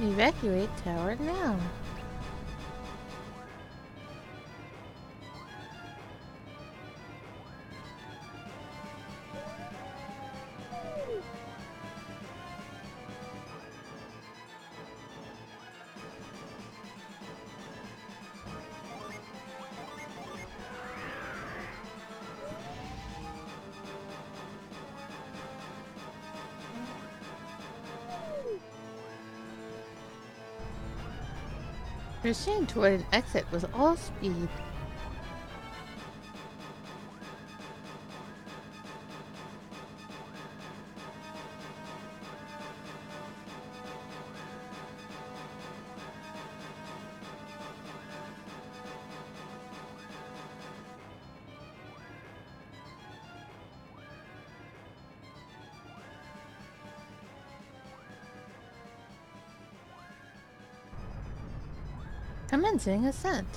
Evacuate tower now. Proceeding toward an exit with all speed. Commencing ascent.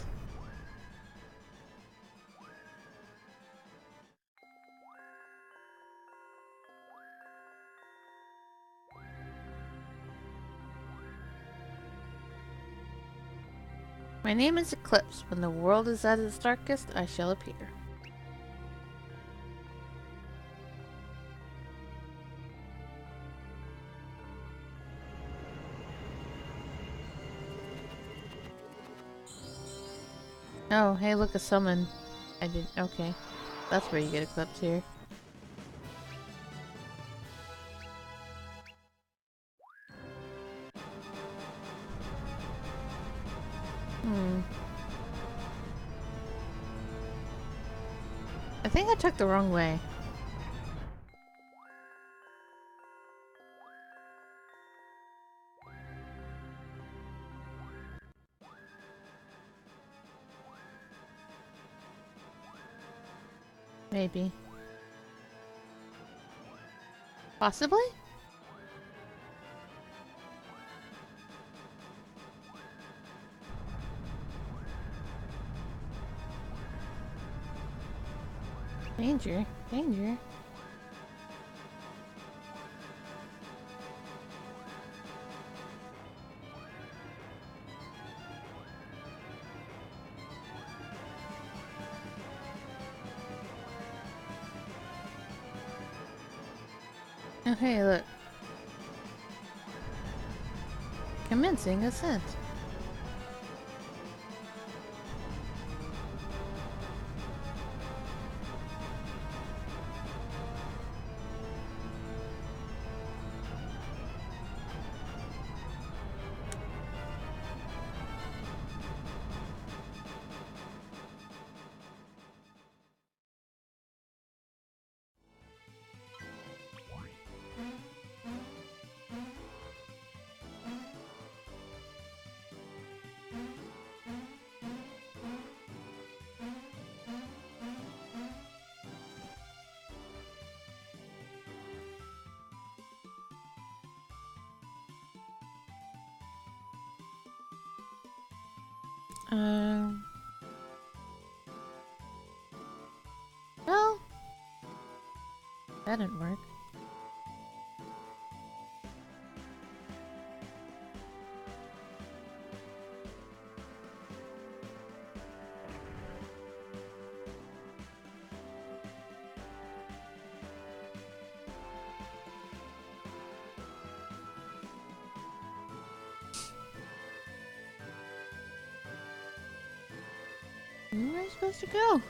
My name is Eclipse. When the world is at its darkest, I shall appear. Oh, hey, look, a summon. I didn't. Okay. That's where you get Eclipse here. I think I took the wrong way. Maybe. Possibly? Danger. Danger. Oh, hey, look. Commencing ascent. Well, that didn't work. Where am I supposed to go?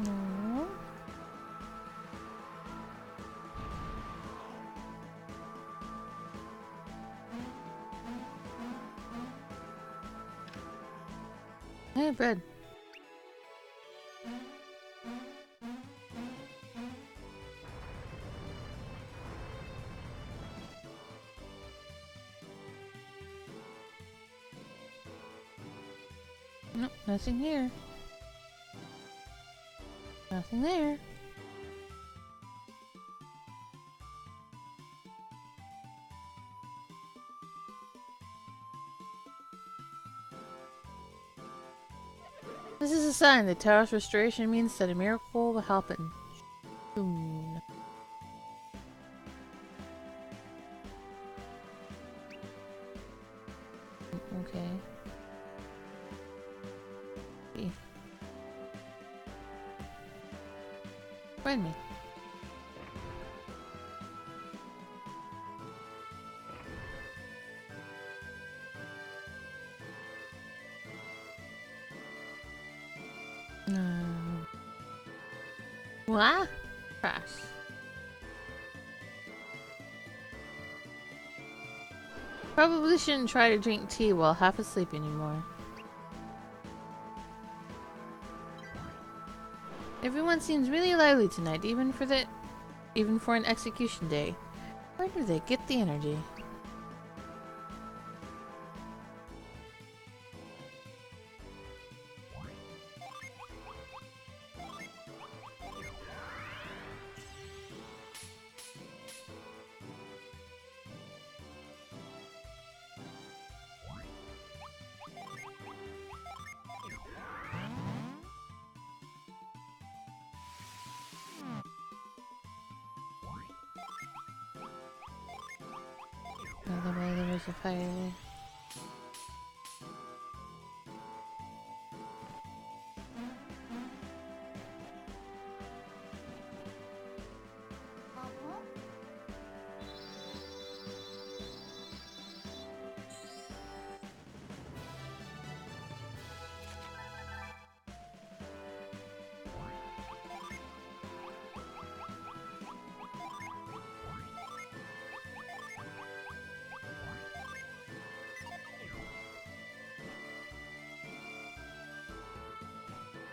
No. Hey, bread. Nope, nothing here. Nothing there. This is a sign. The tower's restoration means that a miracle will happen soon. Okay. Find me. What? Crash. Probably shouldn't try to drink tea while half asleep anymore. Everyone seems really lively tonight, even for an execution day. Where do they get the energy? By the way, there was a fire there.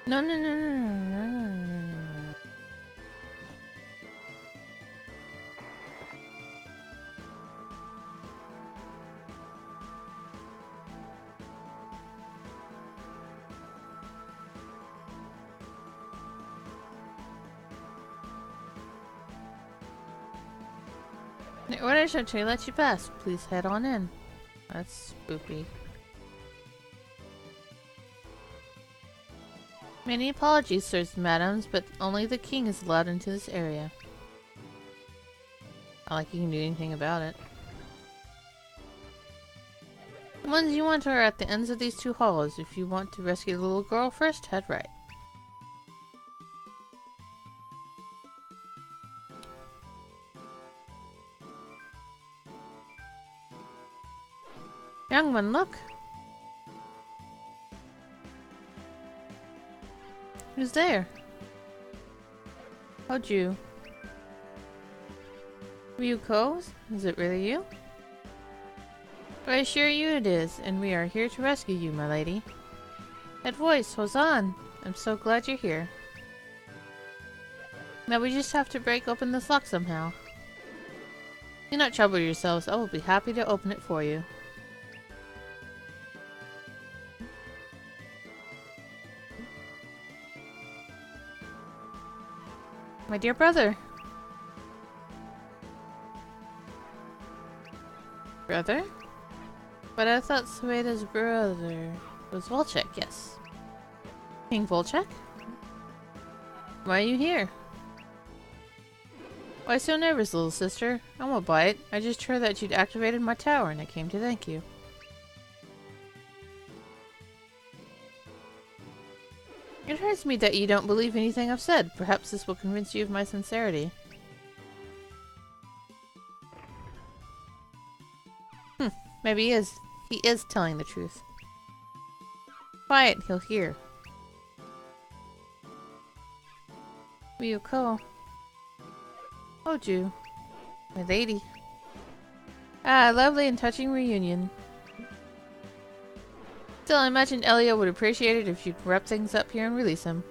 No, no, no, no, no, no, no, no, no. The order shall let you pass. Please head on in. That's spoopy. Many apologies, sirs and madams, but only the king is allowed into this area. Not like you can do anything about it. The ones you want are at the ends of these two halls. If you want to rescue the little girl first, head right. Young one, look! Who's there? Hoju. Ryuko? Is it really you? I assure you it is, and we are here to rescue you, my lady. That voice, Hozan! I'm so glad you're here. Now we just have to break open this lock somehow. Do not trouble yourselves, I will be happy to open it for you. My dear brother. Brother? But I thought Sueda's brother was Volchek, yes. King Volchek? Why are you here? Why so nervous, little sister? I won't bite. I just heard that you'd activated my tower and I came to thank you. It hurts me that you don't believe anything I've said. Perhaps this will convince you of my sincerity. Maybe he is. He is telling the truth. Quiet, he'll hear. Ryuko. Hoju. My lady. Ah, lovely and touching reunion. Still, I imagine Elio would appreciate it if you'd wrap things up here and release him.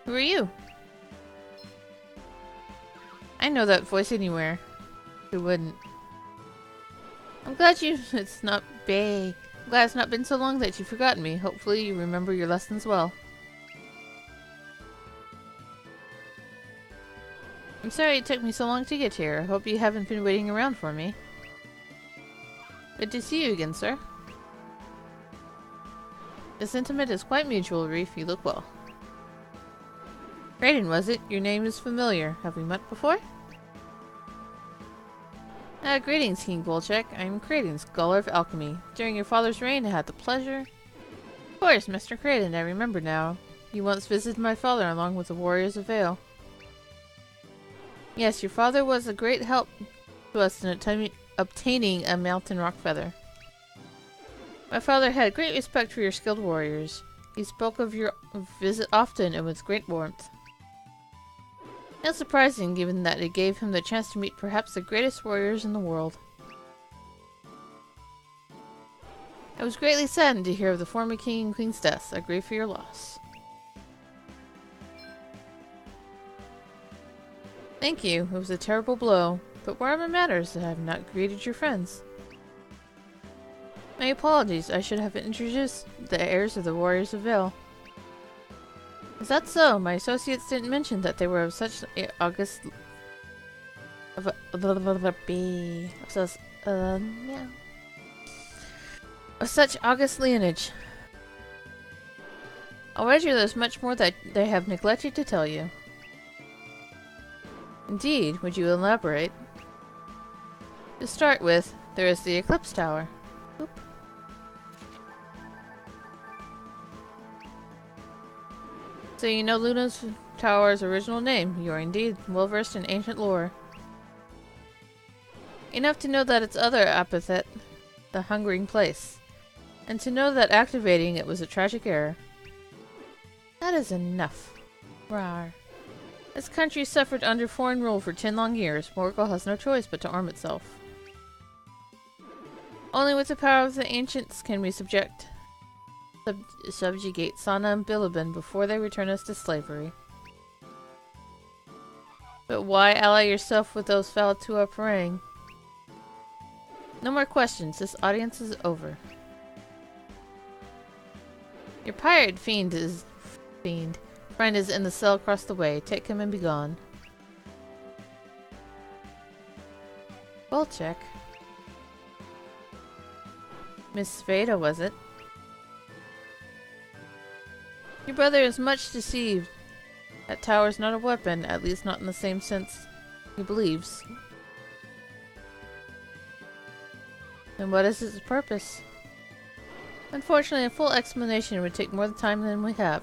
Who are you? I know that voice anywhere. Who wouldn't? I'm glad it's not been so long that you've forgotten me. Hopefully you remember your lessons well. I'm sorry it took me so long to get here. I hope you haven't been waiting around for me. Good to see you again, sir. The sentiment is quite mutual, Reef. You look well. Kraden, was it? Your name is familiar. Have we met before? Greetings, King Golchek. I am Kraden, Scholar of Alchemy. During your father's reign, I had the pleasure... Of course, Mr. Kraden, I remember now. You once visited my father along with the warriors of Vale. Yes, your father was a great help to us in obtaining a mountain rock feather. My father had great respect for your skilled warriors. He spoke of your visit often and with great warmth. Not surprising, given that it gave him the chance to meet perhaps the greatest warriors in the world. I was greatly saddened to hear of the former king and queen's deaths. I grieve for your loss. Thank you. It was a terrible blow. But where are my matters that I have not greeted your friends? My apologies. I should have introduced the heirs of the Warriors of Vale. Is that so? My associates didn't mention that they were of such august... of such august lineage. I'll wager there's much more that they have neglected to tell you. Indeed, would you elaborate? To start with, there is the Eclipse Tower. Oop. So you know Luna's Tower's original name. You are indeed well versed in ancient lore. Enough to know that its other epithet, the Hungering Place, and to know that activating it was a tragic error. That is enough. Rawr. This country suffered under foreign rule for 10 long years. Morgul has no choice but to arm itself. Only with the power of the ancients can we subjugate Sana and Bilibin before they return us to slavery. But why ally yourself with those fellows who are praying? No more questions. This audience is over. Your pirate friend is in the cell across the way. Take him and be gone. Golchek. Miss Sveta, was it? Your brother is much deceived. That tower's not a weapon, at least not in the same sense he believes. Then what is its purpose? Unfortunately, a full explanation would take more time than we have.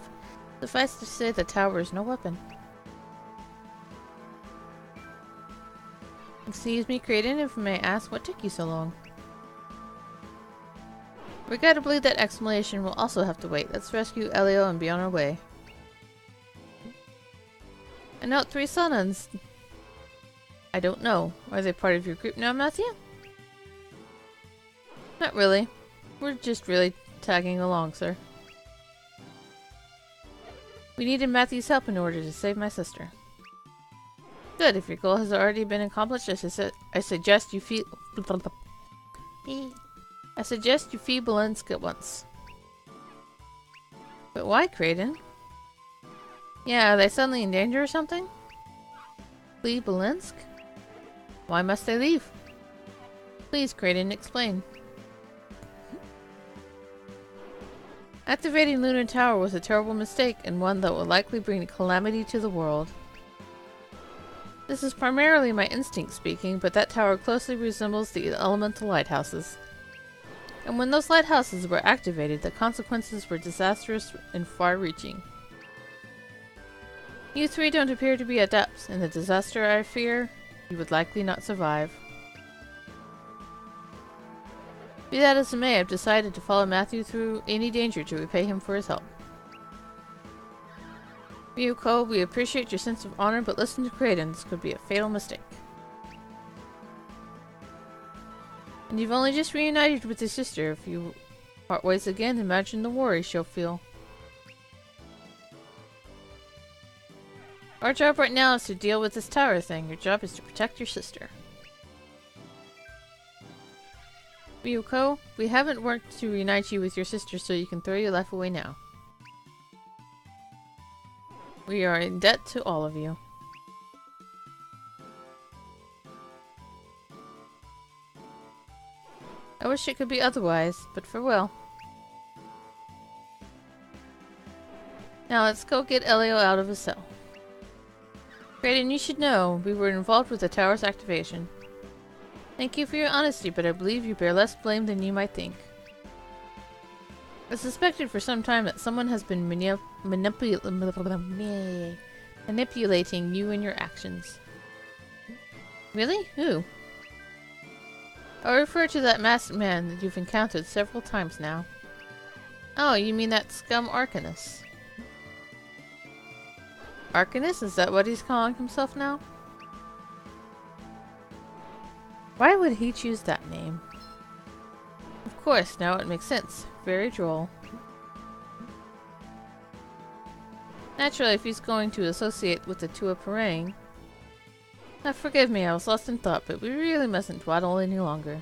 Suffice to say, the tower is no weapon. Excuse me, Kraden, if I may ask, what took you so long? Regrettably, that explanation will also have to wait. Let's rescue Elio and be on our way. And note 3 Sanans. I don't know. Are they part of your group now, Matthew? Not really. We're just really tagging along, sir. We needed Matthew's help in order to save my sister. Good. If your goal has already been accomplished, I suggest you fee Belensk at once. But why, Kraden? Yeah, are they suddenly in danger or something? Flee Belensk? Why must they leave? Please, Kraden, explain. Activating Luna Tower was a terrible mistake, and one that will likely bring calamity to the world. This is primarily my instinct speaking, but that tower closely resembles the elemental lighthouses. And when those lighthouses were activated, the consequences were disastrous and far-reaching. You 3 don't appear to be adepts, and the disaster I fear you would likely not survive. Be that as it may, I've decided to follow Matthew through any danger to repay him for his help. Ryuko, we appreciate your sense of honor, but listen to Kraden. This could be a fatal mistake. And you've only just reunited with your sister. If you part ways again, imagine the worry she'll feel. Our job right now is to deal with this tower thing. Your job is to protect your sister. Ryuko, we haven't worked to reunite you with your sister, so you can throw your life away now. We are in debt to all of you. I wish it could be otherwise, but farewell. Now let's go get Elio out of his cell. Kraden, you should know, we were involved with the tower's activation. Thank you for your honesty, but I believe you bear less blame than you might think. I suspected for some time that someone has been manipulating you and your actions. Really? Who? I'll refer to that masked man that you've encountered several times now. Oh, you mean that scum Arcanus? Arcanus? Is that what he's calling himself now? Why would he choose that name? Of course, now it makes sense. Very droll. Naturally, if he's going to associate with the Tua Parang. Now forgive me, I was lost in thought, but we really mustn't dawdle any longer.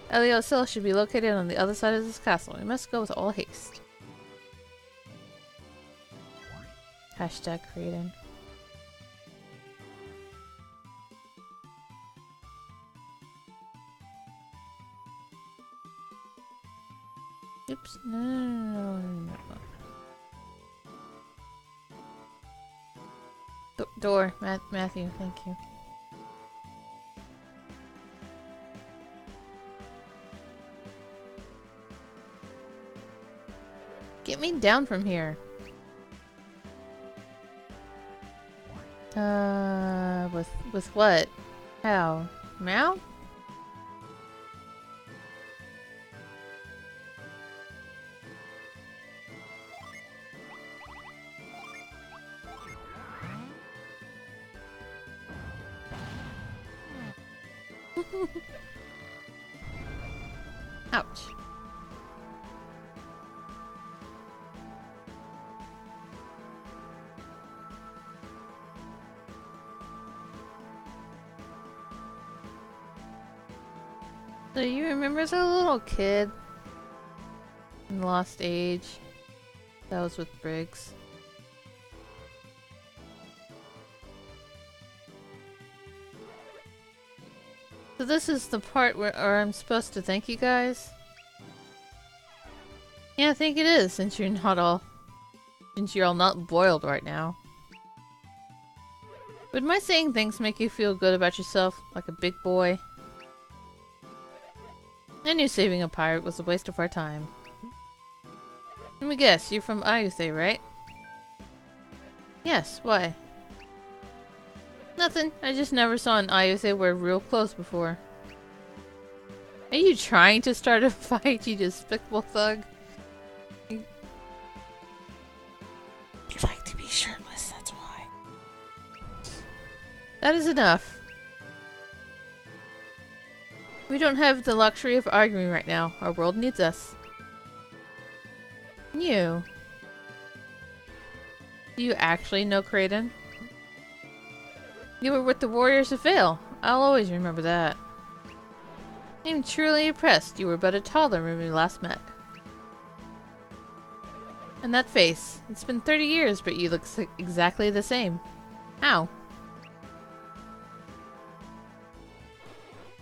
Elio's cell should be located on the other side of this castle. We must go with all haste. Hashtag Kraden. Oops. No. Door. Matthew, thank you. Get me down from here. With what? How? Meow? Ouch. So you remember as a little kid in Lost Age? That was with Briggs. So this is the part where I'm supposed to thank you guys? Yeah, I think it is, since you're all not boiled right now. Would my saying things make you feel good about yourself, like a big boy? I knew saving a pirate was a waste of our time. Let me guess, you're from Ayuthe, right? Yes, why? Nothing, I just never saw an Ayuthe wear real clothes before. Are you trying to start a fight, you despicable thug? You like to be shirtless, that's why. That is enough. We don't have the luxury of arguing right now. Our world needs us. You. Do you actually know Kraden? You were with the Warriors of Vale. I'll always remember that. I'm truly impressed. You were but a toddler when we last met. And that face. It's been 30 years, but you look exactly the same. How?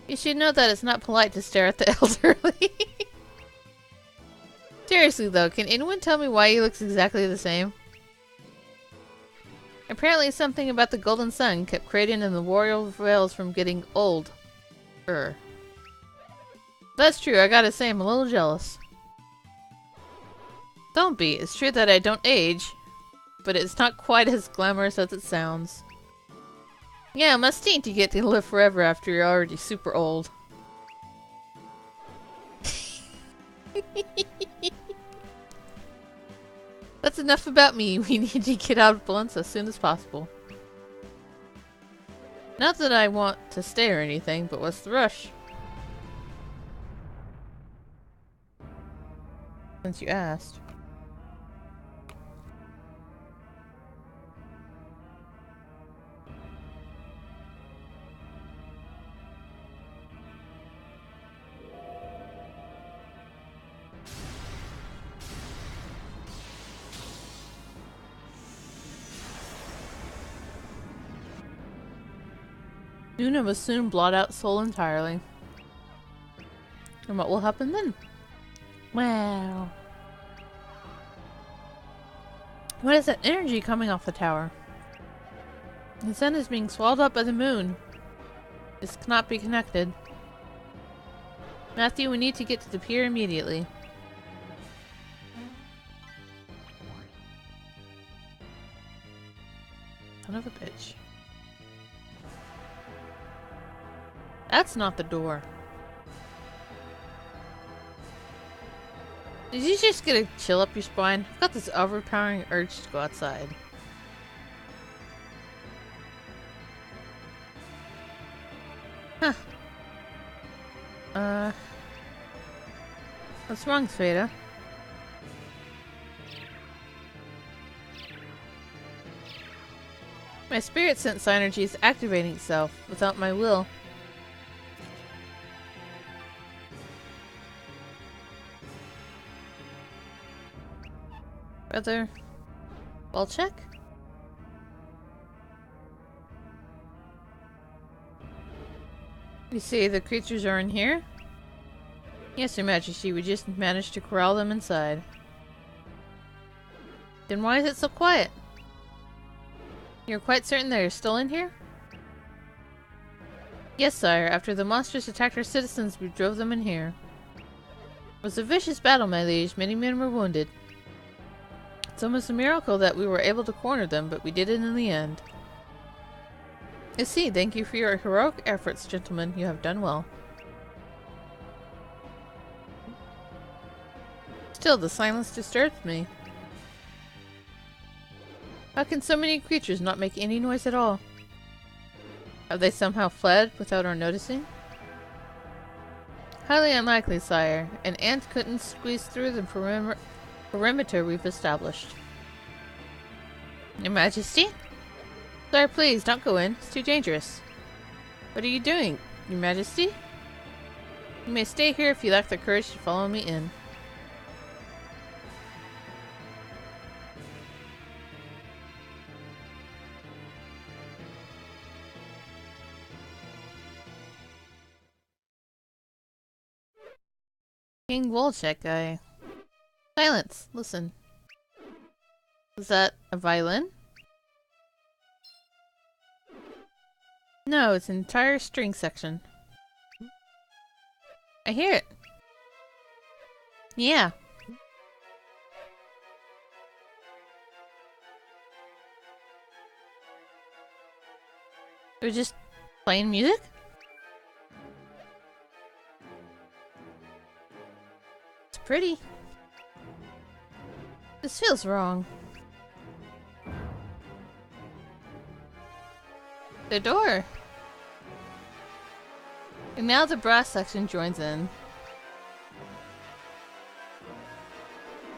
You should know that it's not polite to stare at the elderly. Seriously though, can anyone tell me why he looks exactly the same? Apparently something about the Golden Sun kept Kraden and the Warrior of Vales from getting old. That's true, I gotta say I'm a little jealous. Don't be, it's true that I don't age, but it's not quite as glamorous as it sounds. Yeah, it must stink to get to live forever after you're already super old. That's enough about me. We need to get out of Valence as soon as possible. Not that I want to stay or anything, but what's the rush? Since you asked. Luna will soon blot out Soul entirely. And what will happen then? Wow. What is that energy coming off the tower? The sun is being swallowed up by the moon. This cannot be connected. Matthew, we need to get to the pier immediately. Son of a bitch. That's not the door. Did you just get a chill up your spine? I've got this overpowering urge to go outside. Huh. What's wrong, Sveta? My spirit sense energy is activating itself without my will. Brother Volchek? You say the creatures are in here? Yes, Your Majesty, we just managed to corral them inside. Then why is it so quiet? You're quite certain they're still in here? Yes, sire. After the monsters attacked our citizens, we drove them in here. It was a vicious battle, my liege. Many men were wounded. It's almost a miracle that we were able to corner them, but we did it in the end. I see. Thank you for your heroic efforts, gentlemen. You have done well. Still, the silence disturbs me. How can so many creatures not make any noise at all? Have they somehow fled without our noticing? Highly unlikely, sire. An ant couldn't squeeze through the perimeter we've established. Your Majesty? Sire, please, don't go in. It's too dangerous. What are you doing, Your Majesty? You may stay here if you lack the courage to follow me in. King Volchek guy. Silence! Listen. Is that a violin? No, it's an entire string section. I hear it. Yeah. We're just playing music? It's pretty. This feels wrong. The door! And now the brass section joins in.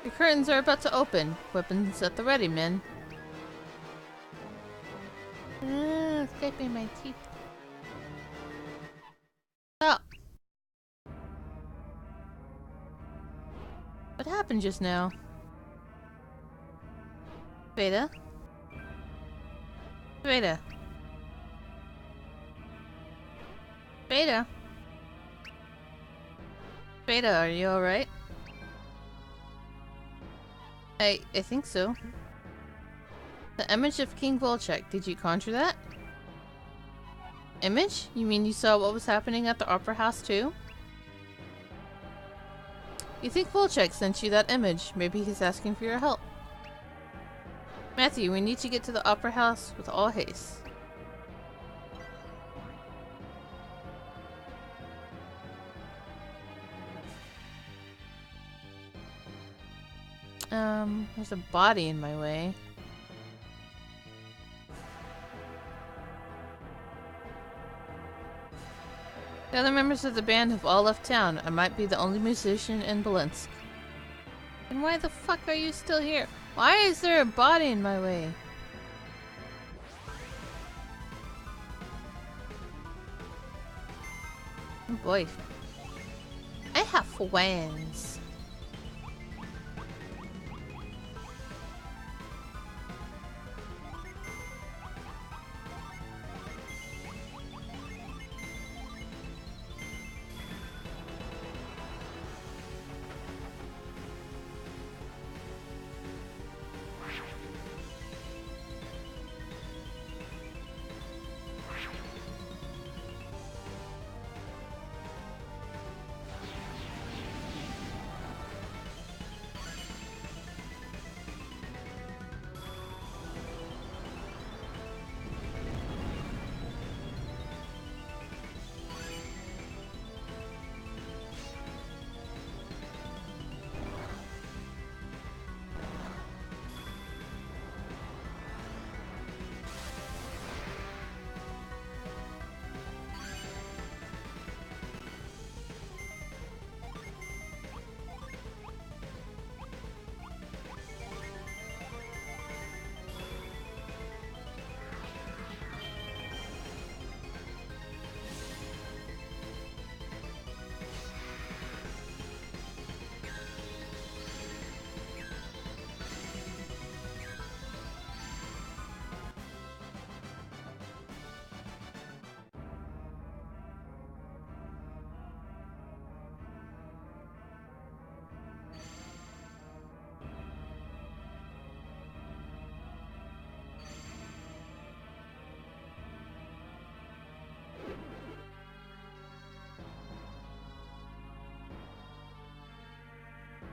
The curtains are about to open. Weapons at the ready, men. Escaping my teeth. Stop! What happened just now? Sveta? Sveta? Sveta? Sveta, are you alright? I think so. The image of King Volchek, did you conjure that? Image? You mean you saw what was happening at the Opera House too? You think Volchek sent you that image? Maybe he's asking for your help. Matthew, we need to get to the Opera House with all haste. There's a body in my way. The other members of the band have all left town. I might be the only musician in Belensk. And why the fuck are you still here? Why is there a body in my way? Oh boy. I have friends.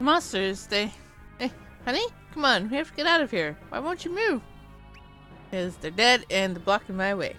Monsters, they... Hey, honey? Come on, we have to get out of here. Why won't you move? Because they're dead and they're blocking my way.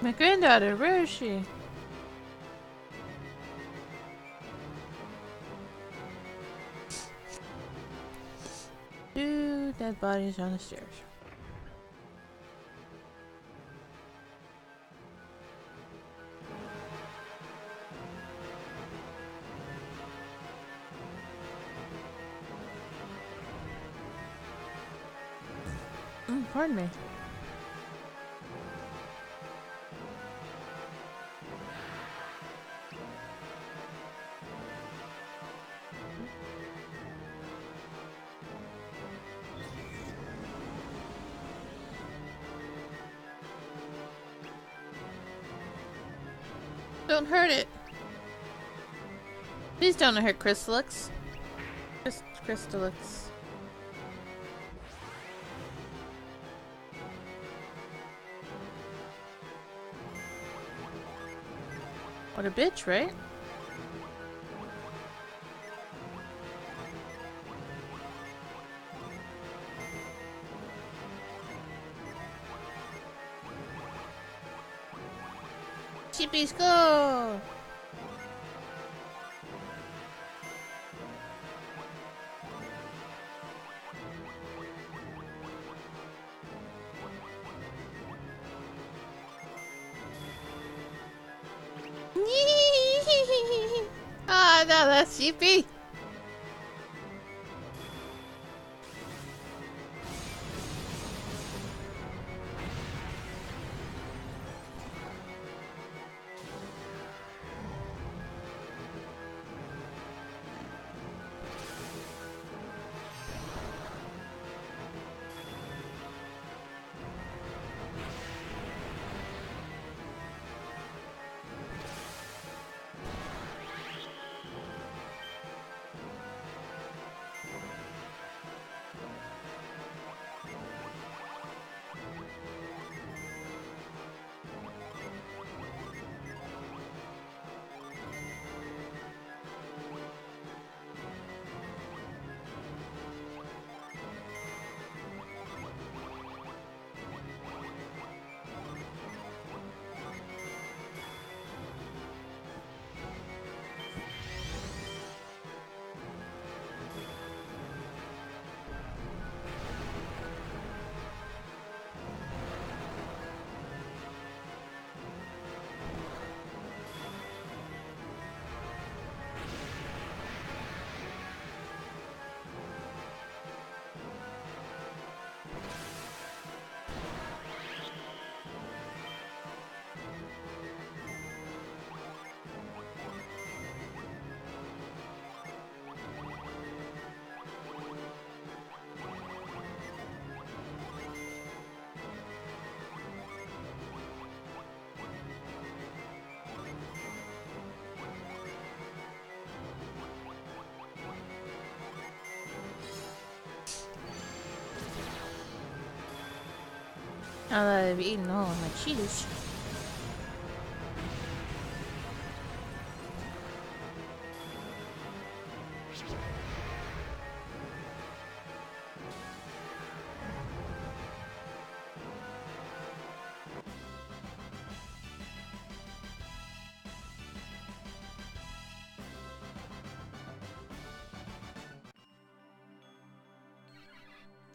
My granddaughter, where is she? Two dead bodies on the stairs. Pardon me. Don't hurt it. Please don't hurt Crystallix. Crystallix. What a bitch, right? Sheepies, go! Ah, no, that's sheepy. Now that I've eaten all of my cheese.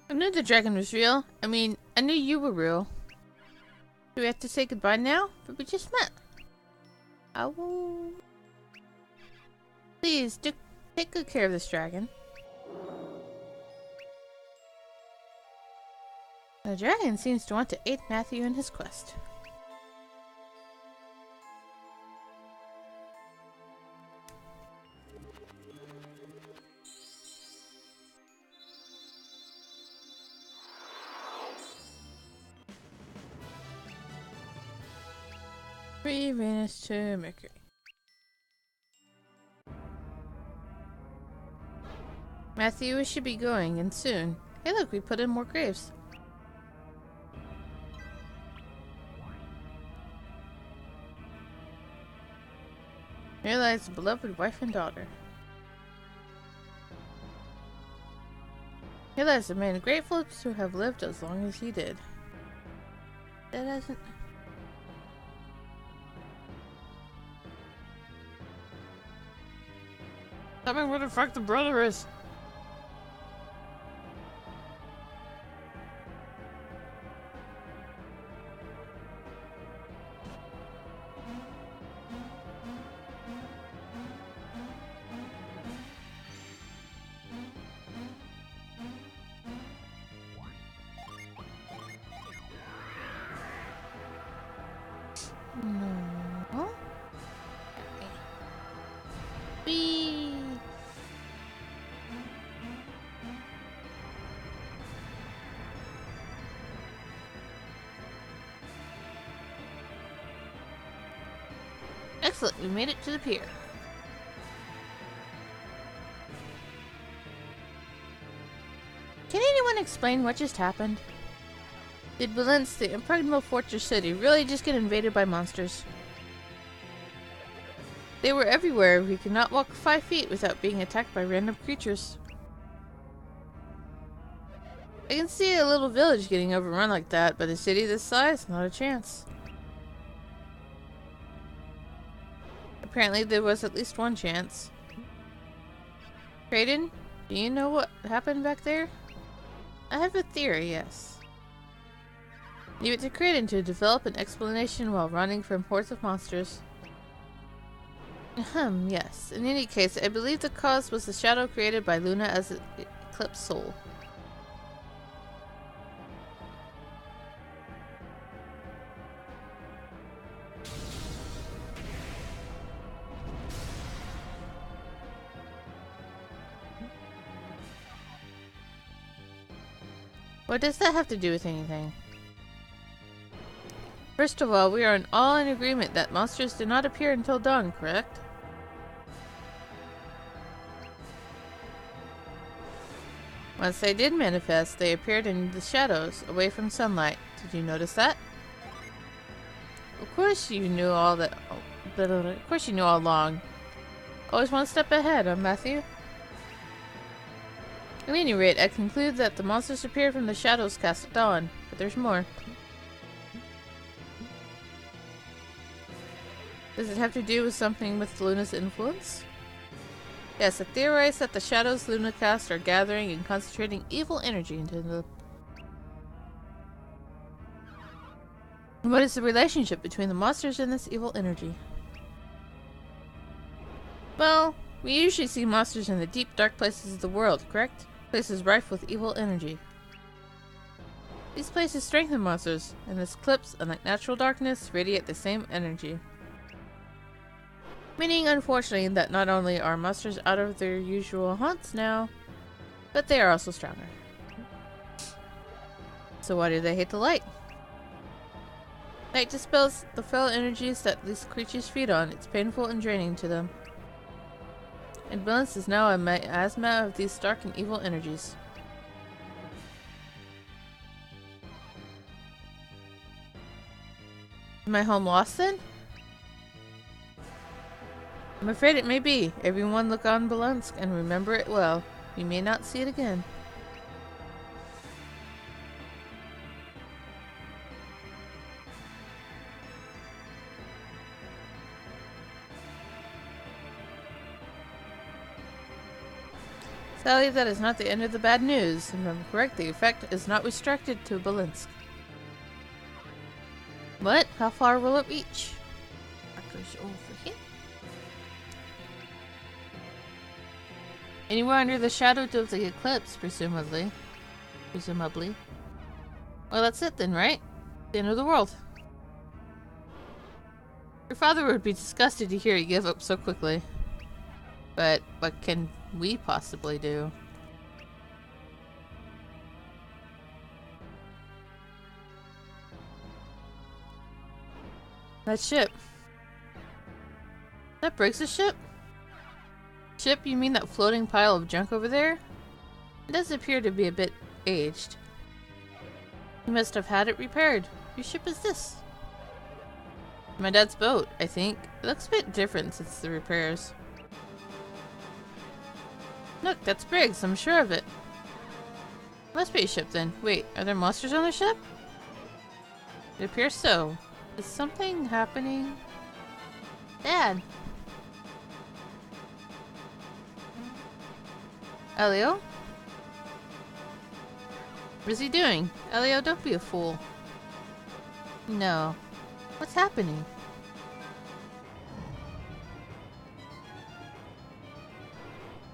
I knew the dragon was real. I mean, I knew you were real. Do we have to say goodbye now? But we just met. I will... Please, do take good care of this dragon. The dragon seems to want to aid Matthew in his quest. Free Venus to Mercury. Matthew, we should be going, and soon. Hey look, we put in more graves. Here lies beloved wife and daughter. Here lies a man grateful to have lived as long as he did. That hasn't... Tell me where the fuck the brother is. No. Whee! Excellent, we made it to the pier. Can anyone explain what just happened? Did Valence, the impregnable fortress city, really just get invaded by monsters? They were everywhere. We could not walk 5 feet without being attacked by random creatures. I can see a little village getting overrun like that, but a city this size, not a chance. Apparently there was at least one chance. Kraden, do you know what happened back there? I have a theory, yes. Leave it to Kraden to develop an explanation while running from hordes of monsters. Yes. In any case, I believe the cause was the shadow created by Luna as an eclipse soul. What does that have to do with anything? First of all, we are all in agreement that monsters do not appear until dawn, correct? Once they did manifest, they appeared in the shadows, away from sunlight. Did you notice that? Of course you knew all that. Of course you knew all along. Always one step ahead, huh, Matthew? At any rate, I conclude that the monsters appeared from the shadows cast at dawn, but there's more. Does it have to do with something with Luna's influence? Yes, I theorize that the shadows Luna cast are gathering and concentrating evil energy into the... What is the relationship between the monsters and this evil energy? Well, we usually see monsters in the deep, dark places of the world, correct? Places rife with evil energy. These places strengthen monsters, and this eclipse, unlike natural darkness, radiate the same energy. Meaning, unfortunately, that not only are monsters out of their usual haunts now, but they are also stronger. So why do they hate the light? Light dispels the foul energies that these creatures feed on. It's painful and draining to them. And Valence is now a miasma of these dark and evil energies. Is my home lost then? I'm afraid it may be. Everyone look on Belensk and remember it well. We may not see it again. Sadly, that is not the end of the bad news. If I'm correct, the effect is not restricted to Belensk. What? How far will it reach? Markers over here. Anywhere under the shadow of the eclipse, presumably. Well, that's it then, right? The end of the world. Your father would be disgusted to hear you give up so quickly. But what can we possibly do? That ship. That breaks the ship? Ship, you mean that floating pile of junk over there? It does appear to be a bit aged. You must have had it repaired. Whose ship is this? My dad's boat, I think. It looks a bit different since the repairs. Look, that's Briggs, I'm sure of it. Must be a ship then. Wait, are there monsters on the ship? It appears so. Is something happening? Dad! Elio? What is he doing? Elio, don't be a fool. No. What's happening?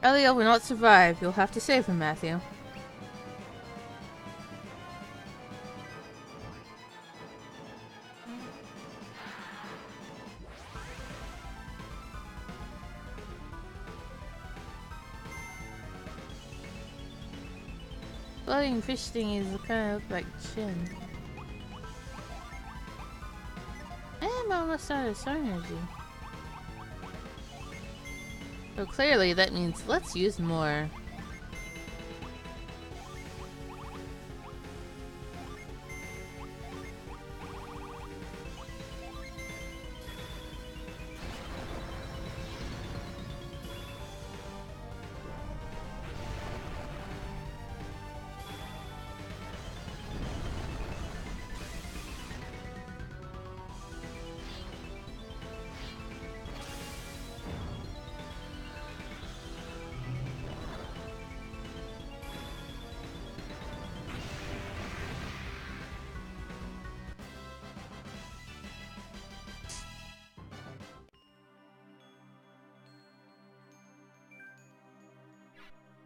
Elio will not survive. You'll have to save him, Matthew. Floating fish thingies kind of look like chin. I'm almost out of star energy. So clearly that means let's use more.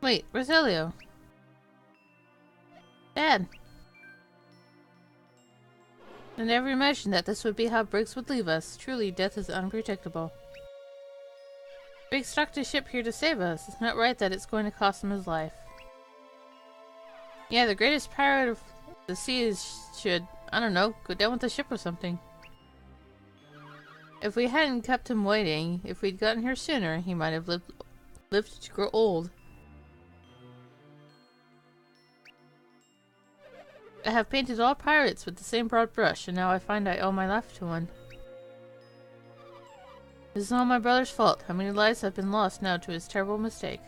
Wait, where's Elio? Dad! I never imagined that this would be how Briggs would leave us. Truly, death is unpredictable. Briggs stuck to ship here to save us. It's not right that it's going to cost him his life. Yeah, the greatest pirate of the seas should, I don't know, go down with the ship or something. If we hadn't kept him waiting, if we'd gotten here sooner, he might have lived to grow old. I have painted all pirates with the same broad brush, and now I find I owe my life to one. This is all my brother's fault. How many lives have been lost now to his terrible mistake?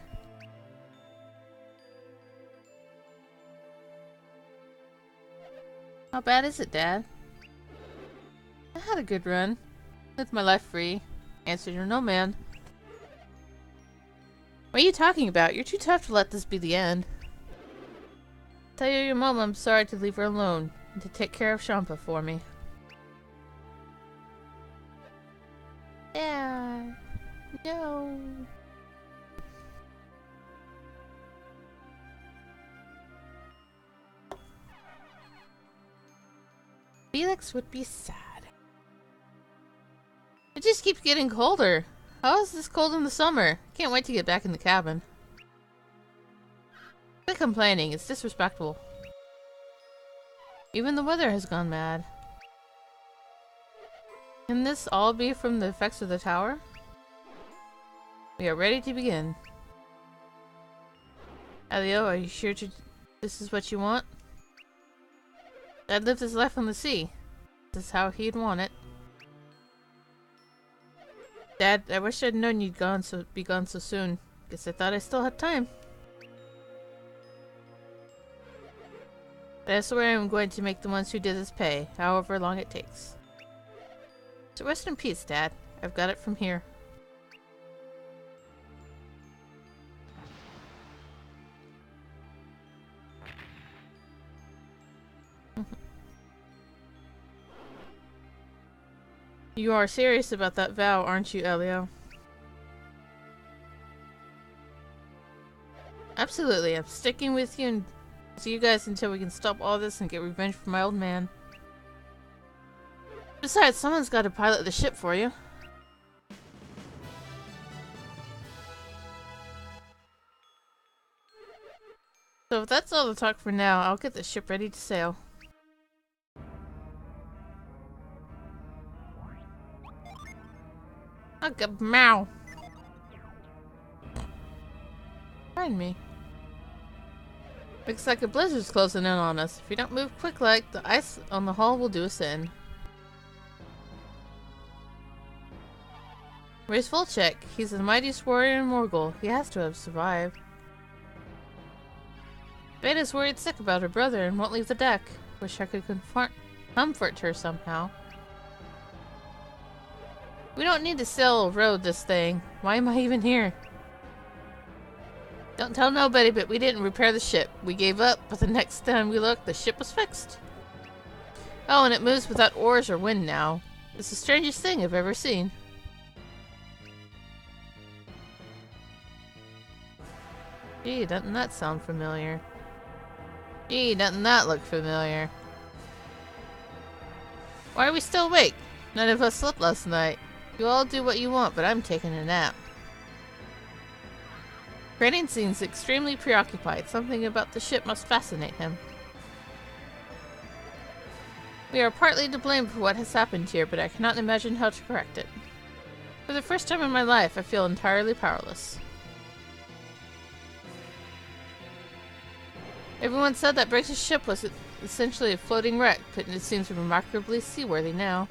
How bad is it, Dad? I had a good run. Lived my life free. Answered your no man. What are you talking about? You're too tough to let this be the end. Tell your mom I'm sorry to leave her alone and to take care of Champa for me. Yeah. No. Felix would be sad. It just keeps getting colder. How is this cold in the summer? Can't wait to get back in the cabin. Quit complaining, it's disrespectful. Even the weather has gone mad. Can this all be from the effects of the tower? We are ready to begin. Elio, are you sure this is what you want? Dad lived his life on the sea. This is how he'd want it. Dad, I wish I'd known you'd be gone so soon. Guess I thought I still had time. But I swear I'm going to make the ones who did this pay, however long it takes. So rest in peace, Dad. I've got it from here. You are serious about that vow, aren't you, Elio? Absolutely, I'm sticking with you and see you guys until we can stop all this and get revenge for my old man. Besides, someone's got to pilot the ship for you. So if that's all the talk for now, I'll get the ship ready to sail. Meow. Pardon me. Looks like a blizzard's closing in on us. If we don't move quick like, the ice on the hull will do us in. Where's Volchek? He's the mightiest warrior in Morgul. He has to have survived. Beta's worried sick about her brother and won't leave the deck. Wish I could comfort her somehow. We don't need to sail or row this thing. Why am I even here? Don't tell nobody, but we didn't repair the ship. We gave up, but the next time we looked, the ship was fixed. Oh, and it moves without oars or wind now. It's the strangest thing I've ever seen. Gee, doesn't that sound familiar? Gee, doesn't that look familiar? Why are we still awake? None of us slept last night. You all do what you want, but I'm taking a nap. Kraden seems extremely preoccupied. Something about the ship must fascinate him. We are partly to blame for what has happened here, but I cannot imagine how to correct it. For the first time in my life, I feel entirely powerless. Everyone said that Briggs' ship was essentially a floating wreck, but it seems remarkably seaworthy now.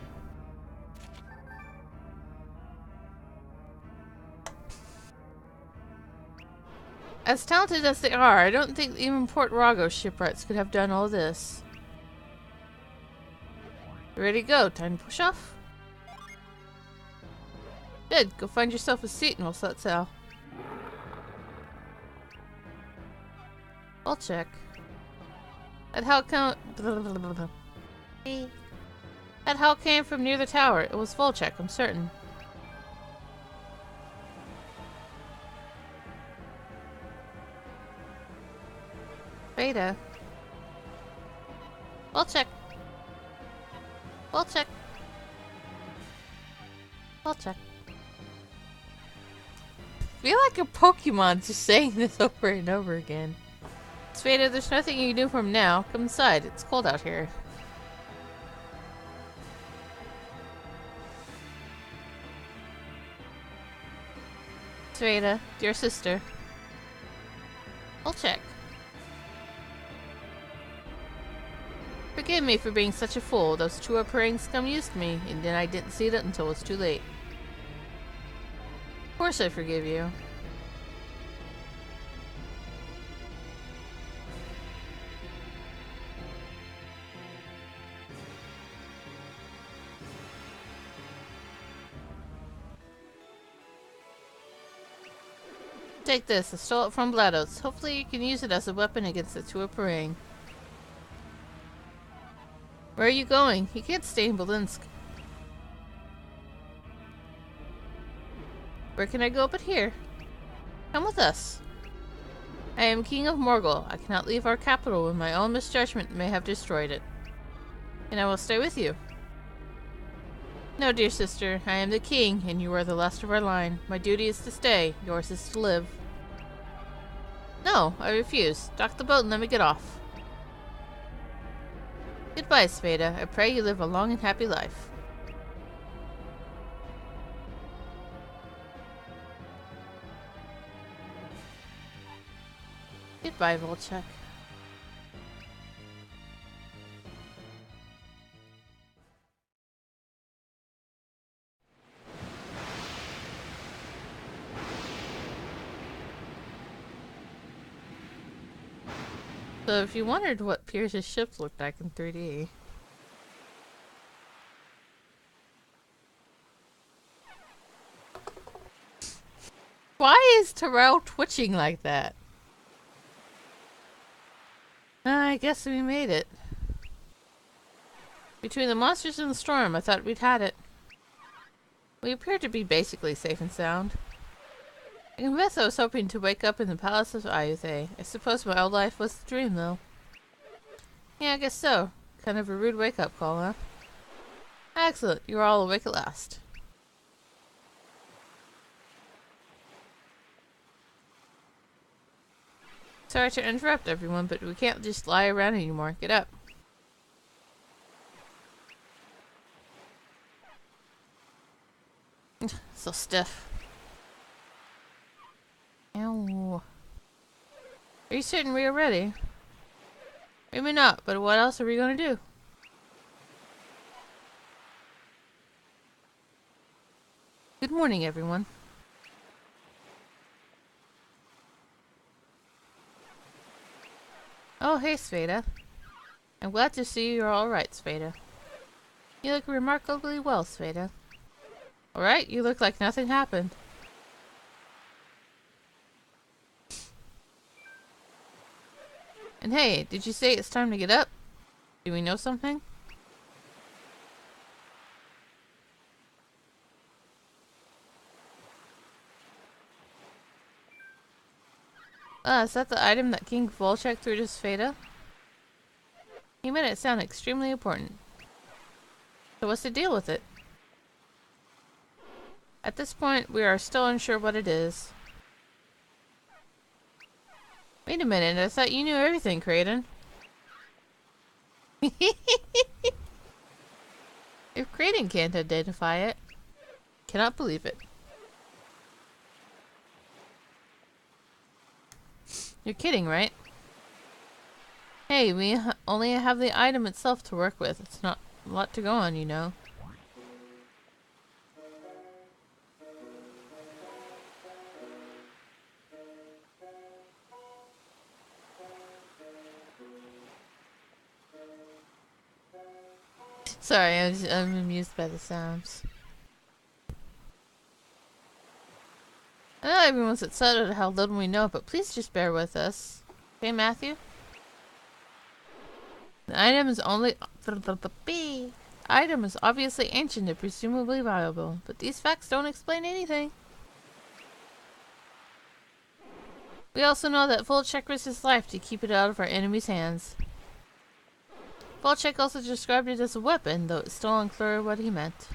As talented as they are, I don't think even Port Rago shipwrights could have done all this. Ready to go. Time to push off? Good. Go find yourself a seat and we'll set sail. I'll check. That hull That hull came from near the tower. It was Volchek, I'm certain. Beta. Volchek. Volchek. Volchek. I feel like a Pokemon just saying this over and over again. Sveta, there's nothing you can do from now. Come inside. It's cold out here. Sveta, dear sister. I'll check. Forgive me for being such a fool. Those Chua praying scum used me, and then I didn't see it until it was too late. Of course I forgive you. Take this. I stole it from Blados. Hopefully you can use it as a weapon against the Chua praying. Where are you going? You can't stay in Belinsk. Where can I go but here? Come with us. I am King of Morgul. I cannot leave our capital when my own misjudgment may have destroyed it. And I will stay with you. No, dear sister. I am the king, and you are the last of our line. My duty is to stay. Yours is to live. No, I refuse. Dock the boat and let me get off. Goodbye, Sveta. I pray you live a long and happy life. Goodbye, Volchek. So if you wondered what Pierce's ship looked like in 3D... Why is Terrell twitching like that? I guess we made it. Between the monsters and the storm, I thought we'd had it. We appear to be basically safe and sound. I confess I was hoping to wake up in the palace of Ayutthaya. I suppose my old life was the dream, though. Yeah, I guess so. Kind of a rude wake-up call, huh? Excellent. You're all awake at last. Sorry to interrupt everyone, but we can't just lie around anymore. Get up. So stiff. Ow. Are you certain we are ready? Maybe not, but what else are we gonna do? Good morning, everyone. Oh, hey, Sveta. I'm glad to see you're alright, Sveta. You look remarkably well, Sveta. Alright, you look like nothing happened. And hey, did you say it's time to get up? Do we know something? Is that the item that King Volchek threw to Sfeda? He made it sound extremely important. So what's the deal with it? At this point, we are still unsure what it is. Wait a minute, I thought you knew everything, Kraden. If Kraden can't identify it, cannot believe it. You're kidding, right? Hey, we only have the item itself to work with. It's not a lot to go on, you know. Sorry, I'm amused by the sounds. I know everyone's excited at how little we know, but please just bear with us. Okay, Matthew? The item is item is obviously ancient and presumably valuable, but these facts don't explain anything. We also know that Volchek risked his life to keep it out of our enemy's hands. Volchek also described it as a weapon, though it's still unclear what he meant.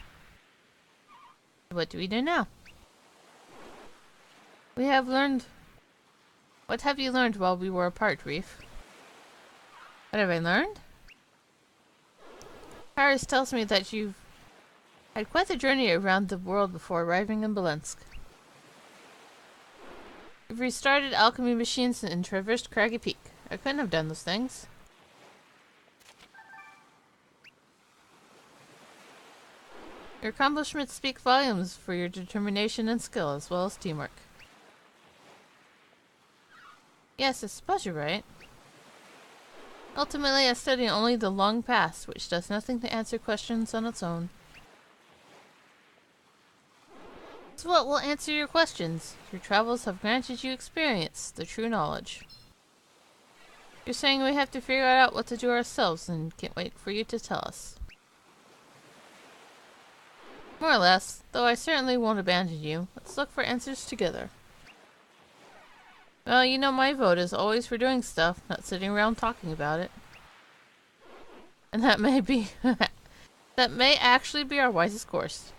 What do we do now? We have learned... What have you learned while we were apart, Reef? What have I learned? Paris tells me that you've had quite the journey around the world before arriving in Belensk. You've restarted alchemy machines and traversed Craggy Peak. I couldn't have done those things. Your accomplishments speak volumes for your determination and skill, as well as teamwork. Yes, I suppose you're right. Ultimately, I study only the long past, which does nothing to answer questions on its own. So what will answer your questions? Your travels have granted you experience, the true knowledge. You're saying we have to figure out what to do ourselves and can't wait for you to tell us. More or less, though I certainly won't abandon you. Let's look for answers together. Well, you know my vote is always for doing stuff, not sitting around talking about it. And that may be... that may actually be our wisest course.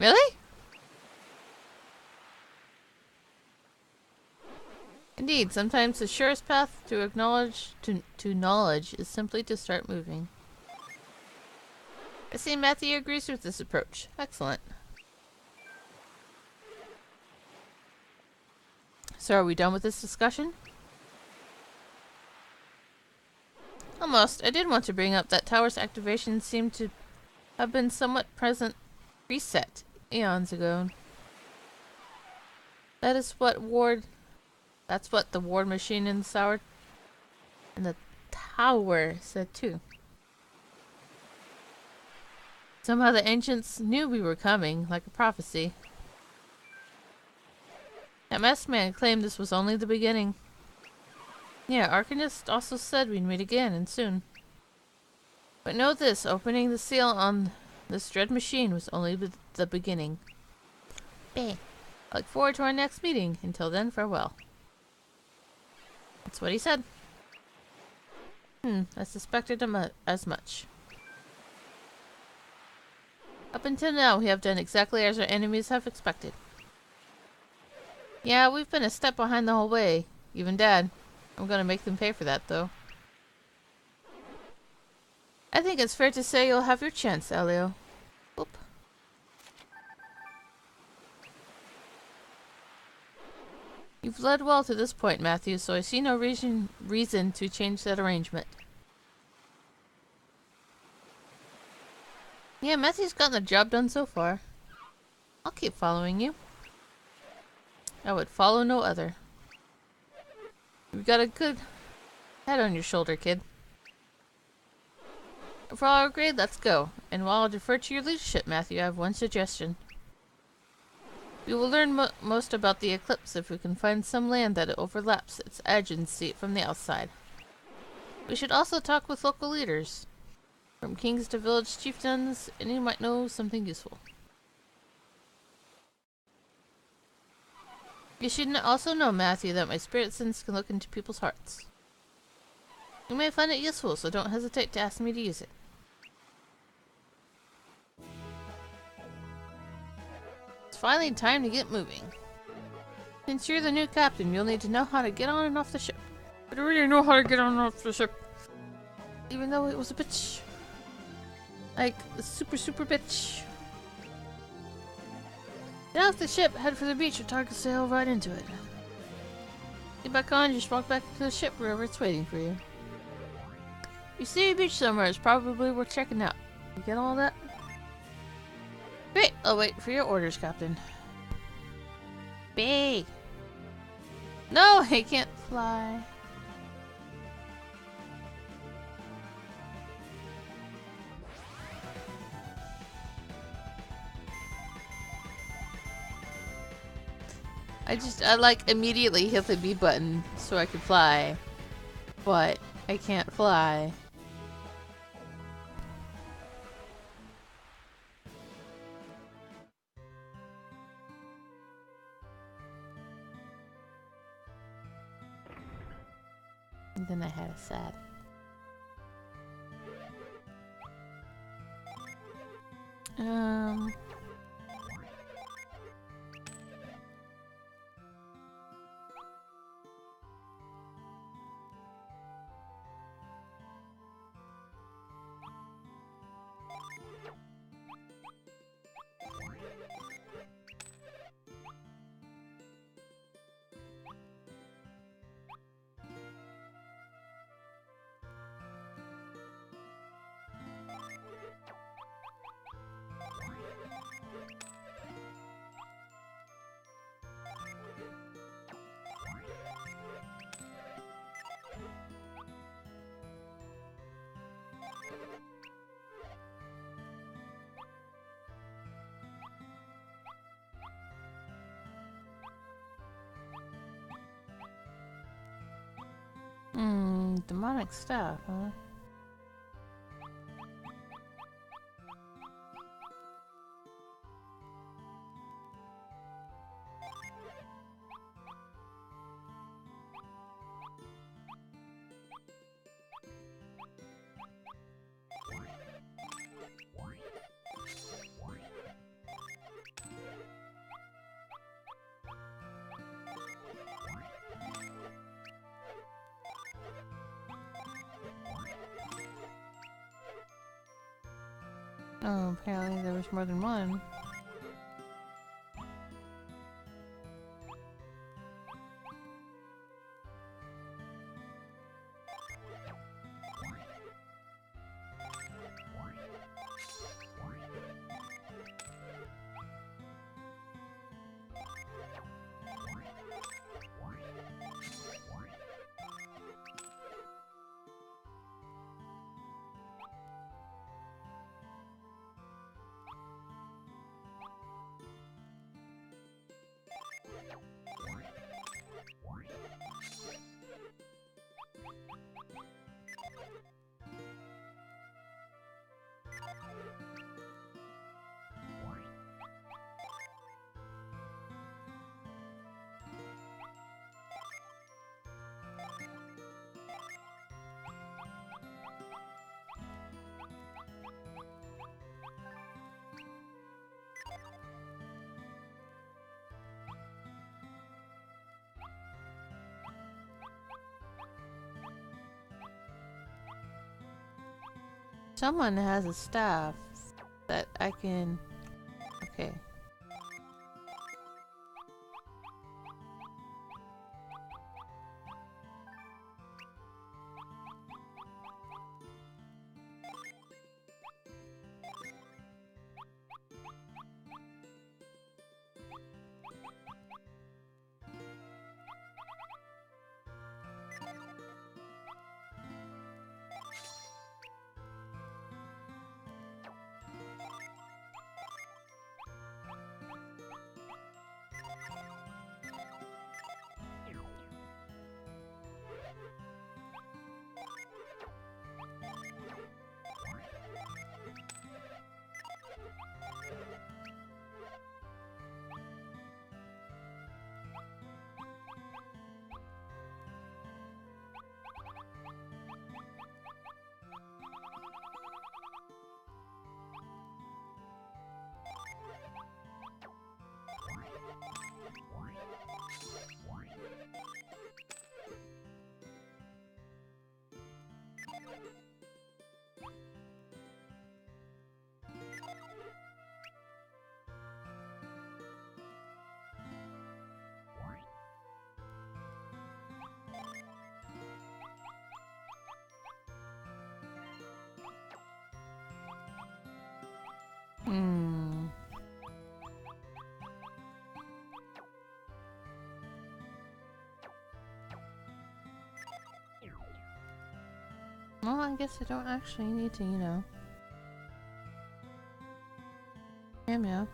Really? Indeed, sometimes the surest path to knowledge is simply to start moving. I see Matthew agrees with this approach. Excellent. So are we done with this discussion? Almost. I did want to bring up that tower's activation seemed to have been somewhat preset eons ago. That's what the ward machine in the tower said too. Somehow the ancients knew we were coming, like a prophecy. That masked man claimed this was only the beginning. Yeah, Arcanist also said we'd meet again, and soon. But know this, opening the seal on this dread machine was only the beginning. I look forward to our next meeting. Until then, farewell. That's what he said. I suspected as much. Up until now, we have done exactly as our enemies have expected. Yeah, we've been a step behind the whole way. Even Dad. I'm gonna make them pay for that, though. I think it's fair to say you'll have your chance, Elio. Oop. You've led well to this point, Matthew, so I see no reason to change that arrangement. Yeah, Matthew's gotten the job done so far. I'll keep following you. I would follow no other. You've got a good head on your shoulder, kid. If we're all agreed, let's go. And while I defer to your leadership, Matthew, I have one suggestion. We will learn most about the eclipse if we can find some land that overlaps its edge and see it from the outside. We should also talk with local leaders. From kings to village chieftains, any might know something useful. You should also know, Matthew, that my spirit sense can look into people's hearts. You may find it useful, so don't hesitate to ask me to use it. It's finally time to get moving. Since you're the new captain, you'll need to know how to get on and off the ship. I don't really know how to get on and off the ship. Even though it was a bitch. Like, a super bitch. Get off the ship, head for the beach, or target sail right into it. Get back on, just walk back to the ship wherever it's waiting for you. You see a beach somewhere, it's probably worth checking out. You get all that? Great, I'll wait for your orders, Captain. B. No, I can't fly. I like immediately hit the B button so I could fly. But I can't fly. And then I had a sad. Demonic stuff, huh? Oh, apparently there was more than one. Someone has a staff that I can... Okay. Hmm. Well, I guess I don't actually need to, you know. Meow meow.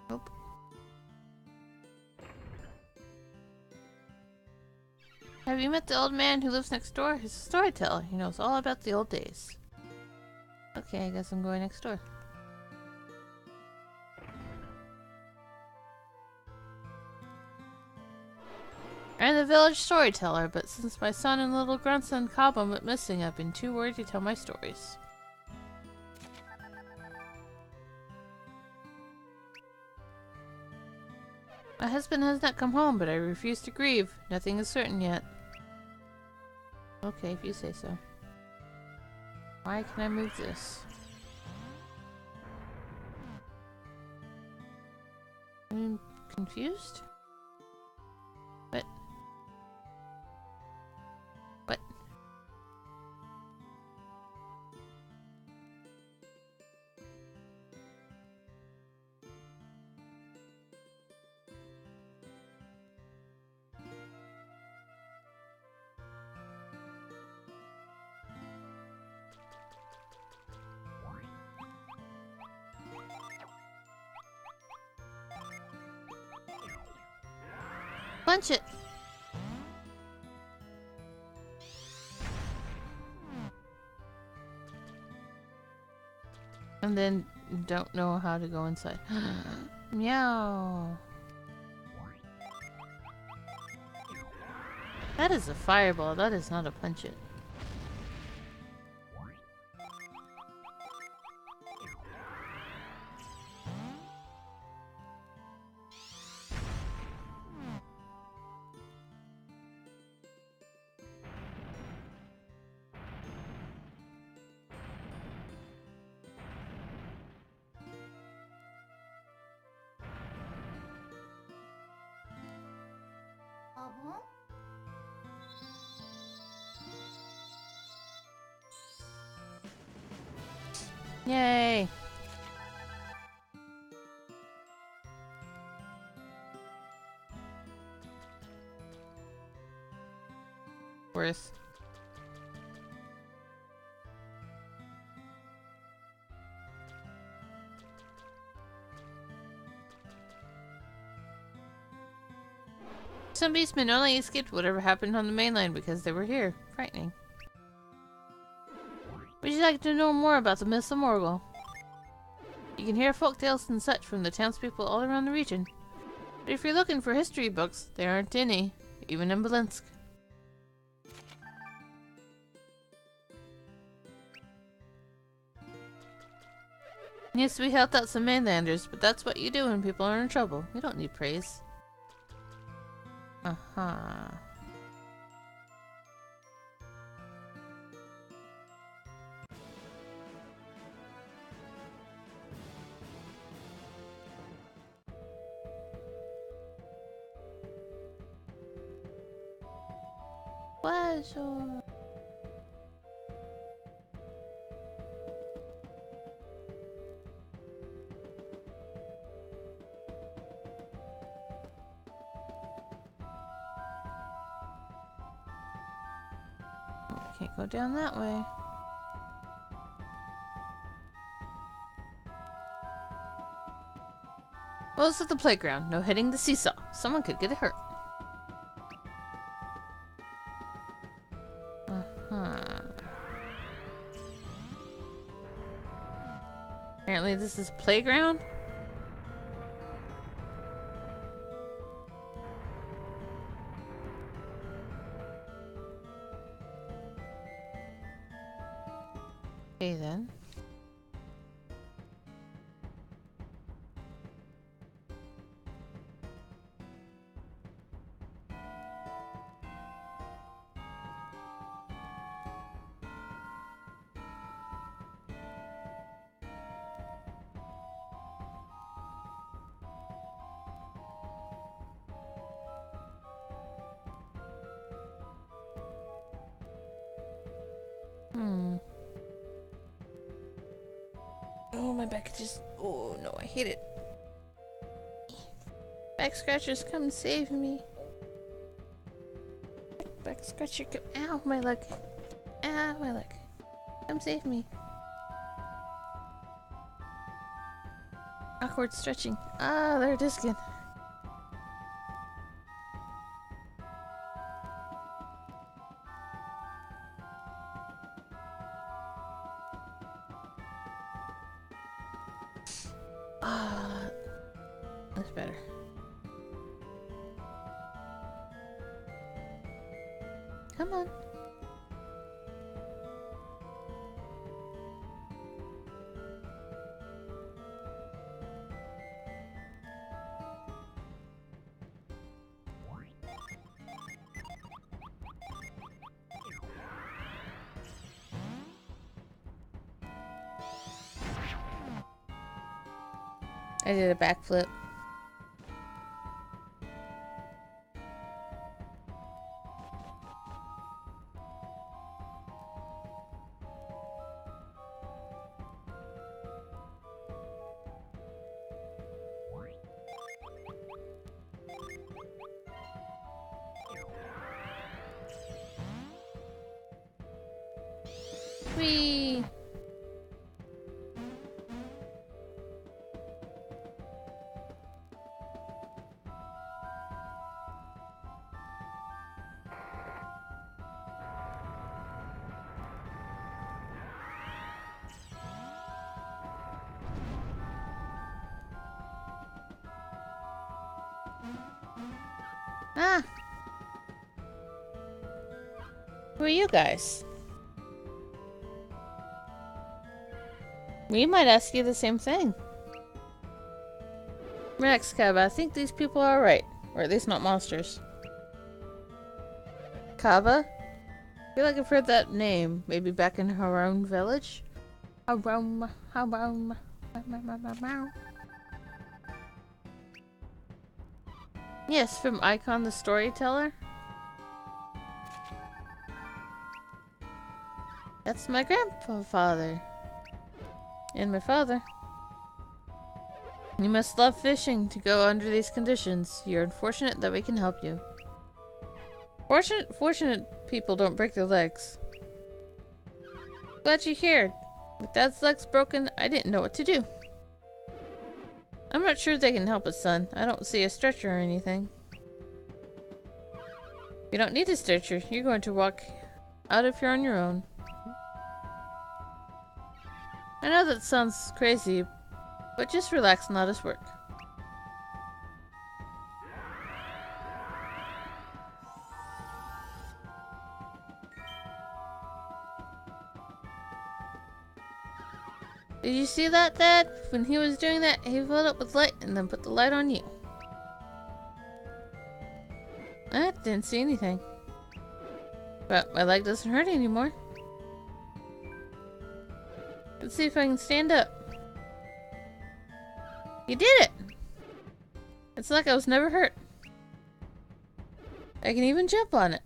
Nope. Have you met the old man who lives next door? He's a storyteller. He knows all about the old days. Okay, I guess I'm going next door. I'm the village storyteller, but since my son and little grandson Cobham went missing, I've been too worried to tell my stories. My husband has not come home, but I refuse to grieve. Nothing is certain yet. Okay, if you say so. Why can I move this? I'm confused? What? What? Punch it! And then don't know how to go inside. Meow. That is a fireball, that is not a punch it. Yay! Worth. Some beastmen only escaped whatever happened on the mainland because they were here. Frightening. Would you like to know more about the Myths of Morgul? You can hear folktales and such from the townspeople all around the region. But if you're looking for history books, there aren't any, even in Belensk. Yes, we helped out some mainlanders, but that's what you do when people are in trouble. You don't need praise. Uh-huh. Pleasure. Can't go down that way. Well, it's at the playground. No hitting the seesaw. Someone could get hurt. Uh-huh. Apparently this is playground? Okay then. Hmm. Oh, my back just... Oh, no, I hate it. Back scratchers, come save me. Back scratcher, come... Ow, my leg. Ow, my leg. Come save me. Awkward stretching. Ah, there it is again. Ah, that's better. Come on. I did a backflip. Whee! Ah! Who are you guys? We might ask you the same thing. Relax, Kaba. I think these people are right. Or at least not monsters. Kaba? I feel like I've heard that name. Maybe back in Haron village? Haron. Yes, from Icon the Storyteller. That's my grandfather. And my father. You must love fishing to go under these conditions. You're unfortunate that we can help you. Fortunate people don't break their legs. Glad you're here. With Dad's legs broken, I didn't know what to do. I'm not sure they can help us, son. I don't see a stretcher or anything. You don't need a stretcher. You're going to walk out if you're on your own. I know that sounds crazy, but just relax and let us work. Did you see that, Dad? When he was doing that, he filled up with light and then put the light on you. I didn't see anything. But my leg doesn't hurt anymore. Let's see if I can stand up. You did it! It's like I was never hurt. I can even jump on it.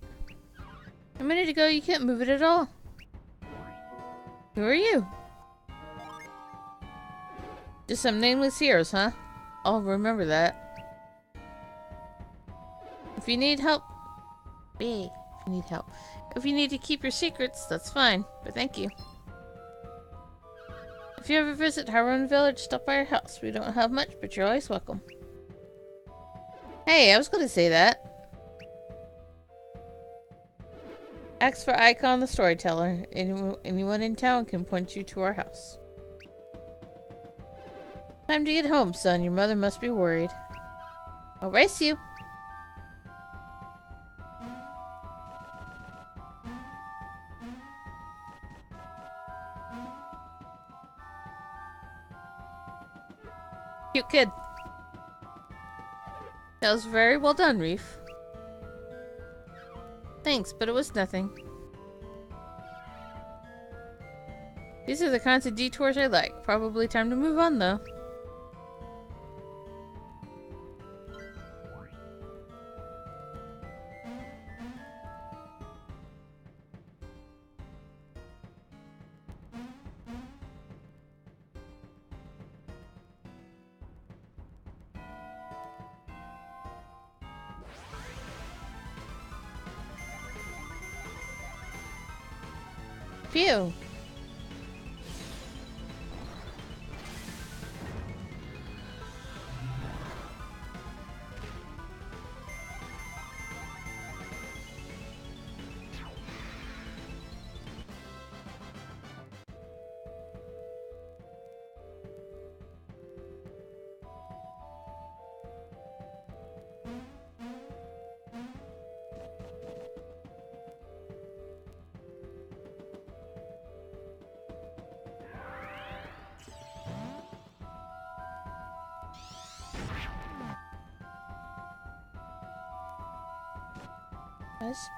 A minute ago, you can't move it at all. Who are you? Just some nameless heroes, huh? I'll remember that. If you need help... If you need to keep your secrets, that's fine. But thank you. If you ever visit Haron Village, stop by our house. We don't have much, but you're always welcome. Hey, I was going to say that. Ask for Icon the Storyteller. Anyone in town can point you to our house. Time to get home, son. Your mother must be worried. I'll race you. Cute kid. That was very well done, Reef. Thanks, but it was nothing. These are the kinds of detours I like. Probably time to move on, though. Phew.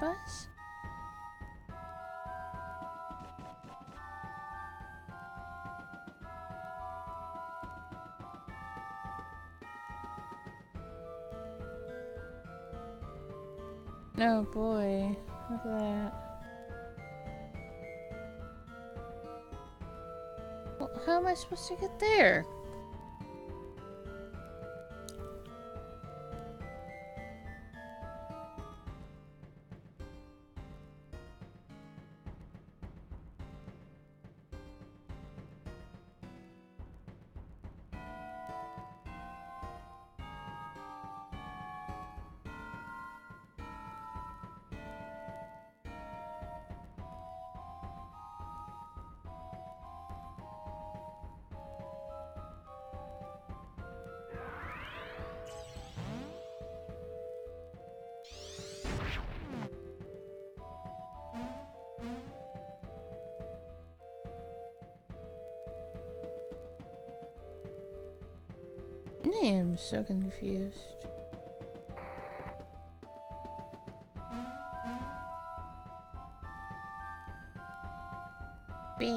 Buzz? Oh boy, look at that. Well, how am I supposed to get there? I am so confused. B.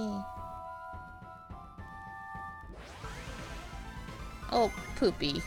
Oh, poopy.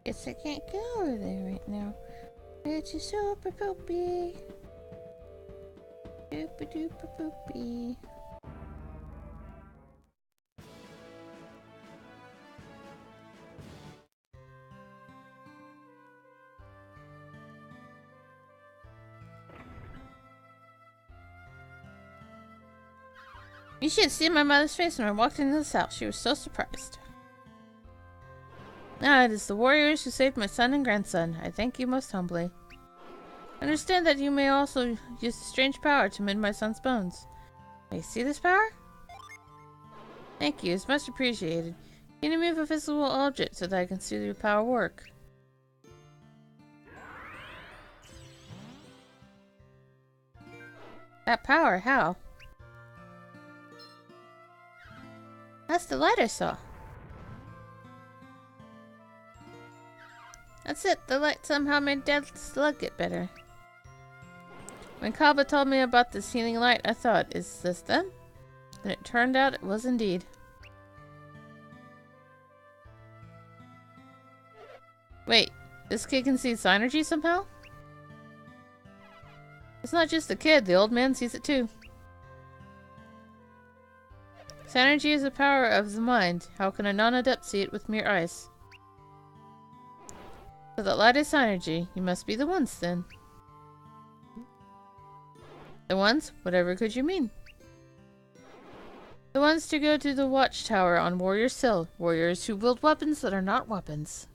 Guess I can't go over there right now. It's a super poopy. Super duper poopy. You should see my mother's face when I walked into this house. She was so surprised. Ah, it is the warriors who saved my son and grandson. I thank you most humbly. I understand that you may also use a strange power to mend my son's bones. May I see this power? Thank you, it's much appreciated. Can you move a visible object so that I can see your power work? That power, how? That's the light I saw. That's it, the light somehow made Dad's leg get better. When Kaba told me about this healing light, I thought, is this them? And it turned out it was indeed. Wait, this kid can see Psynergy somehow? It's not just the kid, the old man sees it too. Psynergy is the power of the mind. How can a non-adept see it with mere eyes? So that light is Psynergy. You must be the ones then. The ones? Whatever could you mean? The ones to go to the watchtower on Warrior's Hill. Warriors who wield weapons that are not weapons.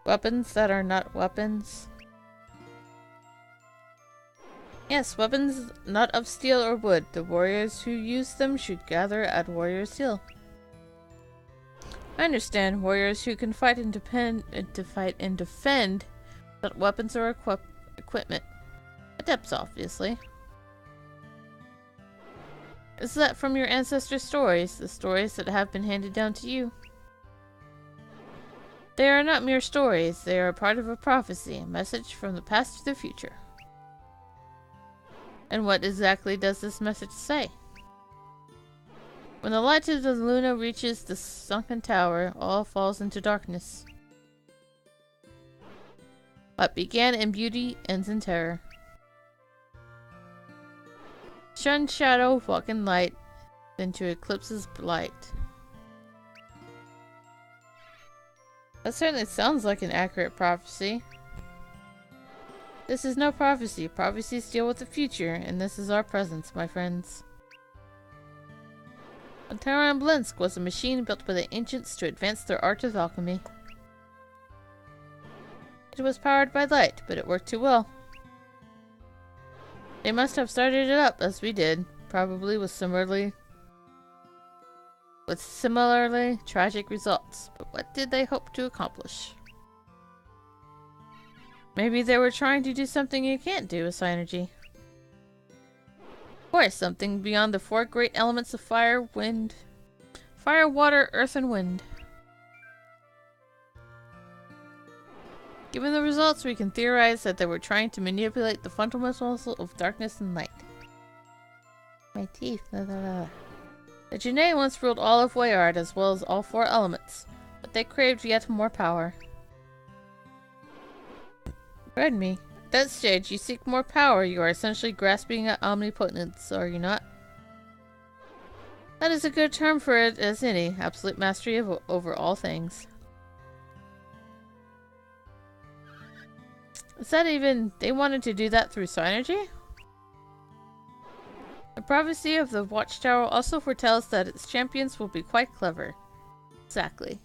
Weapons that are not weapons. Yes, weapons not of steel or wood. The warriors who use them should gather at Warriors Hill. I understand. Warriors who can fight and defend, but weapons or equipment. Adepts, obviously. Is that from your ancestors' stories? The stories that have been handed down to you? They are not mere stories. They are part of a prophecy, a message from the past to the future. And what exactly does this message say? When the light of the Luna reaches the sunken tower, all falls into darkness. What began in beauty ends in terror. Shun shadow, walk in light, then to eclipse's light. That certainly sounds like an accurate prophecy. This is no prophecy. Prophecies deal with the future, and this is our presence, my friends. Terran Blinsk was a machine built by the ancients to advance their art of alchemy. It was powered by light, but it worked too well. They must have started it up as we did, probably with similarly tragic results. But what did they hope to accomplish? Maybe they were trying to do something you can't do with Psynergy. Of course, something beyond the four great elements of fire, water, earth, and wind. Given the results, we can theorize that they were trying to manipulate the fundamentals of darkness and light. My teeth. The Janae once ruled all of Wayard as well as all four elements, but they craved yet more power. Read me. At that stage, you seek more power. You are essentially grasping at omnipotence, are you not? That is a good term for it as any. Absolute mastery over all things. Is that even... they wanted to do that through Psynergy? The prophecy of the Watchtower also foretells that its champions will be quite clever. Exactly.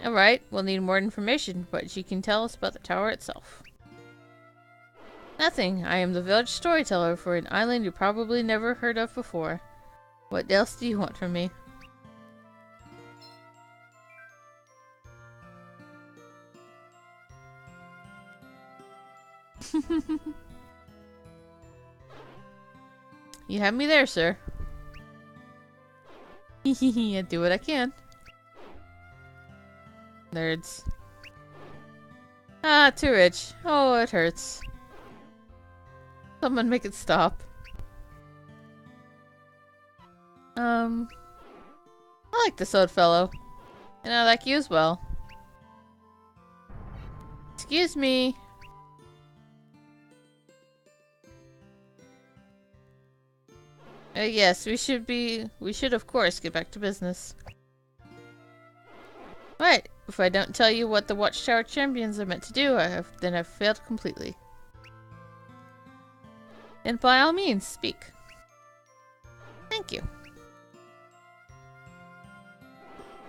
Alright, we'll need more information, but you can tell us about the tower itself. Nothing. I am the village storyteller for an island you probably never heard of before. What else do you want from me? You have me there, sir. I do what I can. Nerds. Ah, too rich. Oh, it hurts. Someone make it stop. I like this old fellow. And I like you as well. Excuse me. Yes, we should of course get back to business. Right, if I don't tell you what the Watchtower champions are meant to do, then I've failed completely. And by all means, speak. Thank you.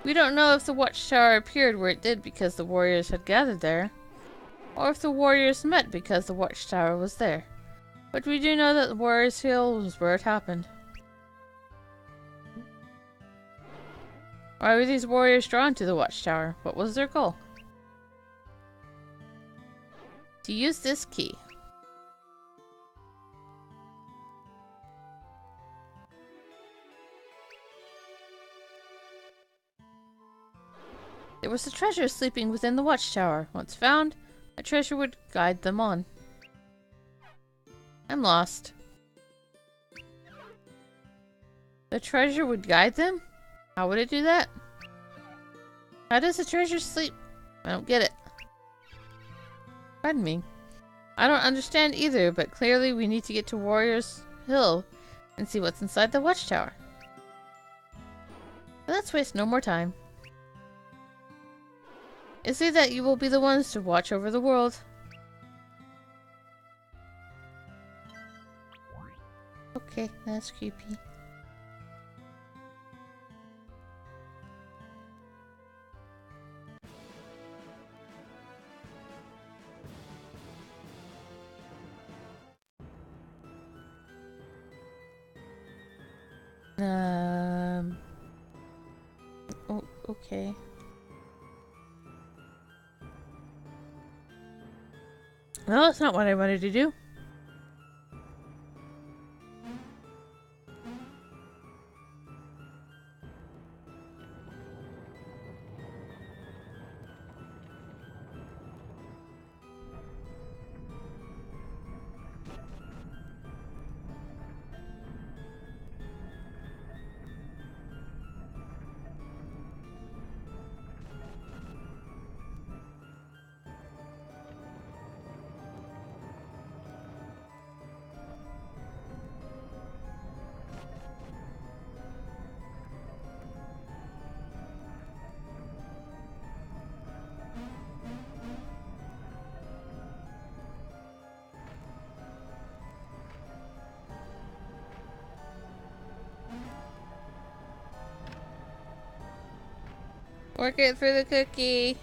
We don't know if the Watchtower appeared where it did because the warriors had gathered there, or if the warriors met because the Watchtower was there. But we do know that the Warriors Hill was where it happened. Why were these warriors drawn to the Watchtower? What was their goal? To use this key. There was a treasure sleeping within the Watchtower. Once found, a treasure would guide them on. I'm lost. The treasure would guide them? How would it do that? How does the treasure sleep? I don't get it. Pardon me. I don't understand either, but clearly we need to get to Warriors Hill and see what's inside the Watchtower. But let's waste no more time. Is it that you will be the ones to watch over the world? Okay, that's creepy. Oh, okay. Well, that's not what I wanted to do. Work it for the cookie.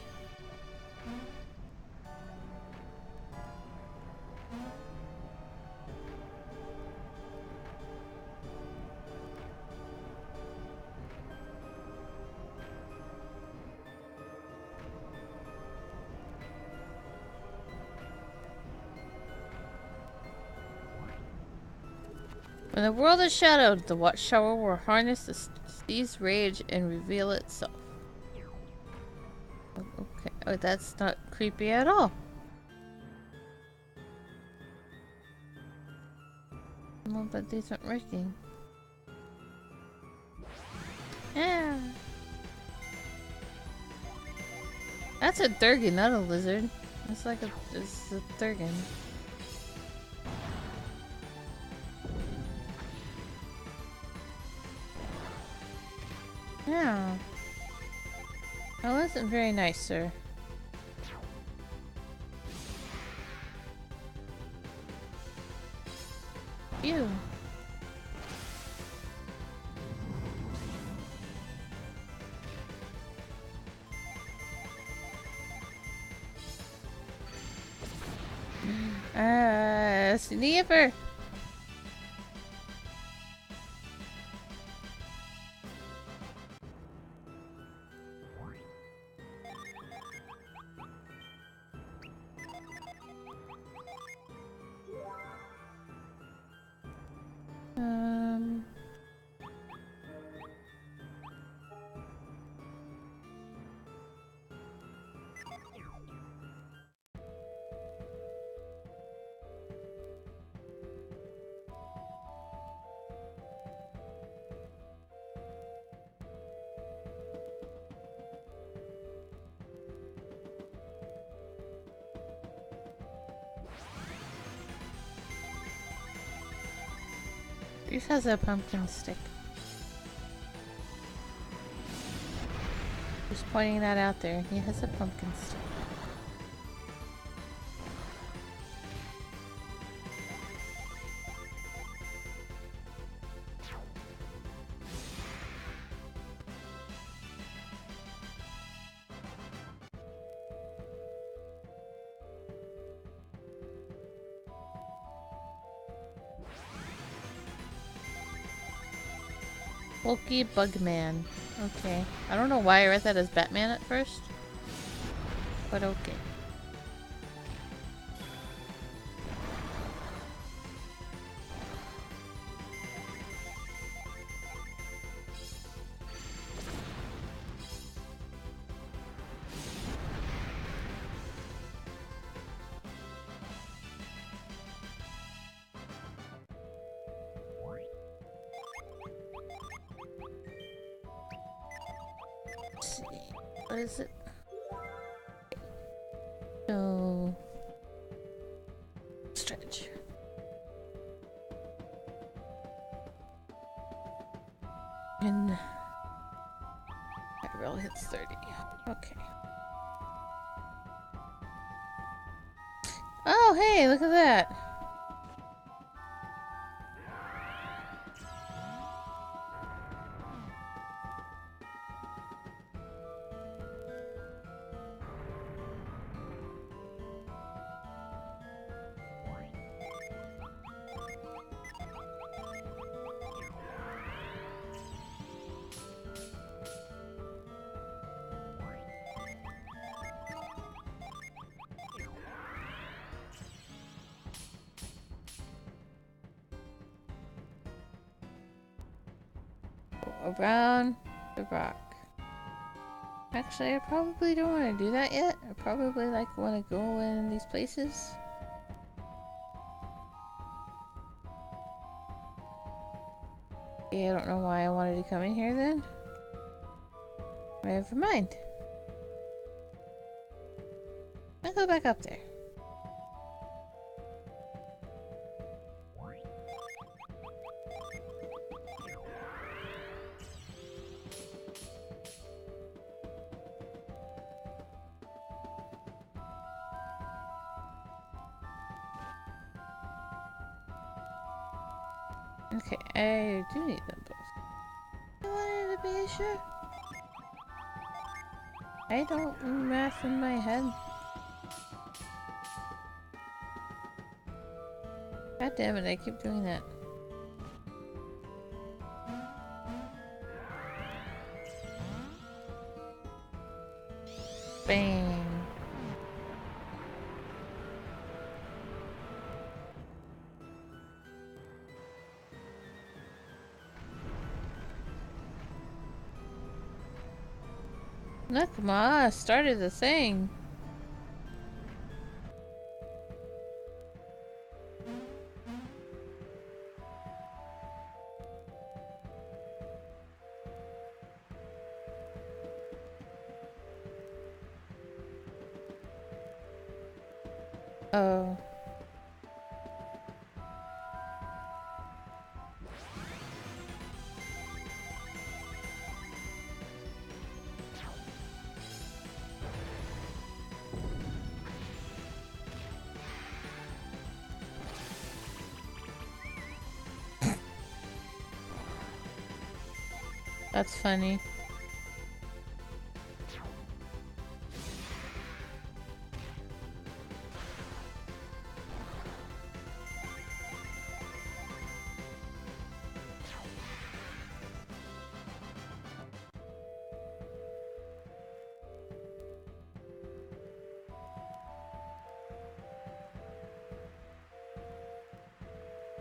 When the world is shadowed, the Watchtower will harness the sea's rage and reveal itself. Okay, oh, that's not creepy at all. No, but these aren't working. Yeah. That's a Durgan, not a lizard. It's like it's a Durgan. Yeah. That wasn't very nice, sir. Ew. Sniper! This has a pumpkin stick. Just pointing that out there. He has a pumpkin stick. Bulky Bugman. Okay. I don't know why I read that as Batman at first. But okay. What is it? So... stretch. And... roll hits 30. Okay. Oh, hey, look at that! around the rock. Actually, I probably don't want to do that yet. I probably like want to go in these places. Okay, I don't know why I wanted to come in here then. Never mind. I'll go back up there. Okay, I do need them both. I wanted to be sure. I don't do math in my head. God damn it, I keep doing that. Bang. Look, Ma started the thing. Oh. That's funny.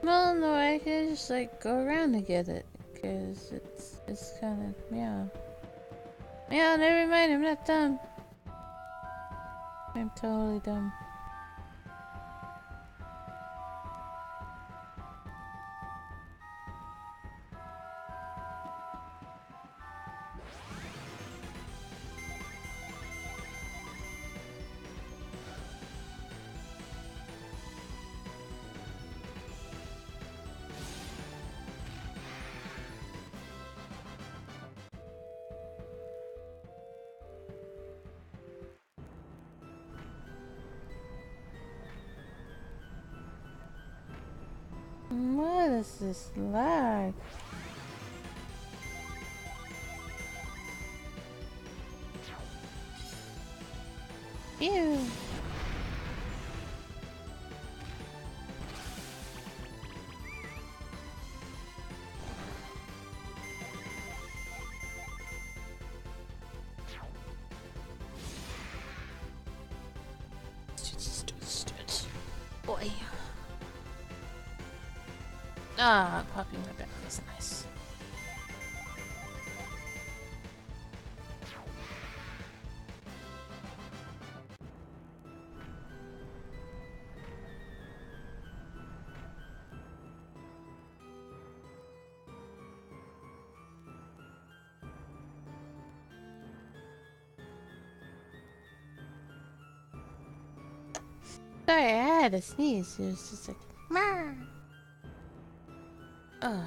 Well, no, I can just like go around to get it, cause it's kind of meow. Yeah, never mind. I'm not dumb. I'm totally dumb. What is this lag? Ew. Boy. Ah, popping my back is nice. Sorry, I had a sneeze. It was just like, Mah! Ugh.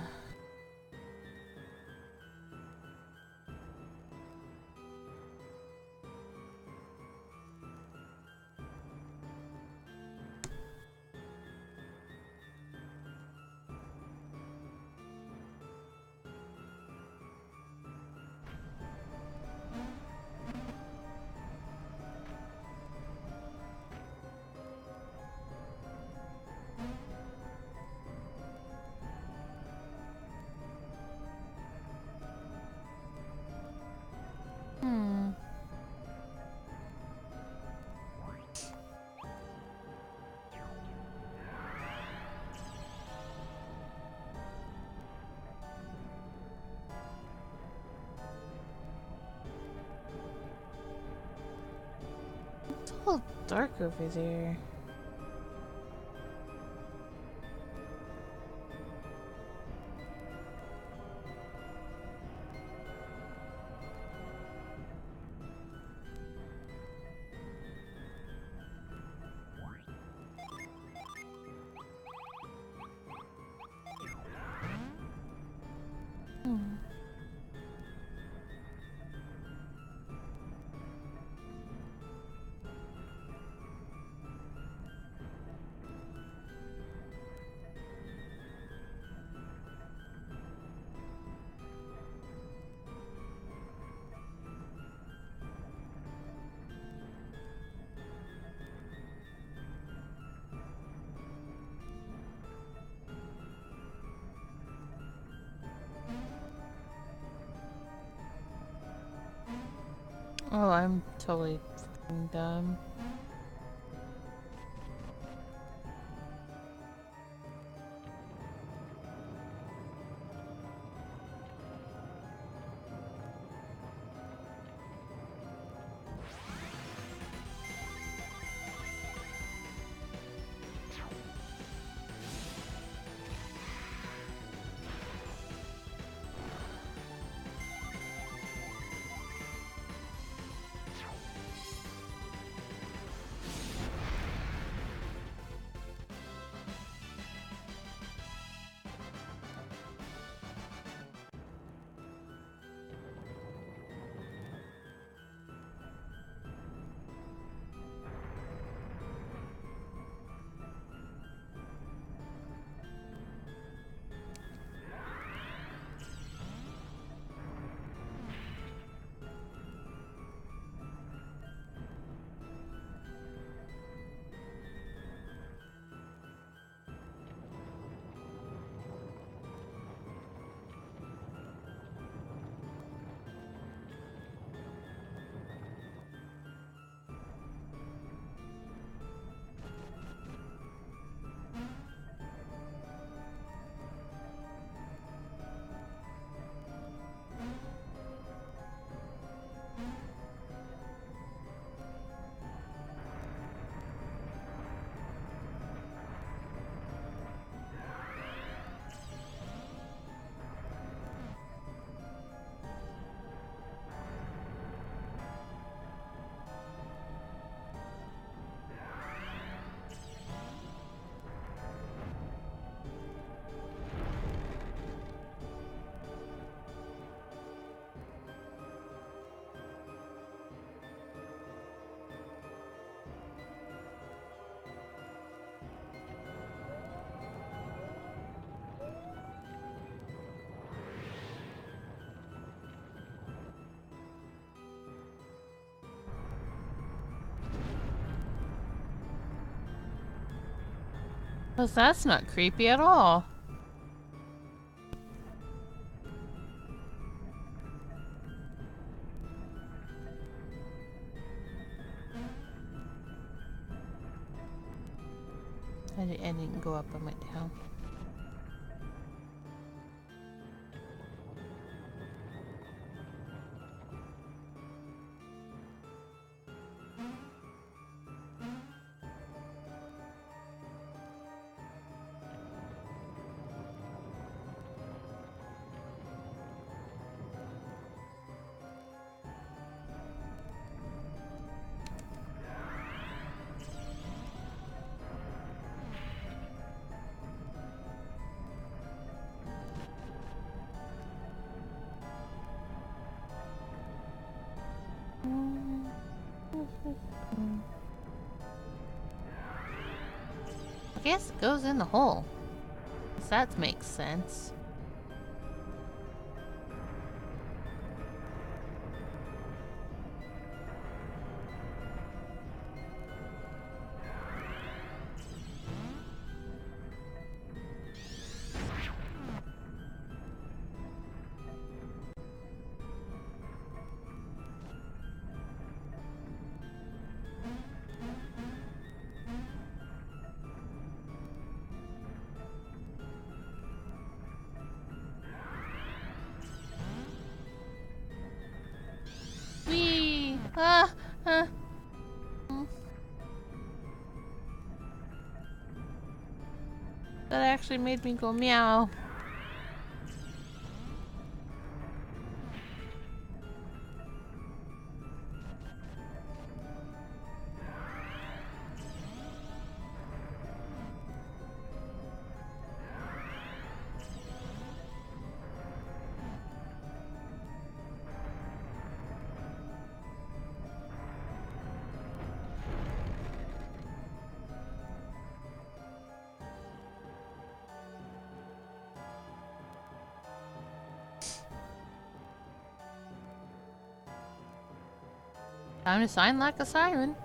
little dark over there. Oh, I'm totally f***ing dumb. Well, that's not creepy at all. I didn't go up, I went down. I guess it goes in the hole. That makes sense. Whee! Ah! That actually made me go meow. Time to sign like a siren.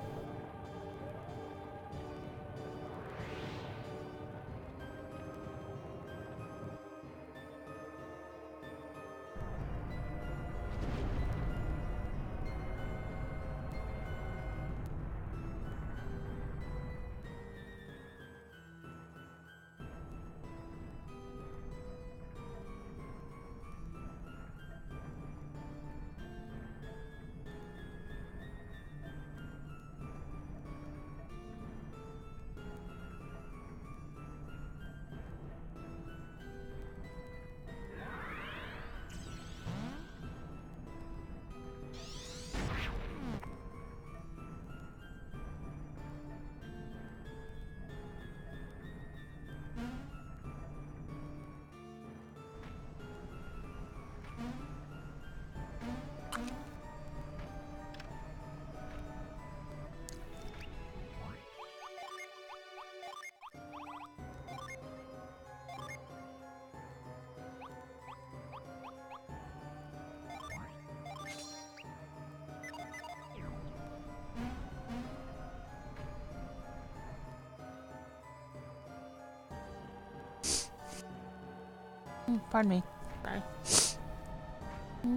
Pardon me. Sorry.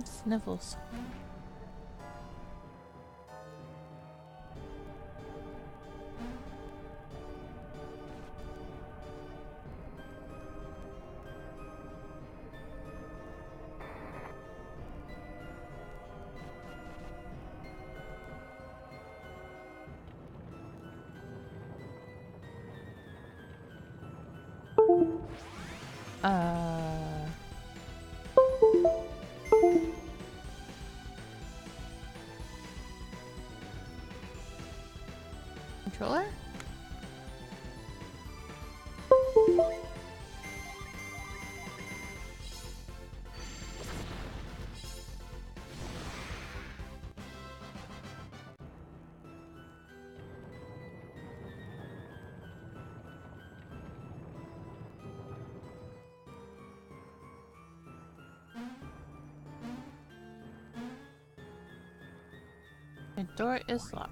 Sniffles. Controller? The door is locked.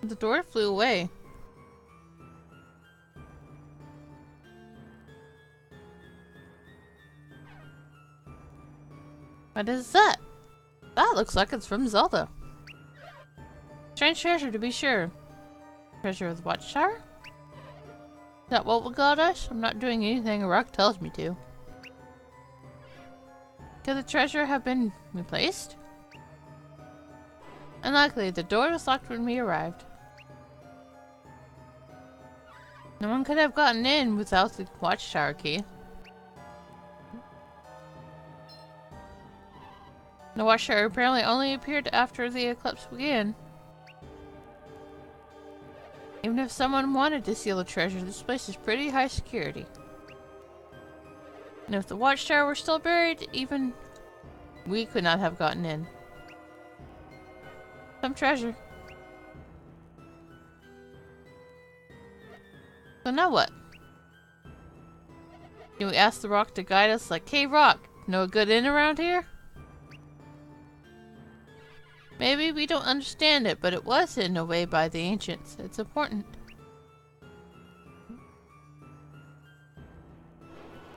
The door flew away. What is that? That looks like it's from Zelda. Strange treasure, to be sure. Treasure of the Watchtower? Is that what will guide us? I'm not doing anything a rock tells me to. Could the treasure have been replaced? Unlikely, the door was locked when we arrived. No one could have gotten in without the Watchtower key. The Watchtower apparently only appeared after the eclipse began. Even if someone wanted to steal the treasure, this place is pretty high security. And if the Watchtower were still buried, even we could not have gotten in. Some treasure. So now what? Can we ask the rock to guide us like, hey rock, know a good inn around here? Maybe we don't understand it, but it was hidden away by the ancients. It's important.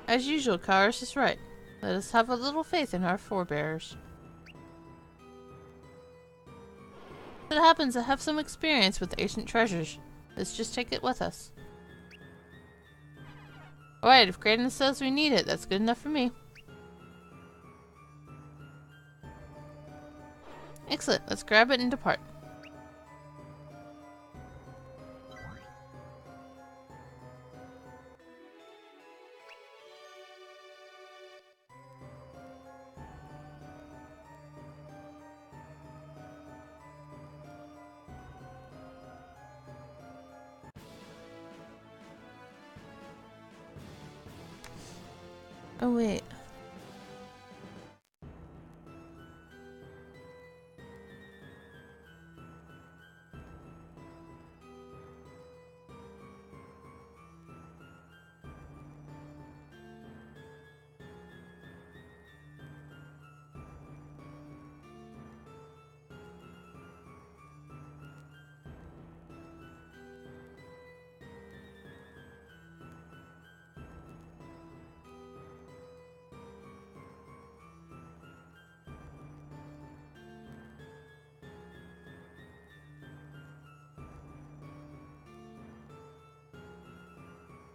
As usual, Kairos is right. Let us have a little faith in our forebears. If it happens, I have some experience with ancient treasures. Let's just take it with us. Alright, if Kratos says we need it, that's good enough for me. Excellent. Let's grab it and depart. Oh, wait.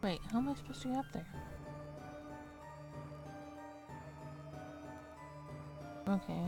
Wait, how am I supposed to get up there? Okay.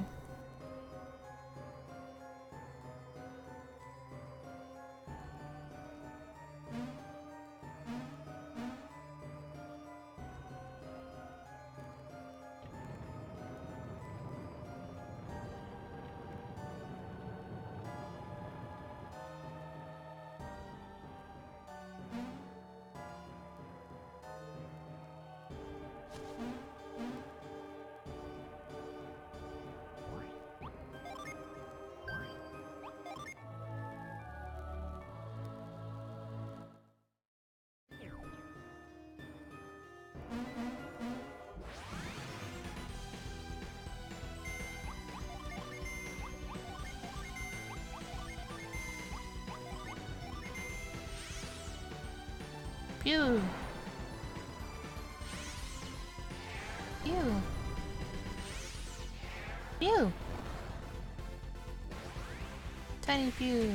Pew! Pew! Pew! Tiny pew!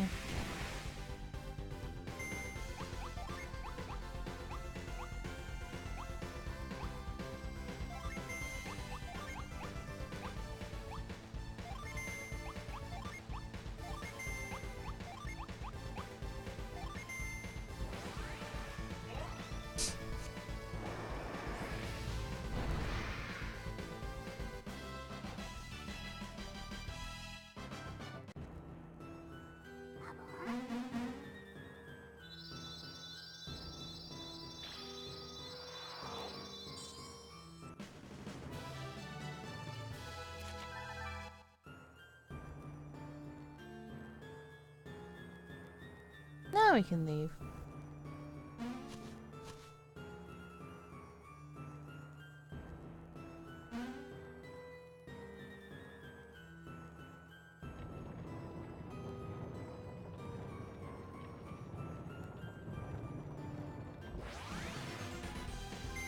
Now we can leave.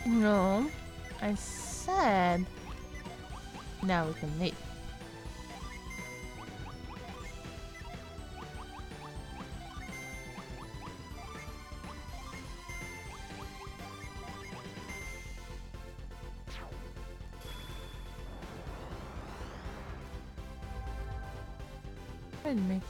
No, I said now we can leave. Pardon me.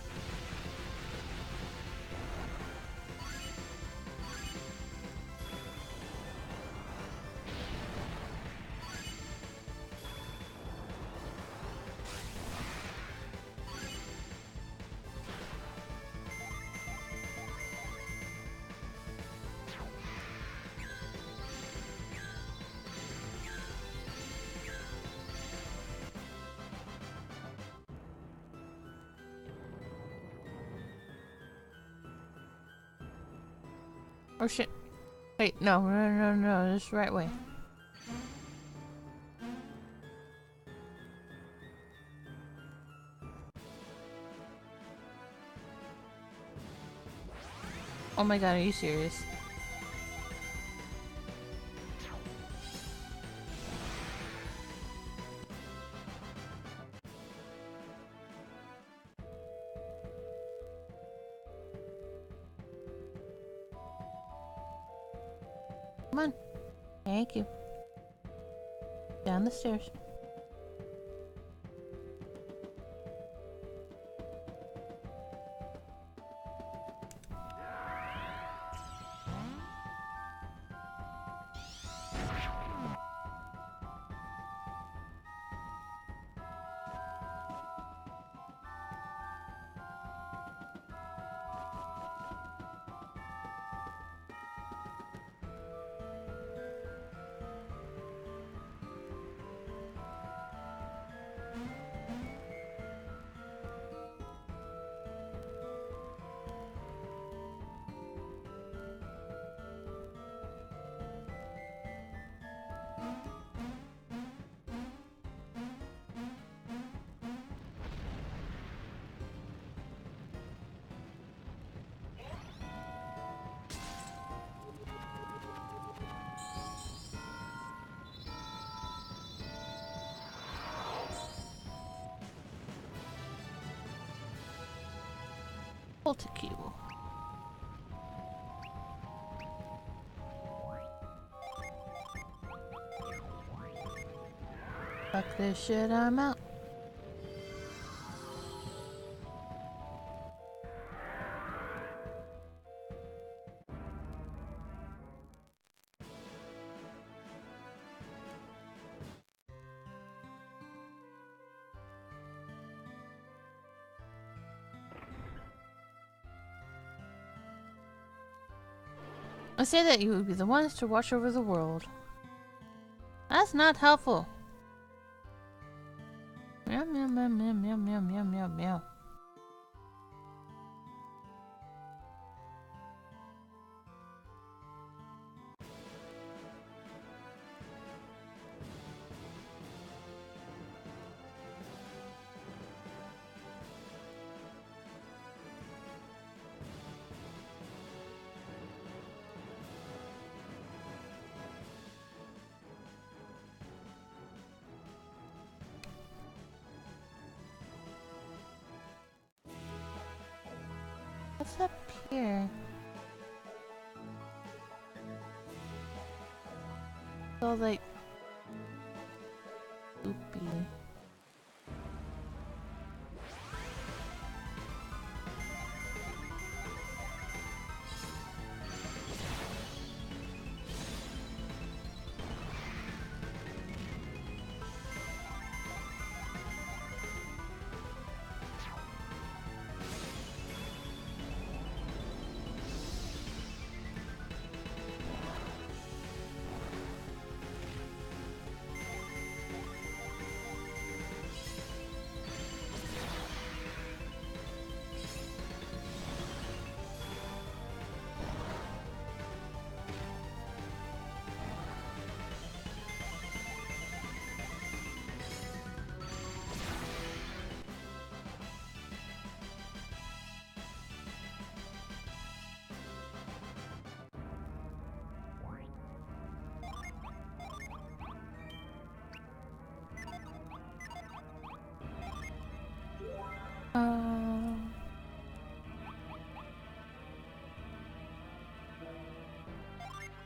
Oh shit. Wait, no, this is the right way. Oh my god, are you serious? Come on. Thank you. Down the stairs. double to Q. Fuck this shit, I'm out. I say that you would be the ones to watch over the world. That's not helpful. Meow meow meow meow meow meow meow meow meow. What's up here? So like loopy.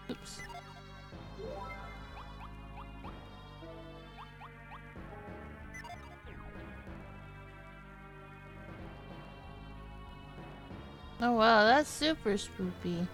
Oops. Oh wow, that's super spoopy.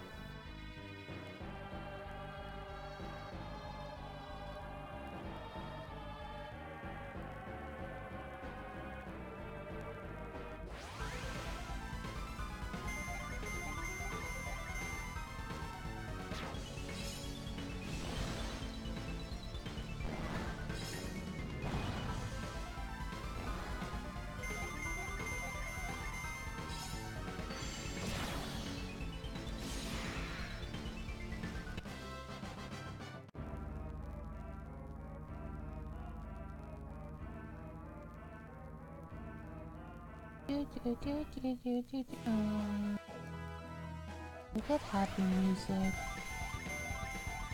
Look at happy music.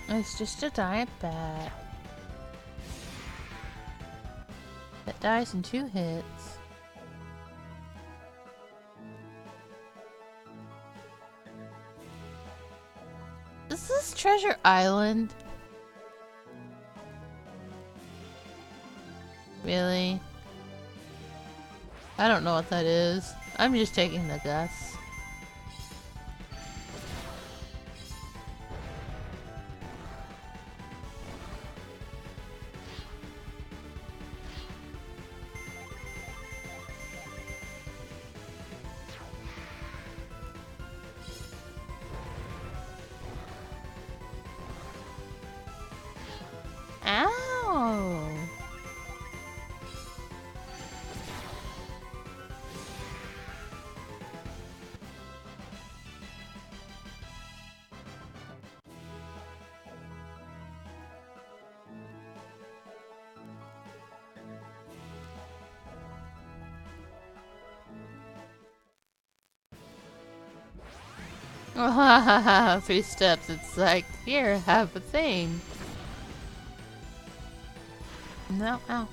It's just a giant bat that dies in 2 hits. Is this Treasure Island? Really? I don't know what that is. I'm just taking the guess. Ow! Wahahaha, 3 steps, it's like, here, have a thing. No, ow.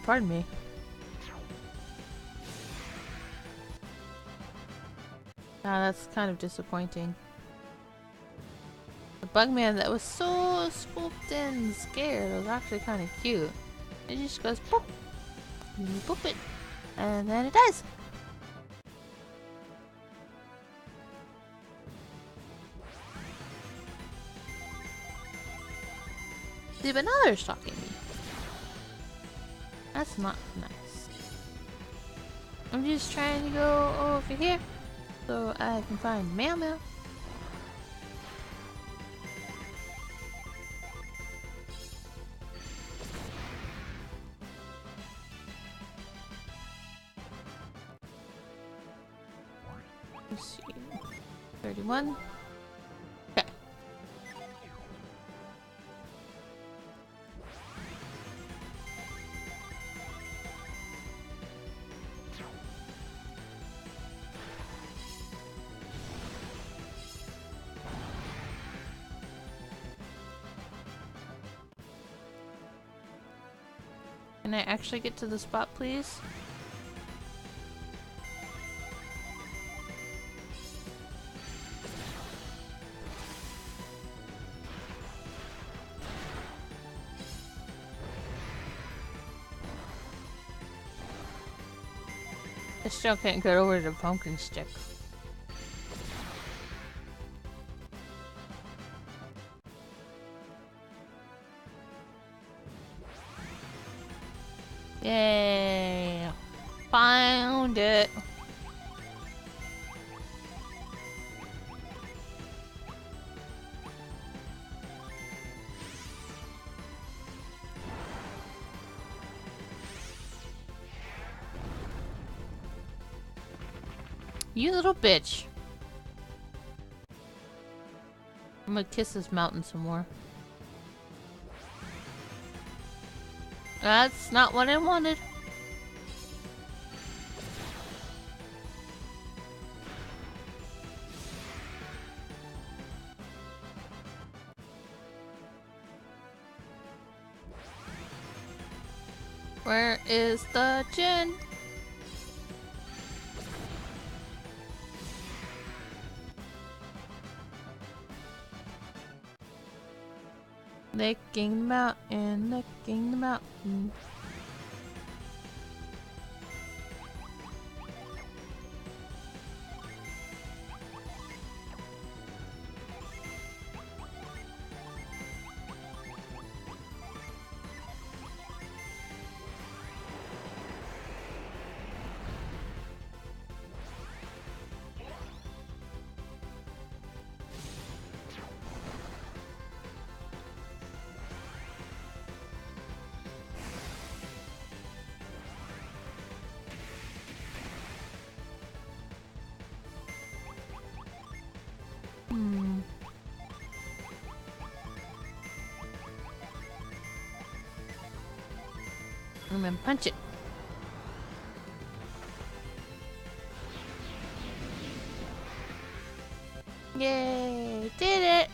Pardon me. Ah, that's kind of disappointing. The Bugman that was so spooked and scared was actually kind of cute. It just goes boop, and you boop it, and then it does. See, but now they're stalking me. That's not nice. I'm just trying to go over here so I can find Meow Meow. Let's see. 31. Okay. Can I actually get to the spot, please? I still can't get over the pumpkin stick. Yay! Found it! You little bitch! I'm gonna kiss this mountain some more. That's not what I wanted. Where is the gin? Licking the mountain, licking the mountain. And then punch it. Yay! Did it!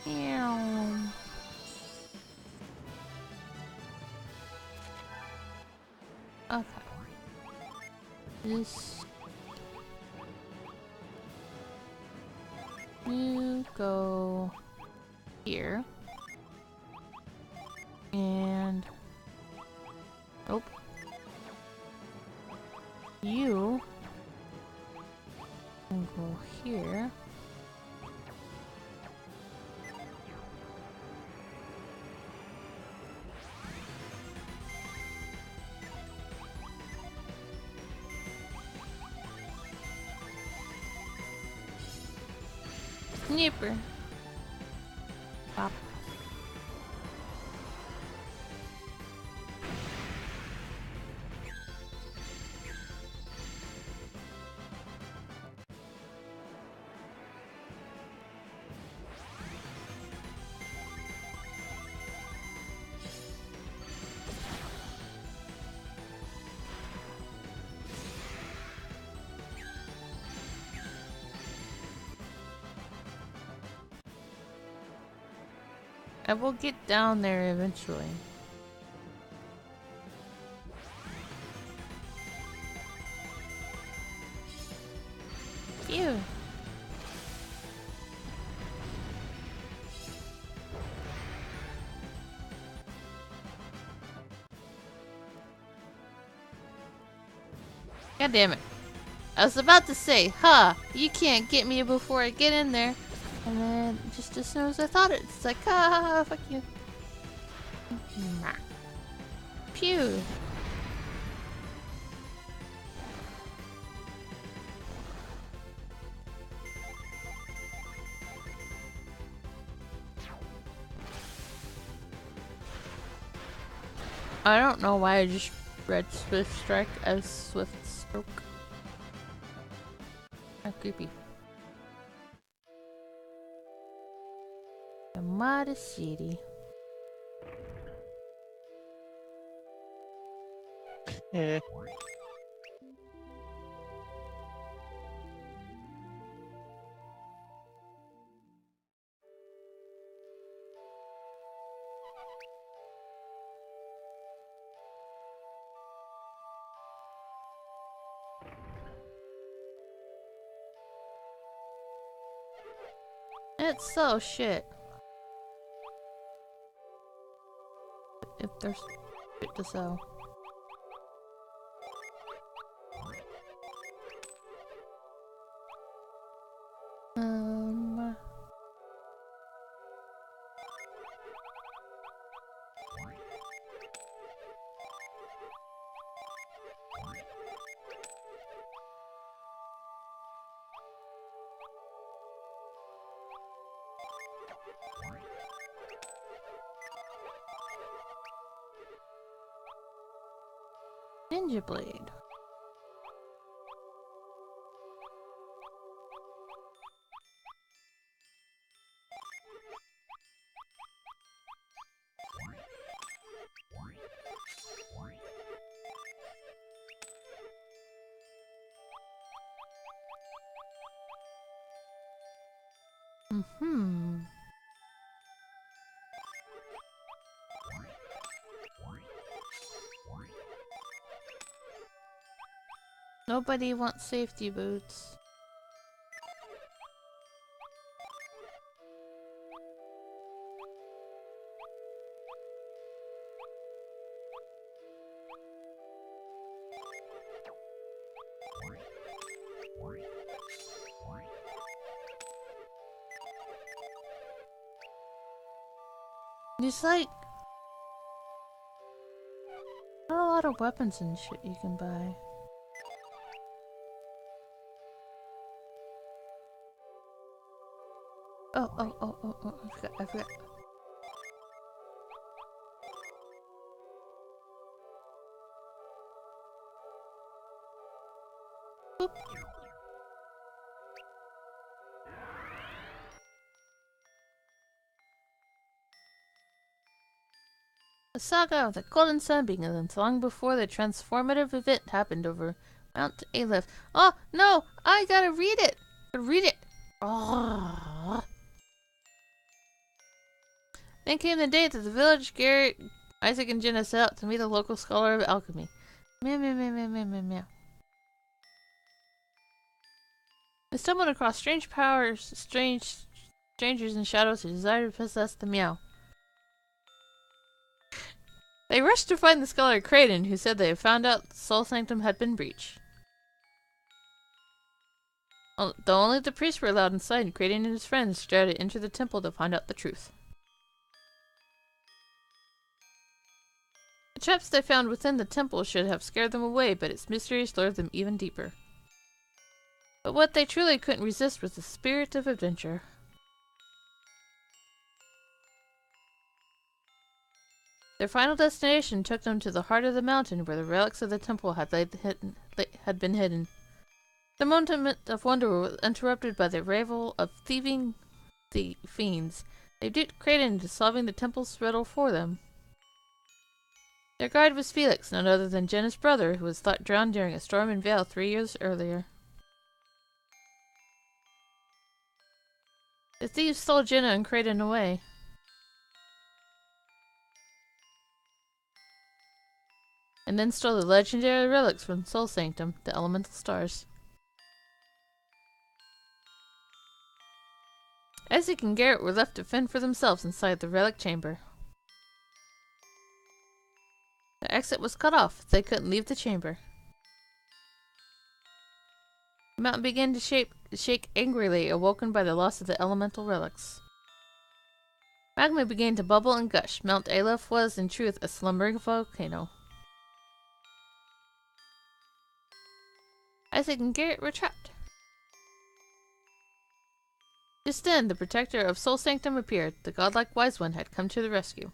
Meow. Okay. This. You go here. And. Oh. You can go here. Snipper. Pop. I will get down there eventually. Phew. God damn it. I was about to say, huh, you can't get me before I get in there. And then, just as soon as I thought it, it's like, ah, fuck you. Pew. I don't know why I just read Swift Strike as Swift Stroke. How creepy. Yamada City. Eh. It's so shit. If there's shit to sell. Ninja Blade. Mm-hmm. Nobody wants safety boots. There's like not a lot of weapons and shit you can buy. Oh, I forgot. Boop. The saga of the Golden Sun begins long before the transformative event happened over Mount Aleph. Oh, no! I gotta read it! Read it! Oh. Then came the day that the village Garrett, Isaac, and Jenna set out to meet the local scholar of alchemy. Meow, meow, meow, meow, meow, meow, meow. They stumbled across strange powers, strangers and shadows who desired to possess the meow. They rushed to find the scholar Kraden, who said they had found out the Soul Sanctum had been breached. Though only the priests were allowed inside, Kraden and his friends tried to enter the temple to find out the truth. The traps they found within the temple should have scared them away, but its mysteries lured them even deeper. But what they truly couldn't resist was the spirit of adventure. Their final destination took them to the heart of the mountain where the relics of the temple had been hidden. The moment of wonder was interrupted by the arrival of thieving fiends. They duped Kraden into solving the temple's riddle for them. Their guide was Felix, none other than Jenna's brother, who was thought drowned during a storm in Vale 3 years earlier. The thieves stole Jenna and Kraden away. and then stole the legendary relics from Soul Sanctum, the elemental stars. Isaac and Garrett were left to fend for themselves inside the relic chamber. The exit was cut off. They couldn't leave the chamber. The mountain began to shake angrily, awoken by the loss of the elemental relics. Magma began to bubble and gush. Mount Aleph was, in truth, a slumbering volcano. Isaac and Garrett were trapped. Just then, the protector of Soul Sanctum appeared. The godlike Wise One had come to the rescue.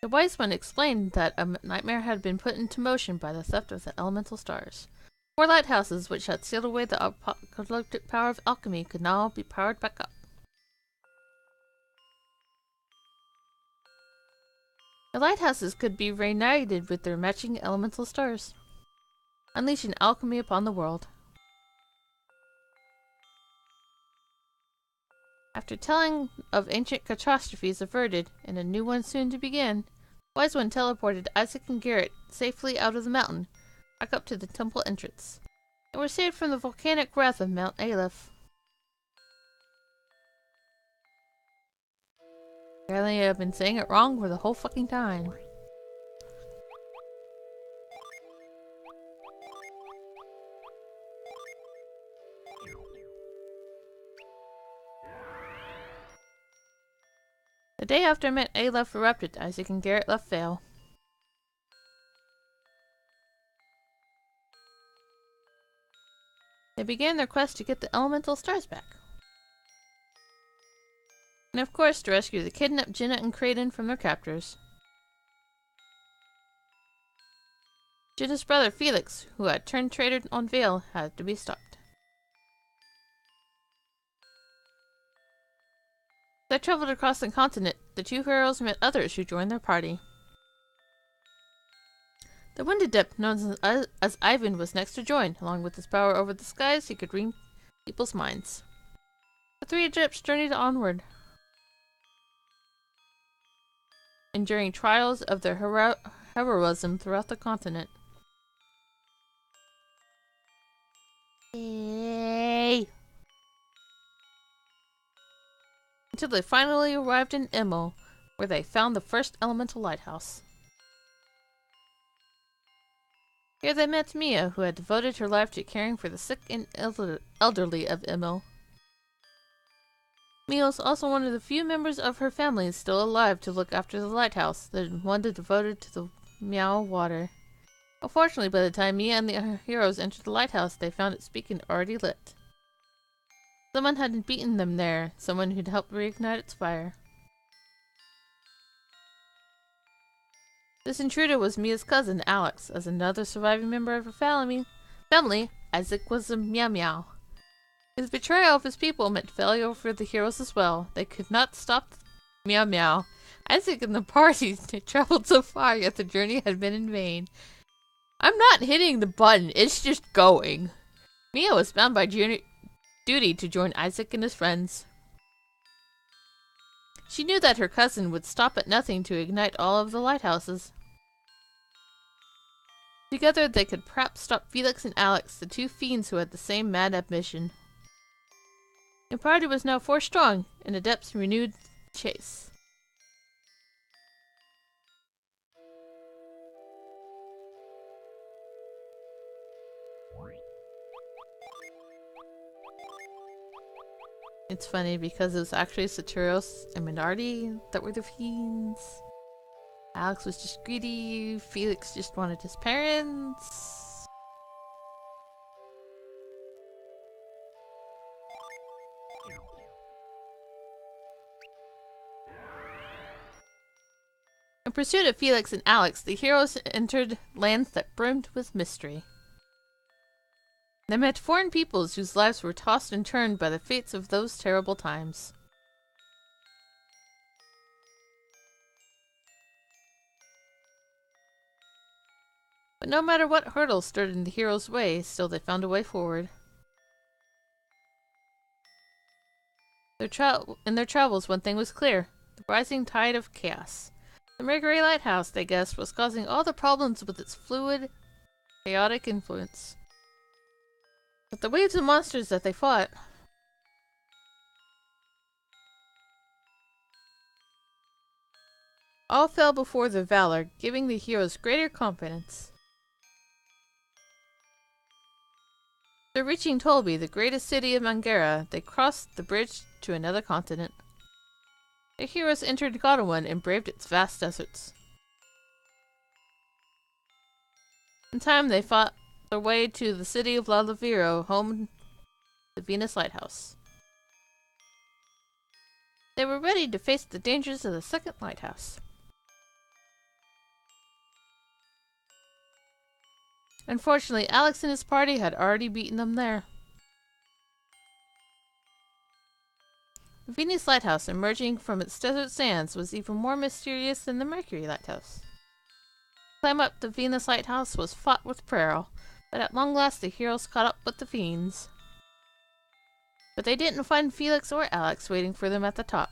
The Wise One explained that a nightmare had been put into motion by the theft of the elemental stars. 4 lighthouses, which had sealed away the apocalyptic power of alchemy, could now be powered back up. The lighthouses could be reunited with their matching elemental stars, unleashing alchemy upon the world. After telling of ancient catastrophes averted and a new one soon to begin, Wise One teleported Isaac and Garrett safely out of the mountain, back up to the temple entrance. They were saved from the volcanic wrath of Mount Aleph. Apparently I've been saying it wrong for the whole fucking time. The day after Mount Aleph erupted, Isaac and Garrett left Vale. They began their quest to get the elemental stars back. And of course to rescue the kidnapped Jenna and Kraden from their captors. Jenna's brother Felix, who had turned traitor on Vale, had to be stopped. As they traveled across the continent, the 2 heroes met others who joined their party. The Wind Adept, known as Ivan, was next to join. Along with his power over the skies, he could read people's minds. The 3 Adepts journeyed onward, enduring trials of their heroism throughout the continent. Yay! Until they finally arrived in Immel, where they found the first elemental lighthouse. Here they met Mia, who had devoted her life to caring for the sick and elderly of Immel. Mia was also one of the few members of her family still alive to look after the lighthouse, the one devoted to the Meow water. Unfortunately, by the time Mia and the heroes entered the lighthouse, they found its beacon already lit. Someone had beaten them there, someone who'd helped reignite its fire. This intruder was Mia's cousin, Alex. As another surviving member of her family, Isaac was a Meow Meow. His betrayal of his people meant failure for the heroes as well. They could not stop Meow Meow. Isaac and the party had traveled so far, yet the journey had been in vain. I'm not hitting the button, it's just going. Mia was bound by duty to join Isaac and his friends. She knew that her cousin would stop at nothing to ignite all of the lighthouses. Together they could perhaps stop Felix and Alex, the 2 fiends who had the same mad ambition. The party was now 4 strong, and Adepts renewed the chase. It's funny because it was actually Saturos and Minardi that were the fiends. Alex was just greedy, Felix just wanted his parents. In pursuit of Felix and Alex, the heroes entered lands that brimmed with mystery. They met foreign peoples whose lives were tossed and turned by the fates of those terrible times. But no matter what hurdles stood in the heroes' way, still they found a way forward. In their travels, one thing was clear: the rising tide of chaos. The Mercury Lighthouse, they guessed, was causing all the problems with its fluid, chaotic influence. But the waves of monsters that they fought all fell before their valor, giving the heroes greater confidence. After reaching Tolbi, the greatest city of Mangara, they crossed the bridge to another continent. The heroes entered Godawin and braved its vast deserts. In time, they fought their way to the city of Lalaviro, home to the Venus Lighthouse. They were ready to face the dangers of the second lighthouse. Unfortunately, Alex and his party had already beaten them there. The Venus Lighthouse, emerging from its desert sands, was even more mysterious than the Mercury Lighthouse. The climb up the Venus Lighthouse was fought with peril, but at long last the heroes caught up with the fiends. But they didn't find Felix or Alex waiting for them at the top.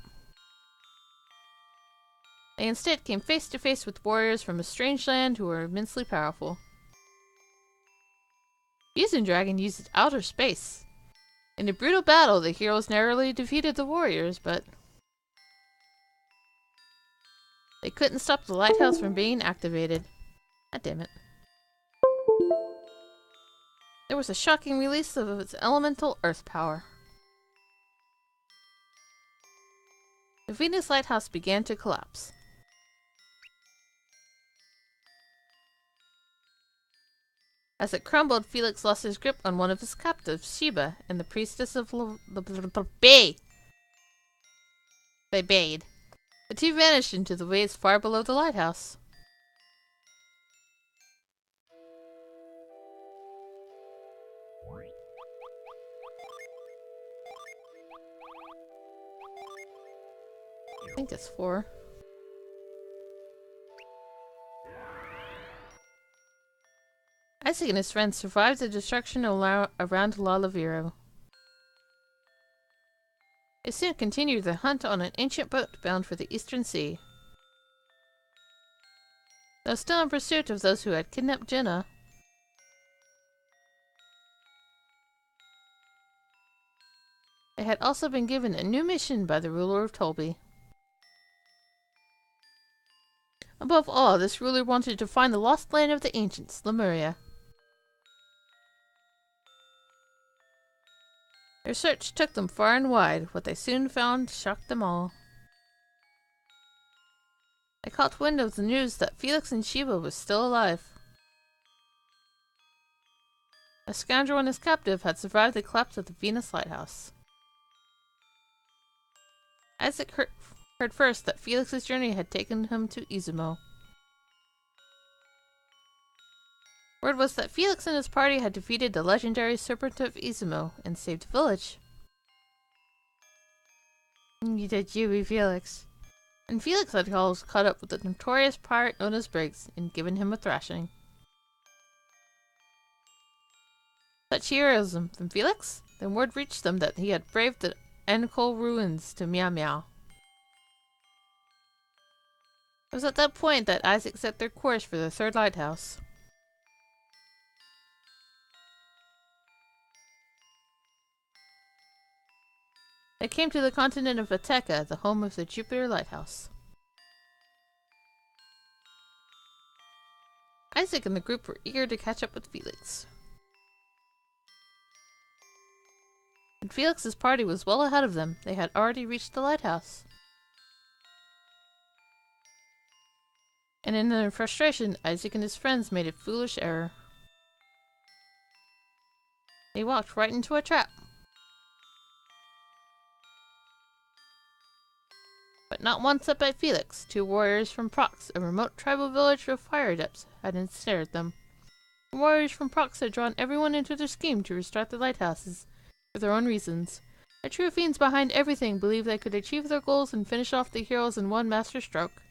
They instead came face to face with warriors from a strange land who were immensely powerful. Fusion Dragon used outer space. In a brutal battle, the heroes narrowly defeated the warriors, but they couldn't stop the lighthouse from being activated. God damn it. There was a shocking release of its elemental earth power. The Venus Lighthouse began to collapse. As it crumbled, Felix lost his grip on one of his captives, Sheba, and the priestess of Bay. They bayed. The two vanished into the waves far below the lighthouse. I think it's 4. Isaac and his friends survived the destruction around Lalaviro. They soon continued their hunt on an ancient boat bound for the Eastern Sea. Though still in pursuit of those who had kidnapped Jenna, they had also been given a new mission by the ruler of Tolbi. Above all, this ruler wanted to find the lost land of the ancients, Lemuria. Their search took them far and wide. What they soon found shocked them all. They caught wind of the news that Felix and Sheba was still alive. A scoundrel and his captive had survived the collapse of the Venus Lighthouse. Isaac heard first that Felix's journey had taken him to Izumo. Word was that Felix and his party had defeated the legendary Serpent of Izumo and saved the village. You did you, Felix. And Felix had caught up with the notorious pirate known as Briggs and given him a thrashing. Such heroism from Felix? Then word reached them that he had braved the Ankol ruins to Meow Meow. It was at that point that Isaac set their course for the third lighthouse. They came to the continent of Ateca, the home of the Jupiter Lighthouse. Isaac and the group were eager to catch up with Felix. And Felix's party was well ahead of them. They had already reached the lighthouse. And in their frustration, Isaac and his friends made a foolish error. They walked right into a trap. But not one set by Felix. 2 warriors from Prox, a remote tribal village of fire adepts, had ensnared them. The warriors from Prox had drawn everyone into their scheme to restart the lighthouses, for their own reasons. The true fiends behind everything believed they could achieve their goals and finish off the heroes in one master stroke.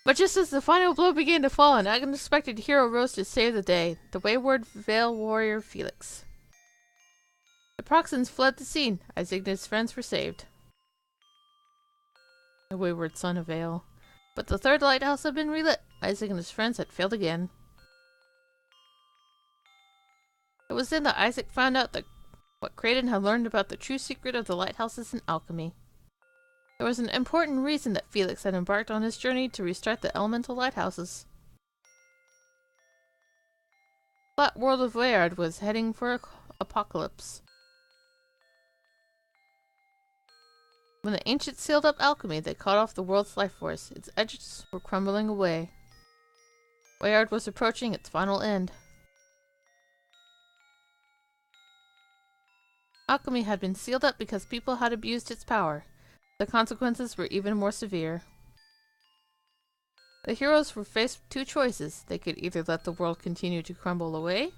But just as the final blow began to fall, an unexpected hero rose to save the day, the wayward Veil warrior Felix. The Proxons fled the scene. Isaac and his friends were saved. The wayward son of Ale. But the third lighthouse had been relit. Isaac and his friends had failed again. It was then that Isaac found out what Kraden had learned about the true secret of the lighthouses and alchemy. There was an important reason that Felix had embarked on his journey to restart the elemental lighthouses. The flat world of Weyard was heading for apocalypse. When the ancients sealed up alchemy, they cut off the world's life force. Its edges were crumbling away. Weyard was approaching its final end. Alchemy had been sealed up because people had abused its power. The consequences were even more severe. The heroes were faced with two choices. They could either let the world continue to crumble away,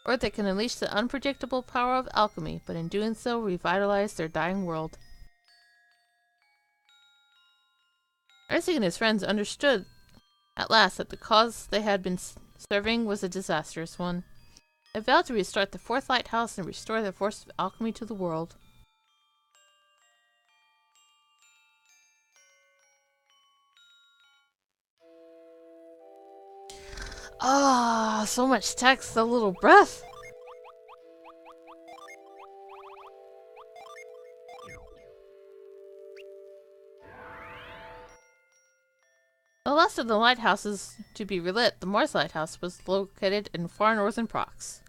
or they can unleash the unpredictable power of alchemy, but in doing so revitalize their dying world. Isaac and his friends understood at last that the cause they had been serving was a disastrous one. They vowed to restart the fourth lighthouse and restore the force of alchemy to the world. Ah, so much text, so little breath. The last of the lighthouses to be relit, the Mars Lighthouse, was located in far northern Prox.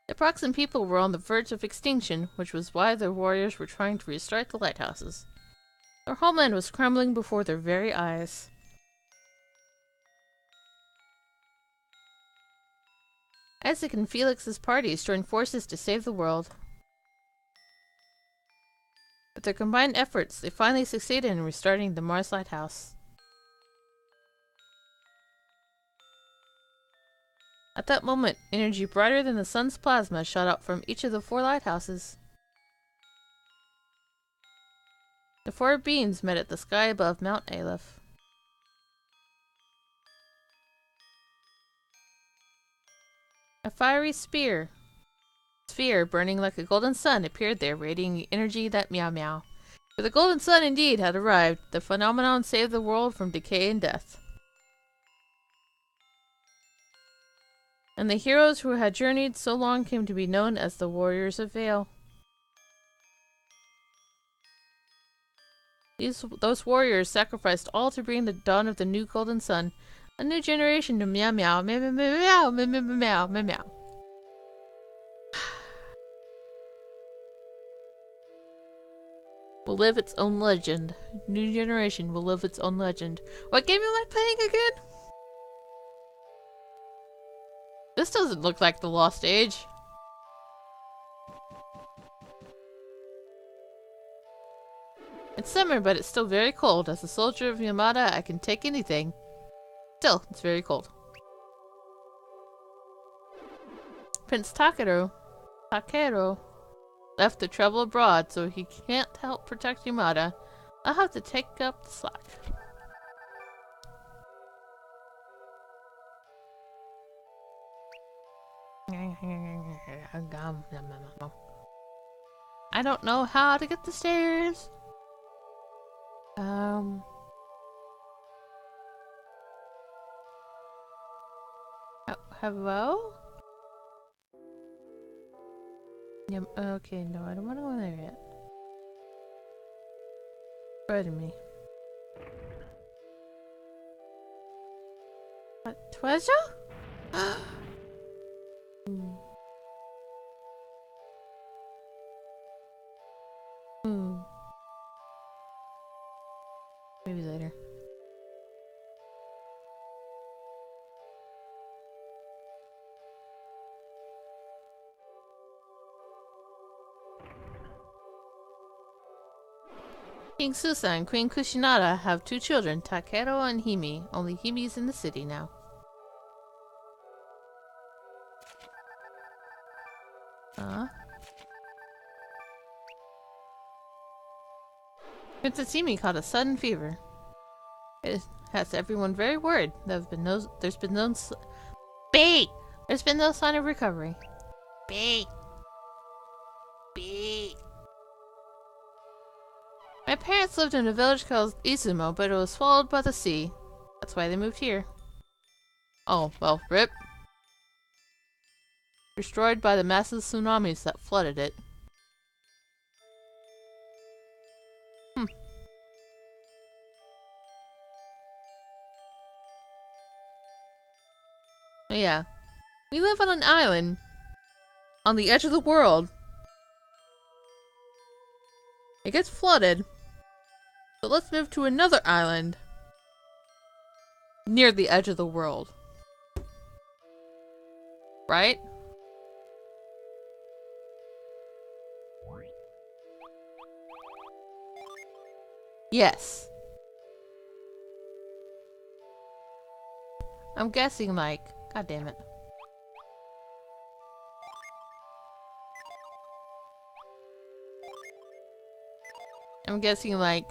The Proxan people were on the verge of extinction, which was why the warriors were trying to restart the lighthouses. Their homeland was crumbling before their very eyes. Isaac and Felix's parties joined forces to save the world. With their combined efforts, they finally succeeded in restarting the Mars Lighthouse. At that moment, energy brighter than the sun's plasma shot out from each of the four lighthouses. The four beams met at the sky above Mount Aleph. A fiery sphere burning like a golden sun appeared there, radiating energy that meow meow. For the golden sun indeed had arrived. The phenomenon saved the world from decay and death. And the heroes who had journeyed so long came to be known as the Warriors of Vale. Those warriors sacrificed all to bring the dawn of the new golden sun, a new generation to meow meow meow meow meow meow meow meow meow meow. Will live its own legend. New generation will live its own legend. What game am I playing again? This doesn't look like the Lost Age. It's summer, but it's still very cold. As a soldier of Yamada, I can take anything. Still, it's very cold. Prince Takero left to travel abroad, so he can't help protect Yamada. I'll have to take up the slack. I don't know how to get the stairs. Hello? Yeah, okay, no, I don't want to go there yet. Pardon me. What? Treasure? Maybe later. King Susa and Queen Kushinada have two children, Takero and Hime. Only Hime's in the city now. Princess Hime caught a sudden fever. It has everyone very worried. There's been no sign of recovery. parents lived in a village called Izumo, but it was swallowed by the sea. That's why they moved here. Oh, well, rip. Destroyed by the massive tsunamis that flooded it. Yeah. We live on an island. On the edge of the world. It gets flooded. So let's move to another island. Near the edge of the world. Right? Yes. I'm guessing like... God damn it. I'm guessing like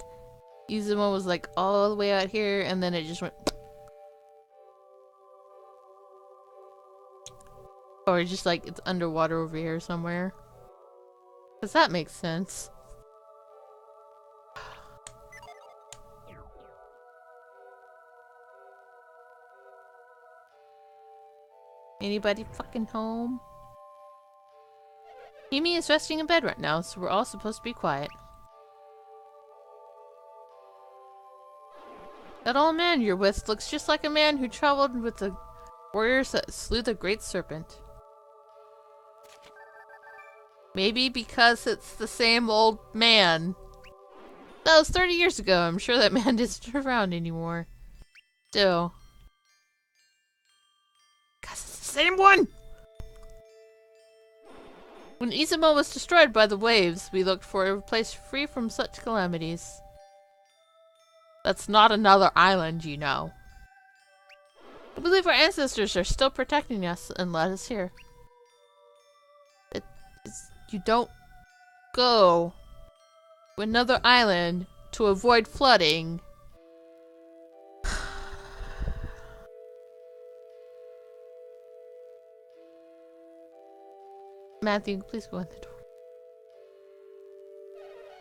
Izumo was like all the way out here and then it just went... Or just like it's underwater over here somewhere. Does that make sense? Anybody fucking home? Himi is resting in bed right now, so we're all supposed to be quiet. That old man you're with looks just like a man who traveled with the warriors that slew the great serpent. Maybe because it's the same old man. That was 30 years ago. I'm sure that man isn't around anymore. Still. Cause it's the same one! When Izumo was destroyed by the waves, we looked for a place free from such calamities. That's not another island, you know. I believe our ancestors are still protecting us and led us here. You don't go to another island to avoid flooding. Matthew, please go in the door.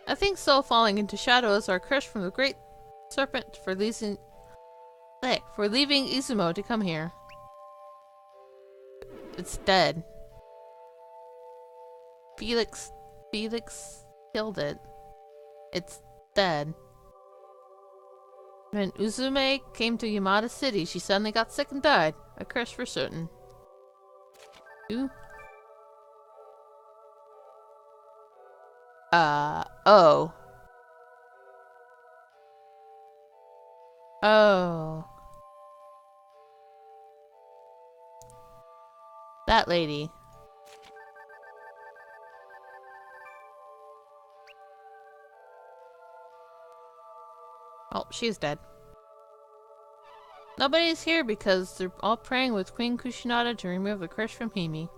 I think so. Falling into shadow is our curse from the great serpent for leaving Izumo to come here. It's dead. Felix killed it. It's dead. When Uzume came to Yamada City, she suddenly got sick and died. A curse for certain. Who? Oh. Oh. That lady. Oh, she's dead. Nobody's here because they're all praying with Queen Kushinada to remove the curse from Himi.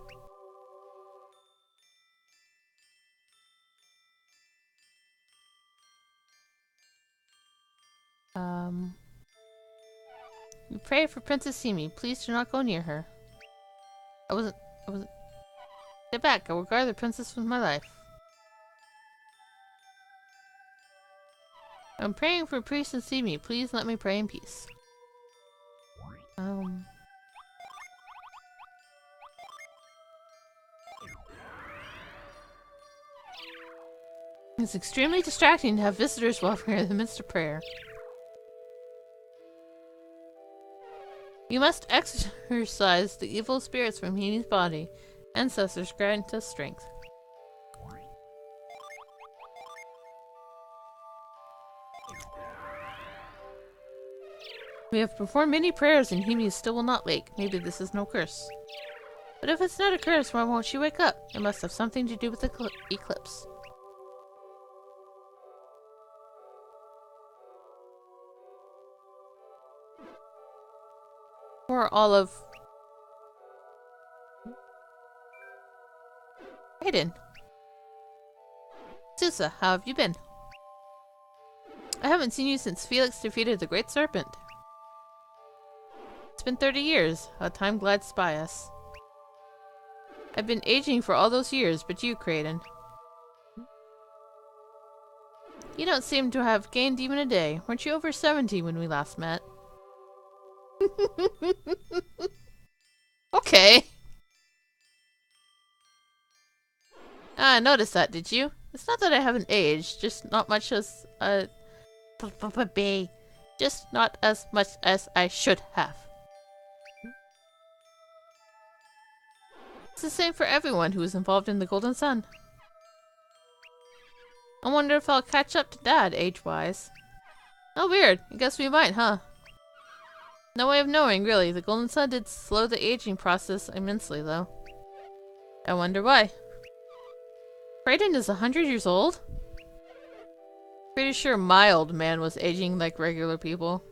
We pray for Princess Himi. Please do not go near her. I wasn't... Get back. I will guard the princess with my life. I'm praying for Princess Himi. Please let me pray in peace. It's extremely distracting to have visitors while we're in the midst of prayer. You must exorcise the evil spirits from Himi's body. Ancestors grant us strength. We have performed many prayers and Himi still will not wake. Maybe this is no curse. But if it's not a curse, why won't she wake up? It must have something to do with the eclipse. Or all of... Aiden. Susa, how have you been? I haven't seen you since Felix defeated the Great Serpent. It's been 30 years. How time glides by us. I've been aging for all those years, but you, Kraden. You don't seem to have gained even a day. Weren't you over 70 when we last met? Okay. I noticed that, did you? It's not that I haven't aged, just not much as, just not as much as I should have. It's the same for everyone who was involved in the Golden Sun. I wonder if I'll catch up to Dad, age-wise. Oh, weird. I guess we might, huh? No way of knowing, really. The Golden Sun did slow the aging process immensely, though. I wonder why. Kraden is 100 years old? Pretty sure my old man was aging like regular people.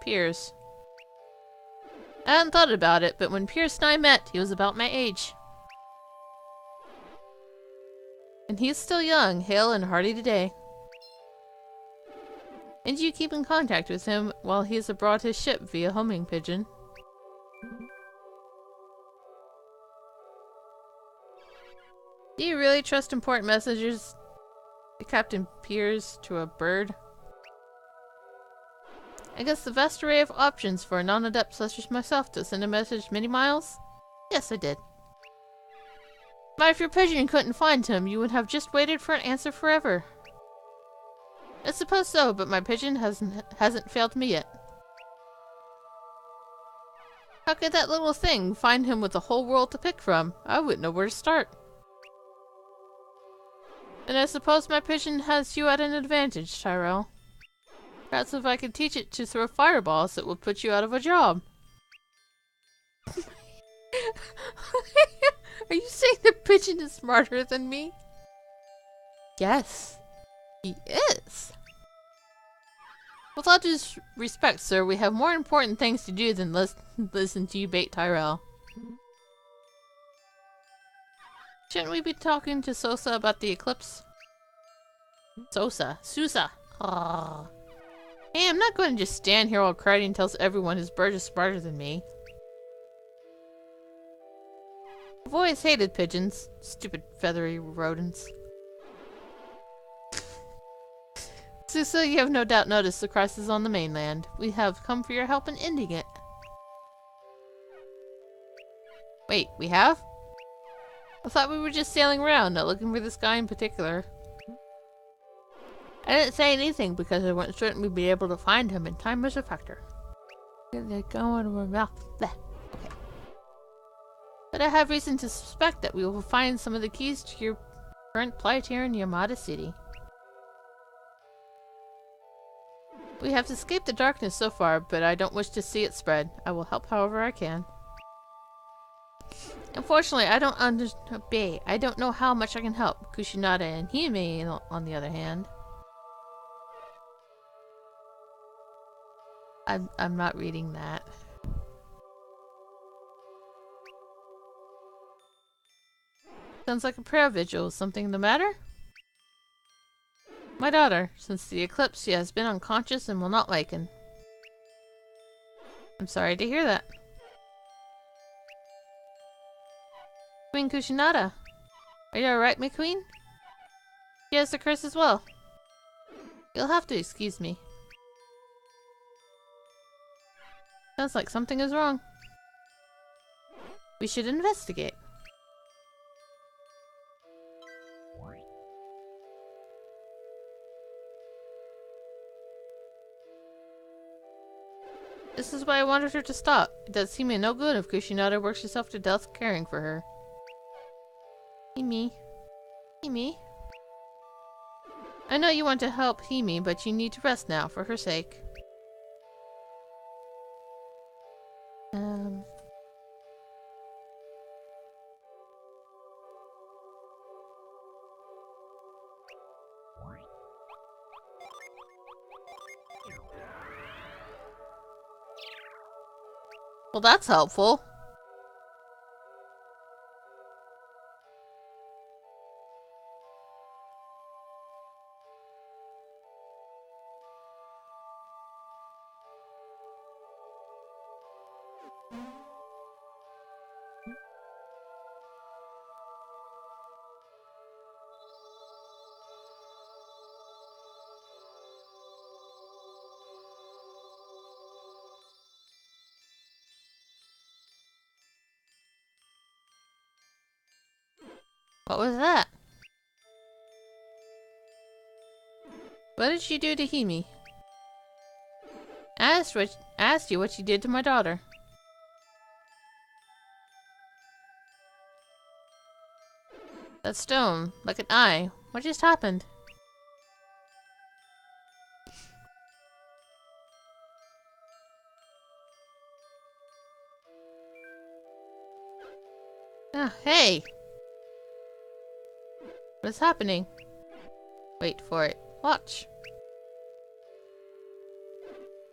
Piers. I hadn't thought about it, but when Piers and I met, he was about my age. And he's still young, hale and hearty today. And you keep in contact with him while he's aboard his ship via homing pigeon. Do you really trust important messages to Captain Piers to a bird? I guess the vast array of options for a non-adept such as myself to send a message many miles? Yes, I did. But if your pigeon couldn't find him, you would have just waited for an answer forever. I suppose so, but my pigeon hasn't failed me yet. How could that little thing find him with the whole world to pick from? I wouldn't know where to start. And I suppose my pigeon has you at an advantage, Tyrell. Perhaps if I could teach it to throw fireballs, it would put you out of a job. Are you saying the pigeon is smarter than me? Yes, he is. With all due respect, sir, we have more important things to do than listen to you bait Tyrell. Shouldn't we be talking to Sosa about the eclipse? Susa. Ah. Hey, I'm not going to just stand here while Kraden tells everyone his bird is smarter than me. I've always hated pigeons. Stupid feathery rodents. Susa, you have no doubt noticed the crisis on the mainland. We have come for your help in ending it. Wait, we have? I thought we were just sailing around, not looking for this guy in particular. I didn't say anything because I wasn't certain we'd be able to find him, and time was a factor. They're going to my mouth. Bleh. Okay. But I have reason to suspect that we will find some of the keys to your current plight here in Yamada City. We have escaped the darkness so far, but I don't wish to see it spread. I will help however I can. Unfortunately, I don't know how much I can help. Kushinada and Hime, on the other hand. I'm not reading that. Sounds like a prayer vigil. Something the matter? My daughter. Since the eclipse, she has been unconscious and will not waken. I'm sorry to hear that. Queen Kushinada. Are you alright, my queen? She has the curse as well. You'll have to excuse me. Sounds like something is wrong. We should investigate. This is why I wanted her to stop. It does seem no good if Kushinada works herself to death caring for her. Hime. Hime. I know you want to help Hime, but you need to rest now, for her sake. Well, that's helpful. What was that? What did she do to Himi? Asked you what she did to my daughter. That stone, like an eye. What just happened? Ah, hey! What is happening? Wait for it. Watch.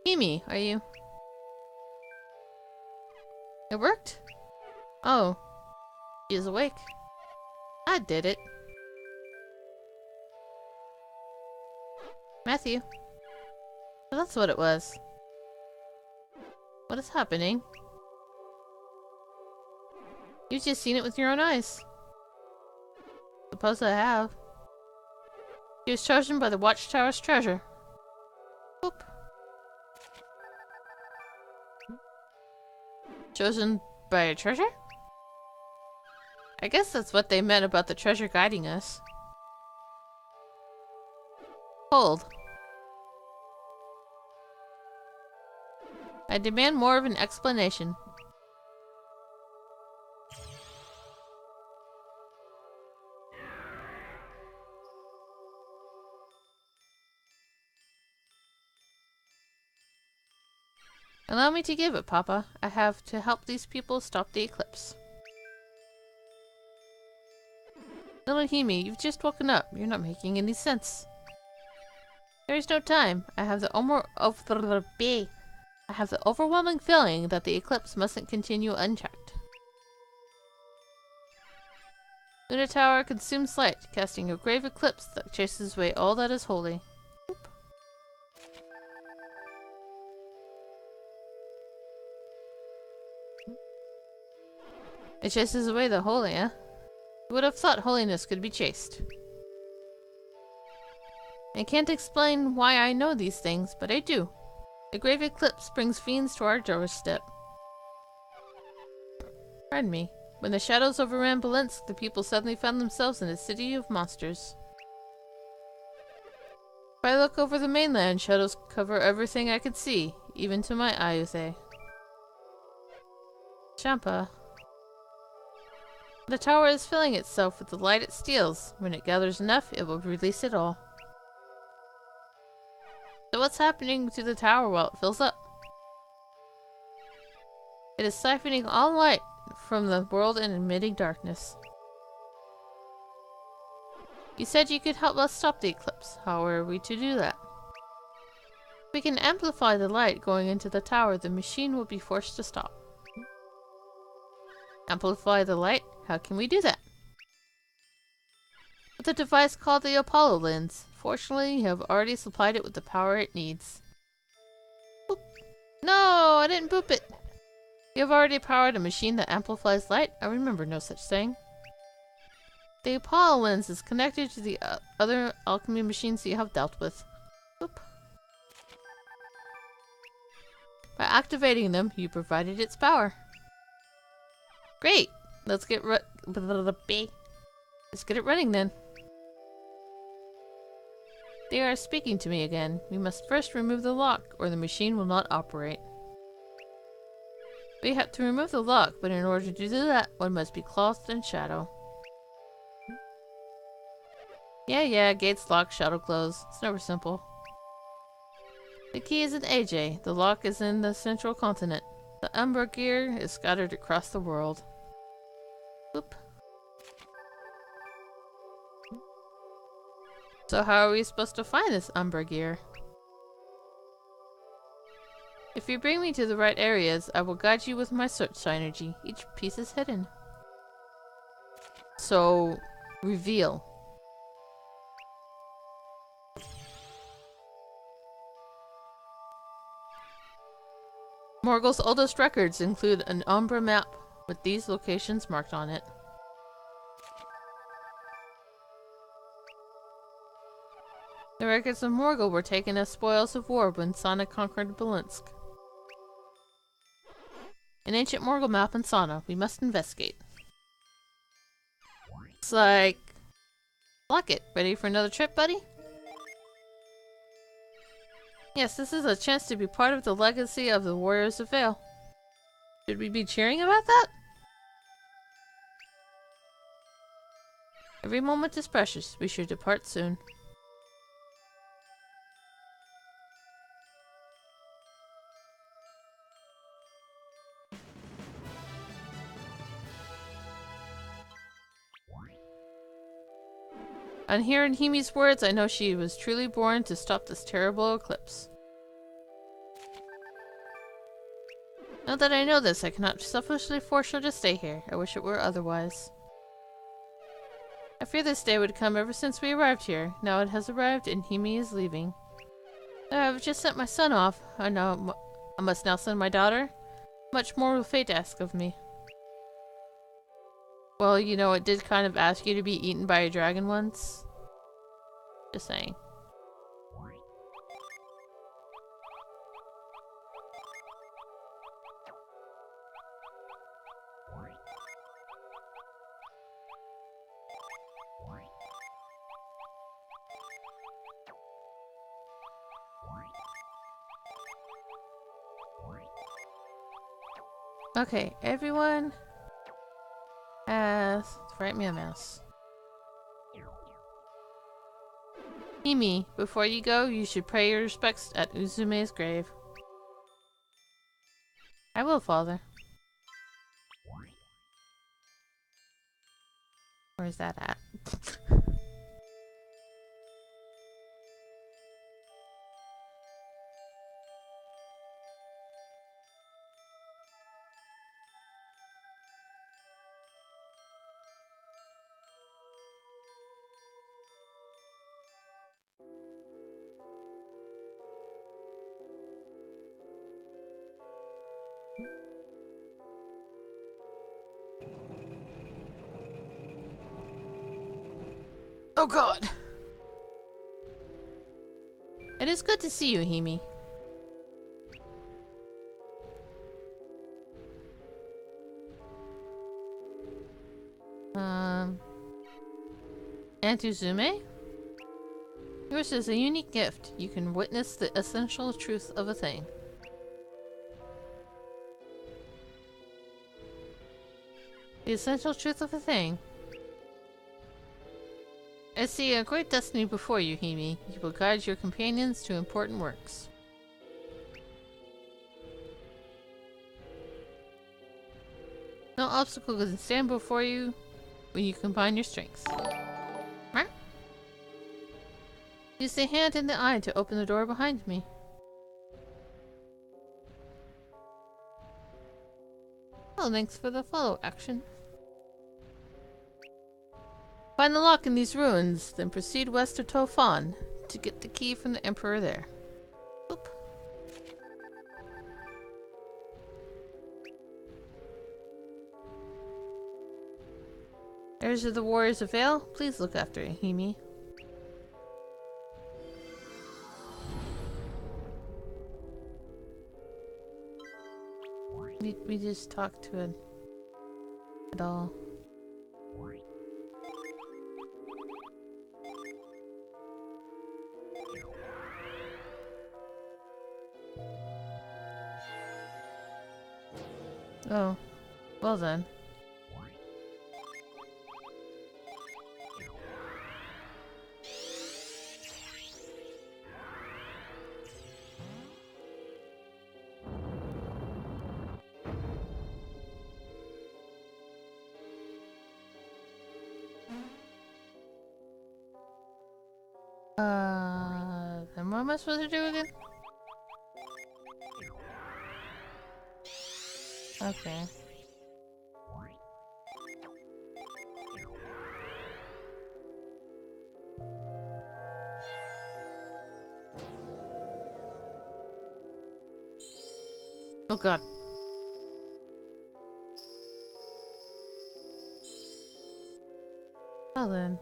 Himi, are you... It worked? Oh. She is awake. I did it. Matthew. So that's what it was. What is happening? You've just seen it with your own eyes. Suppose I have. He was chosen by the Watchtower's treasure. Whoop. Chosen by a treasure? I guess that's what they meant about the treasure guiding us. Hold. I demand more of an explanation. Allow me to give it, Papa. I have to help these people stop the eclipse. Little Himi, you've just woken up. You're not making any sense. There is no time. I have the overwhelming feeling that the eclipse mustn't continue unchecked. Luna Tower consumes light, casting a grave eclipse that chases away all that is holy. Oop. It chases away the holy, eh? You would have thought holiness could be chased. I can't explain why I know these things, but I do. The grave eclipse brings fiends to our doorstep. Pardon me. When the shadows overran Belensk, the people suddenly found themselves in a city of monsters. If I look over the mainland, shadows cover everything I can see, even to my Ayuthe. Champa. The tower is filling itself with the light it steals. When it gathers enough, it will release it all. So what's happening to the tower while it fills up? It is siphoning all light from the world and emitting darkness. You said you could help us stop the eclipse. How are we to do that? If we can amplify the light going into the tower, the machine will be forced to stop. Amplify the light? How can we do that? With a device called the Apollo lens. Fortunately, you have already supplied it with the power it needs. Boop. No, I didn't boop it. You have already powered a machine that amplifies light? I remember no such thing. The Apollo lens is connected to the other alchemy machines you have dealt with. Boop. By activating them, you provided its power. Great! Let's get it running then. They are speaking to me again. We must first remove the lock, or the machine will not operate. We have to remove the lock, but in order to do that, one must be clothed in shadow. Yeah, gates locked, shadow closed. It's never simple. The key is in AJ. The lock is in the central continent. The Umbra gear is scattered across the world. Oop. So how are we supposed to find this Umbra gear? If you bring me to the right areas, I will guide you with my search energy. Each piece is hidden. So, reveal. Morgul's oldest records include an Umbra map with these locations marked on it. The records of Morgul were taken as spoils of war when Sana conquered Belensk. An ancient Morgul map in Sana. We must investigate. Looks like... Locket, ready for another trip, buddy? Yes, this is a chance to be part of the legacy of the Warriors of Vale. Should we be cheering about that? Every moment is precious. We should depart soon. On hearing Himi's words, I know she was truly born to stop this terrible eclipse. Now that I know this, I cannot selfishly force her to stay here. I wish it were otherwise. I fear this day would come ever since we arrived here. Now it has arrived and Himi is leaving. I have just sent my son off. I must now send my daughter. Much more will fate ask of me. Well, you know, it did kind of ask you to be eaten by a dragon once. Just saying. Okay, everyone has... Write me a mouse. Himi, before you go, you should pay your respects at Uzume's grave. I will, father. Where's that at? Oh god! It is good to see you, Himi. Aunt Uzume? Yours is a unique gift. You can witness the essential truth of a thing. The essential truth of a thing? I see a great destiny before you, Himi. You will guide your companions to important works. No obstacle can stand before you when you combine your strengths. Huh? Use the hand and the eye to open the door behind me. Well, thanks for the follow action. Find the lock in these ruins, then proceed west to Tofan to get the key from the Emperor there. Oop. Heirs of the Warriors of Vale, please look after Himi. We just talked to a doll. Oh, well then. Then what am I supposed to do again? Okay. Oh god. Well then.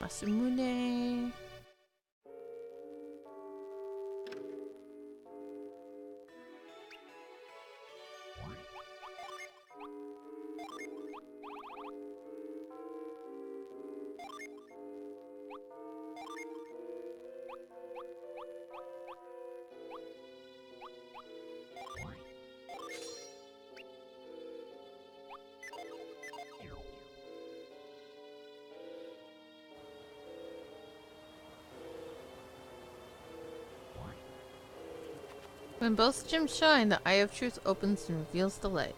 Masamune. When both gems shine, the Eye of Truth opens and reveals the light.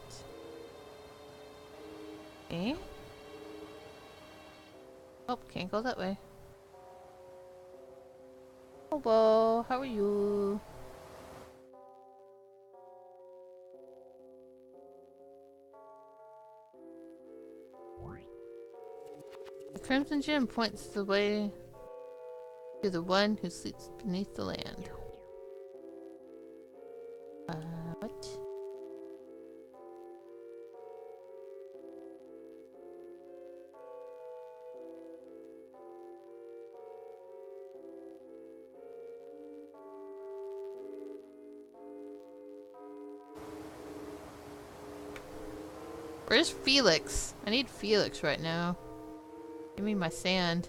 Okay. Oh, can't go that way. Hello, how are you? The Crimson Gem points the way to the one who sleeps beneath the land. What? Where's Felix? I need Felix right now. Give me my sand.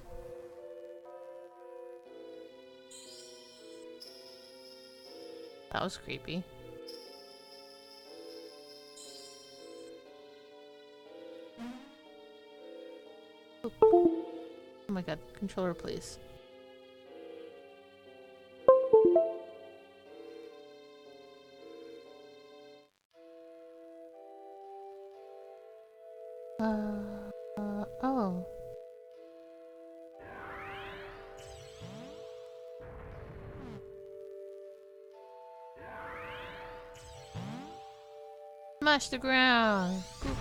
That was creepy. Oop. Oh my god, controller please. Oh. Smash the ground. Boop.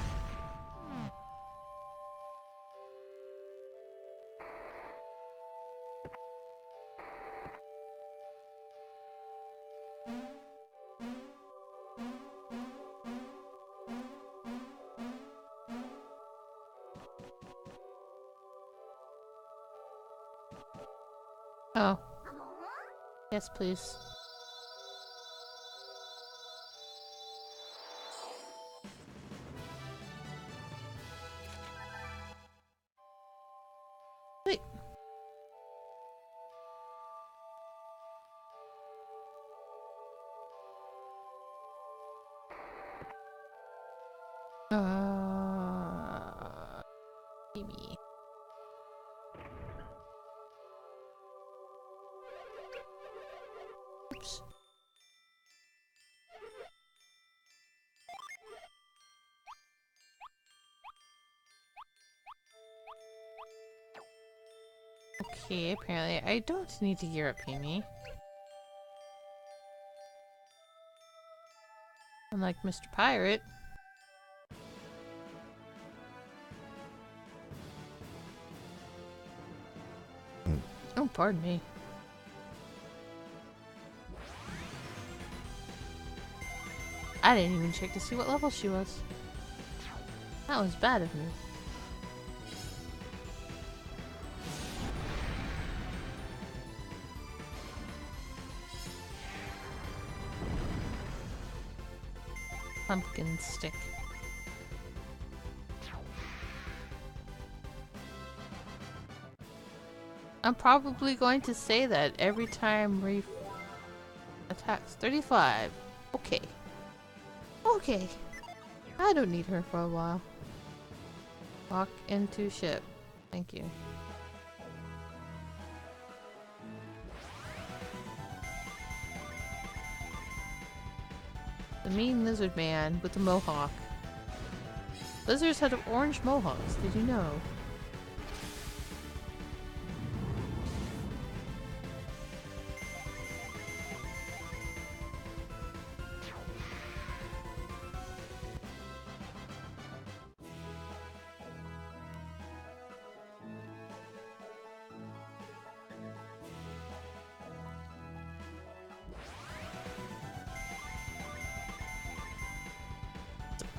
Oh. Yes, please. Wait. Maybe. Oops. Okay, apparently I don't need to gear up Amy. Unlike Mr. Pirate. Oh, pardon me. I didn't even check to see what level she was. That was bad of me. Pumpkin stick. I'm probably going to say that every time Reef attacks. 35. Okay. Okay. I don't need her for a while. Walk into ship. Thank you. The mean lizard man with the mohawk. Lizards had orange mohawks, did you know?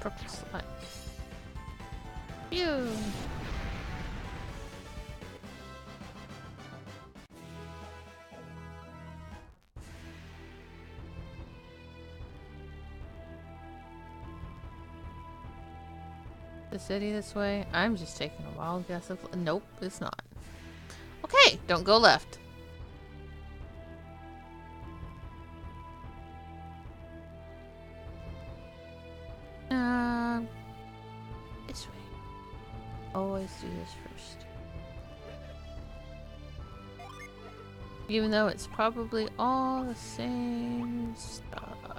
Purple slime. Phew! The city this way? I'm just taking a wild guess of... Nope, it's not. Okay, don't go left. This way. Always do this first. Even though it's probably all the same stuff.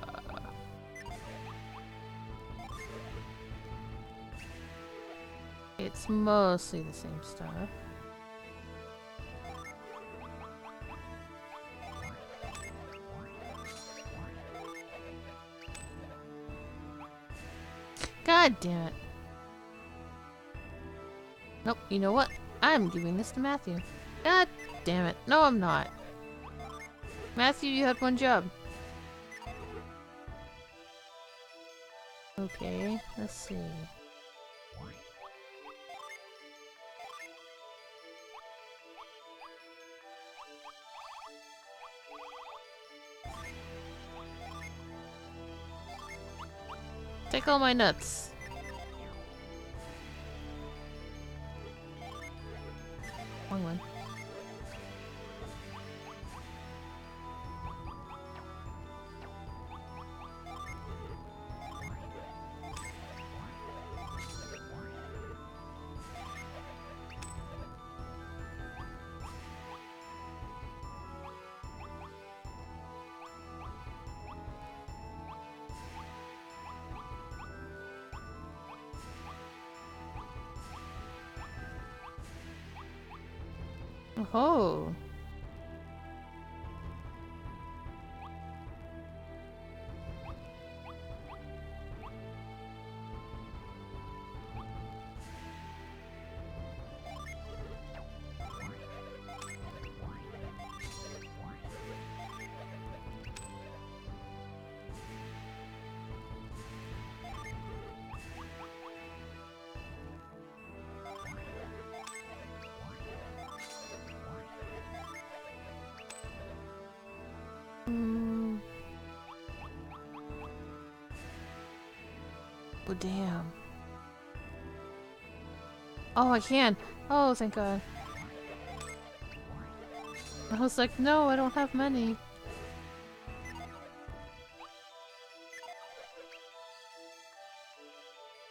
It's mostly the same stuff. God damn it. Nope, you know what? I'm giving this to Matthew. God damn it. No, I'm not. Matthew, you had one job. Okay, let's see. Take all my nuts. Wrong one. Oh. Oh, damn. Oh, I can. Oh, thank God. I was like, no, I don't have money.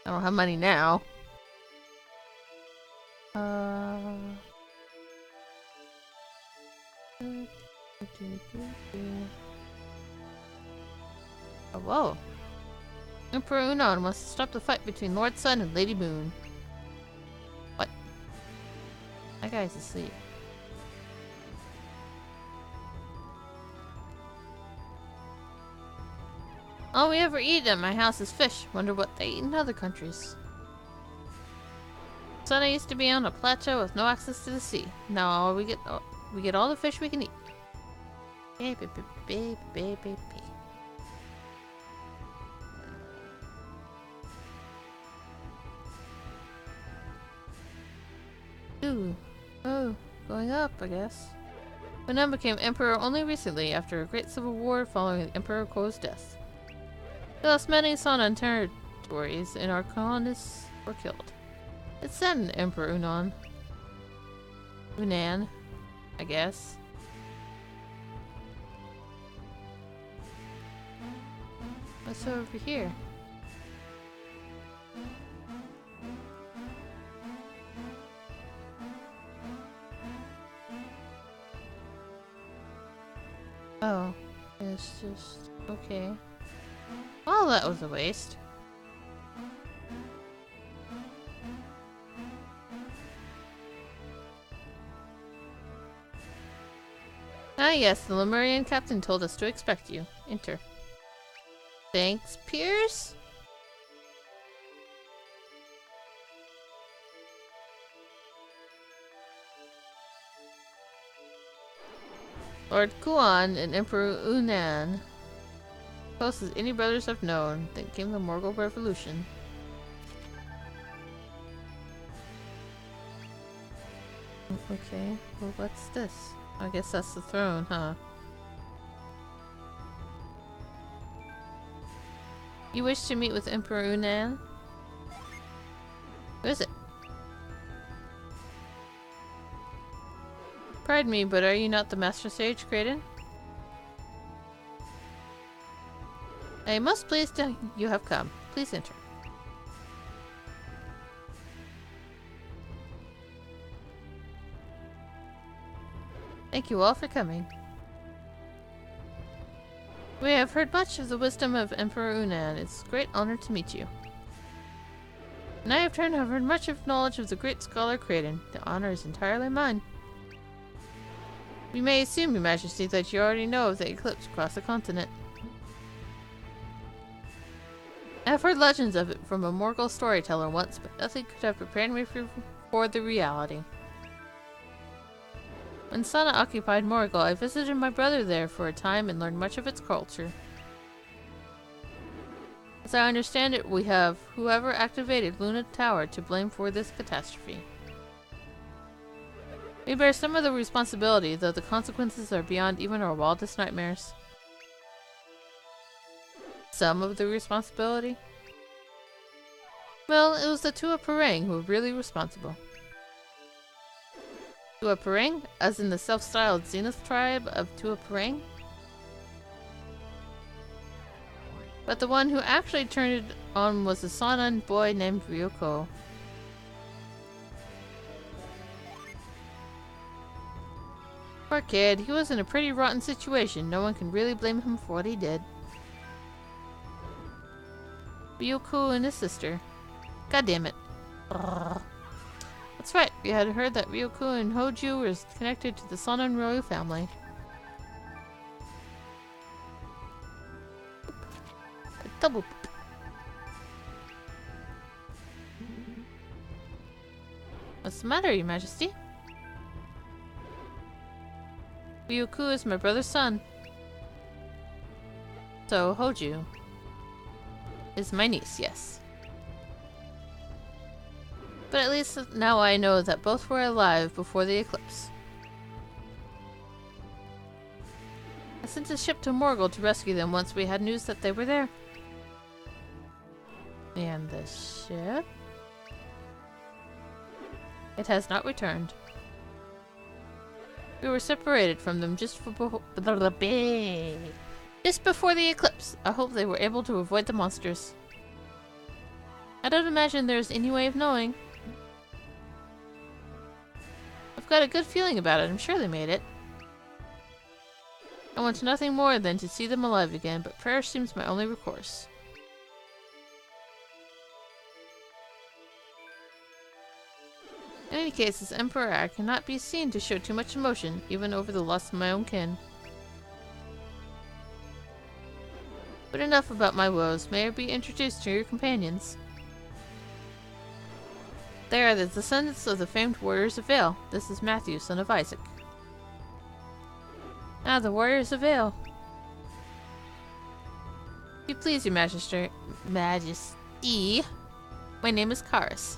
I don't have money now. Oh, whoa. Emperor Unon wants to stop the fight between Lord Sun and Lady Moon. What? That guy's asleep. All we ever eat at my house is fish. Wonder what they eat in other countries. Sunna used to be on a plateau with no access to the sea. Now we get all the fish we can eat. Baby, baby, baby, baby. Ooh. Oh, going up, I guess. Hunan became emperor only recently after a great civil war following Emperor Ko's death. He lost many Sanan territories and our colonists were killed. It saddened Emperor Unon. Hunan, I guess. What's over here? Oh, it's just okay. Well, that was a waste. Ah yes, the Lemurian captain told us to expect you. Enter. Thanks, Pierce? Lord Kuan and Emperor Unan. Close as any brothers have known. Then came the Morgul Revolution. Okay, well what's this? I guess that's the throne, huh? You wish to meet with Emperor Unan? Who is it? Pardon me, but are you not the Master Sage, Kraden? I am most pleased you have come. Please enter. Thank you all for coming. We have heard much of the wisdom of Emperor Unan. It's a great honor to meet you. And I have turned to have heard much of knowledge of the great scholar Kraden. The honor is entirely mine. We may assume, Your Majesty, that you already know of the eclipse across the continent. I have heard legends of it from a Morgul storyteller once, but nothing could have prepared me for the reality. When Sana occupied Morgul, I visited my brother there for a time and learned much of its culture. As I understand it, we have whoever activated Luna Tower to blame for this catastrophe. We bear some of the responsibility, though the consequences are beyond even our wildest nightmares. Some of the responsibility? Well, it was the Tua Parang who were really responsible. Tua Parang, as in the self-styled Zenith tribe of Tua Parang? But the one who actually turned it on was a Sonon boy named Ryoko. Poor kid, he was in a pretty rotten situation. No one can really blame him for what he did. Ryoko and his sister. God damn it. Ugh. That's right, we had heard that Ryoko and Hoju were connected to the Sonon Ryu family. Double poop. What's the matter, Your Majesty? Ryuku is my brother's son. So, Hoju is my niece, yes. But at least now I know that both were alive before the eclipse. I sent a ship to Morgul to rescue them once we had news that they were there. And the ship? It has not returned. We were separated from them just before the eclipse. I hope they were able to avoid the monsters. I don't imagine there's any way of knowing. I've got a good feeling about it. I'm sure they made it. I want nothing more than to see them alive again, but prayer seems my only recourse. In any case, as Emperor, I cannot be seen to show too much emotion, even over the loss of my own kin. But enough about my woes. May I be introduced to your companions? They are the descendants of the famed warriors of Vale. This is Matthew, son of Isaac. Ah, the warriors of Vale. If you please, Your Majesty. My name is Karis.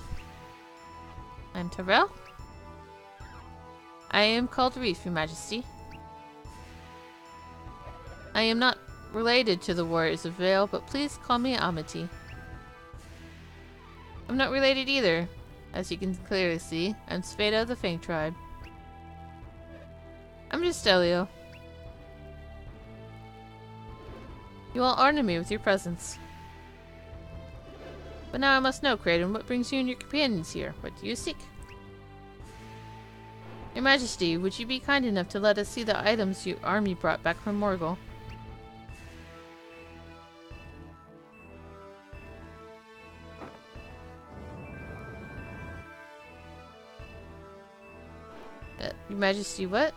I'm Terrell. I am called Reef, Your Majesty. I am not related to the warriors of Vale, but please call me Amity. I'm not related either. As you can clearly see, I'm Sveta of the Fang tribe. I'm just Elio. You all honor me with your presence. But now I must know, Kraden, what brings you and your companions here? What do you seek? Your Majesty, would you be kind enough to let us see the items your army brought back from Morgul? Your Majesty, what?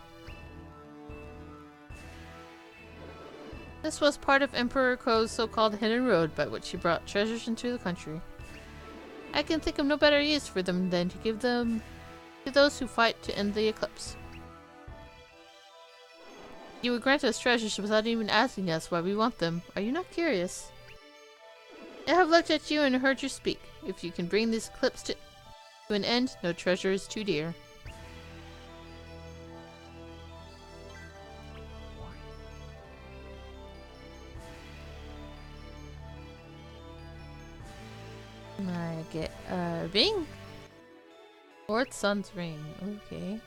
This was part of Emperor Ko's so-called hidden road by which he brought treasures into the country. I can think of no better use for them than to give them to those who fight to end the eclipse. You would grant us treasures without even asking us why we want them. Are you not curious? I have looked at you and heard you speak. If you can bring this eclipse to an end, no treasure is too dear. I get a ring? Fourth Sun's ring. Okay.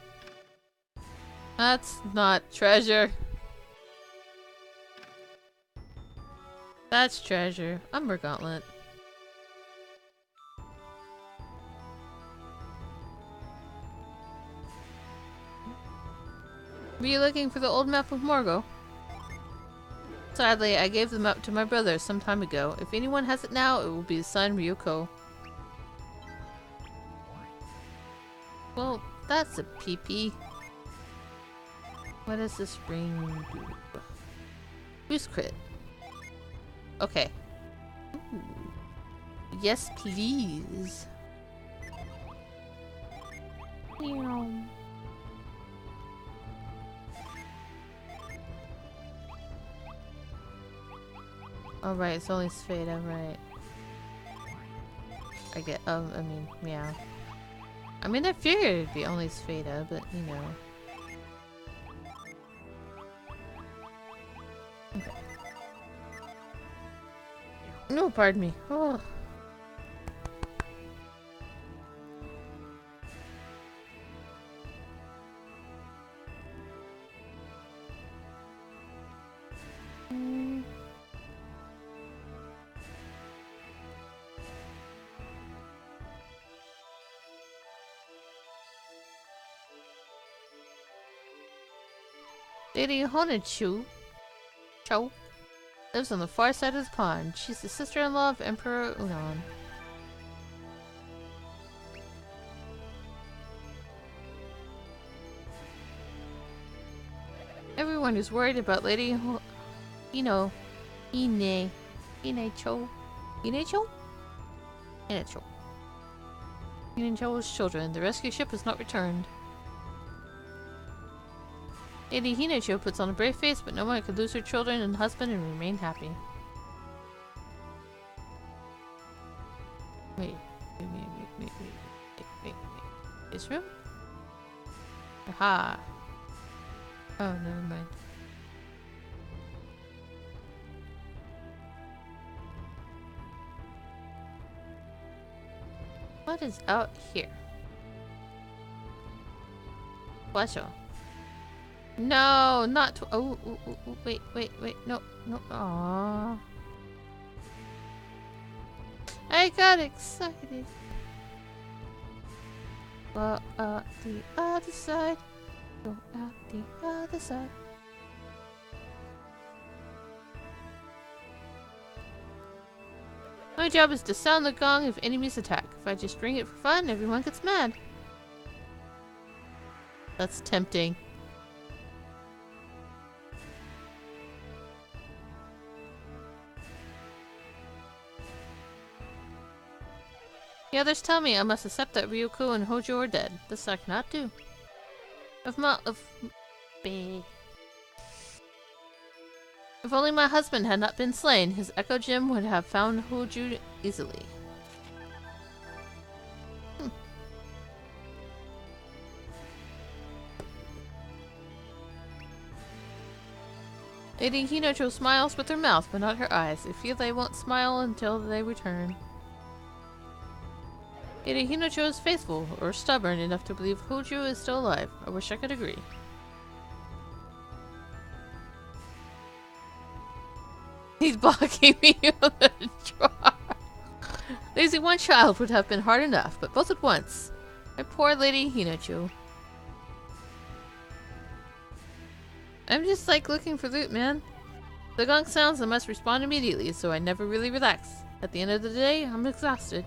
That's not treasure. That's treasure. Umber Gauntlet. Were you looking for the old map of Morgul? Sadly, I gave the map to my brother some time ago. If anyone has it now, it will be his son Ryuko. Well, that's a pee-pee. What does this ring do? Boost crit. Okay. Ooh. Yes, please. Meow. Oh right, it's only Spheda, right. I get, I mean, meow. I mean, I figured it'd be only Spheda, but you know. Okay. No, pardon me. Oh. Lady Honichu lives on the far side of the pond. She's the sister-in-law of Emperor Unan. Everyone is worried about Lady Inecho. Inecho's children. The rescue ship has not returned. Lady Hinacho puts on a brave face, but no one could lose her children and husband and remain happy. Wait. This room? Aha. Oh, never mind. What is out here? Pleasure. No, not to- oh, wait, no, aww. I got excited. Go out the other side. Go out the other side. My job is to sound the gong if enemies attack. If I just ring it for fun, everyone gets mad. That's tempting. The others tell me I must accept that Ryuko and Hojo are dead. This I cannot do. If only my husband had not been slain, his Echo Gym would have found Hojo easily. Lady Hinocho smiles with her mouth, but not her eyes. I feel they won't smile until they return. Lady Hinocho is faithful, or stubborn enough to believe Hojo is still alive. I wish I could agree. He's blocking me on the drawer. Losing one child would have been hard enough, but both at once. My poor Lady Hinocho. I'm just like looking for loot, man. The gong sounds, I must respond immediately, so I never really relax. At the end of the day, I'm exhausted.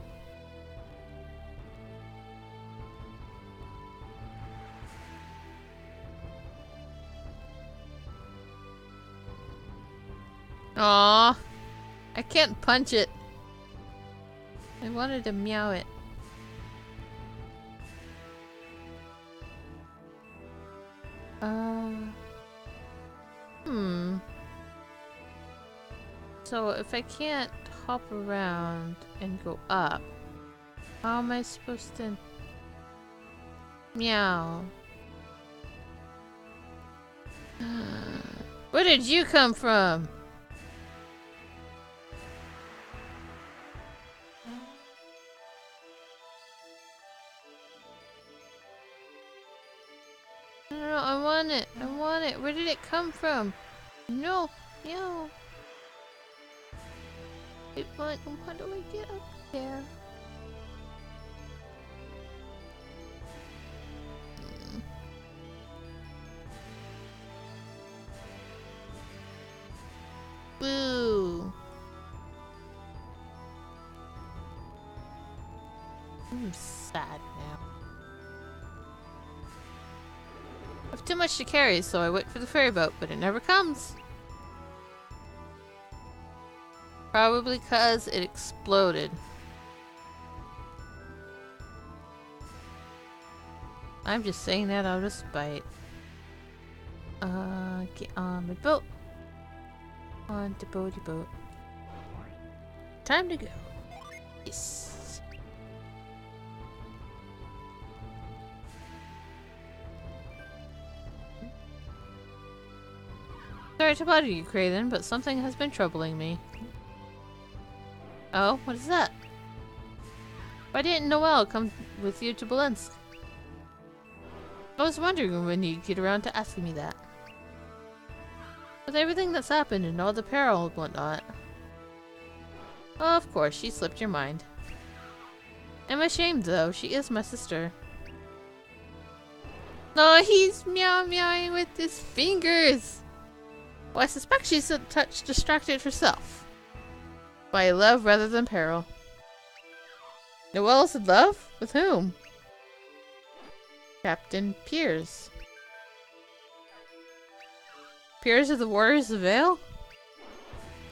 Aww. I can't punch it. I wanted to meow it. So if I can't hop around and go up, how am I supposed to meow? Where did you come from? No, I want it. I want it. Where did it come from? No, meow. How do I get up there? Boo. I'm sad now. I have too much to carry, so I wait for the ferry boat, but it never comes. Probably because it exploded. I'm just saying that out of spite. Get on the boat. On the boaty boat. Time to go. Yes. Sorry to bother you, Kraden, but something has been troubling me. Oh, what is that? Why didn't Noelle come with you to Bolensk? I was wondering when you'd get around to asking me that. With everything that's happened and all the peril and whatnot. Oh, of course, she slipped your mind. I'm ashamed, though. She is my sister. Oh, he's meowing with his fingers! Well, I suspect she's a touch distracted herself. By love rather than peril. Noelle's in love? With whom? Captain Piers. Piers of the Warriors of Vale?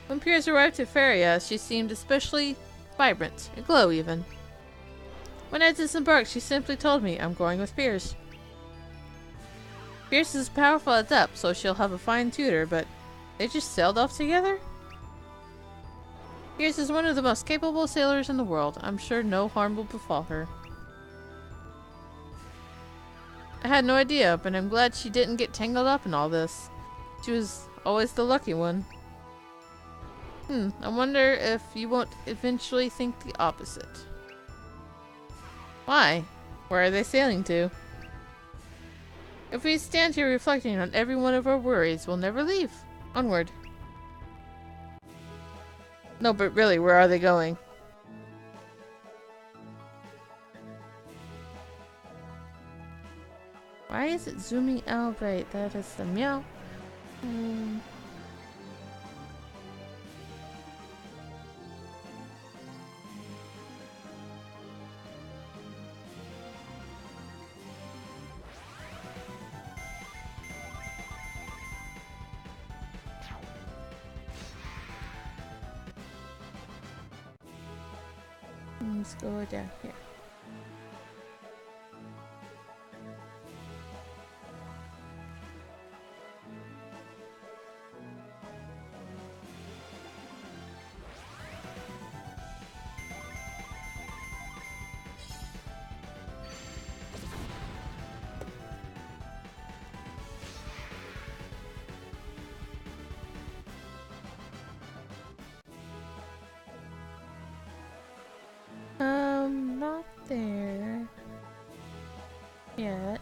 When Piers arrived at Feria, she seemed especially vibrant, aglow even. When I disembarked, she simply told me, I'm going with Piers. Piers is a powerful adept, so she'll have a fine tutor, but they just sailed off together? Piers is one of the most capable sailors in the world. I'm sure no harm will befall her. I had no idea, but I'm glad she didn't get tangled up in all this. She was always the lucky one. I wonder if you won't eventually think the opposite. Why? Where are they sailing to? If we stand here reflecting on every one of our worries, we'll never leave. Onward. No, but really, where are they going? Why is it zooming out? Right, that is the meow. Let's go down here. Not there yet.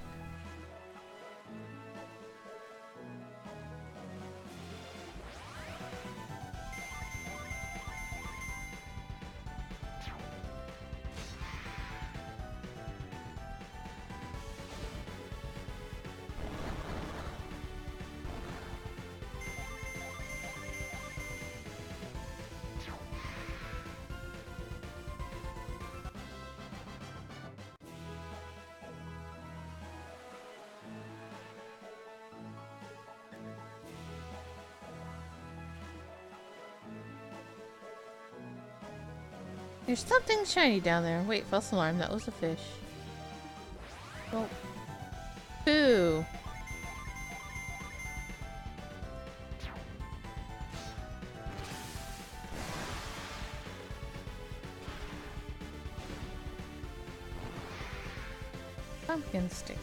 There's something shiny down there. Wait, false alarm. That was a fish. Oh. Boo. Pumpkin stick.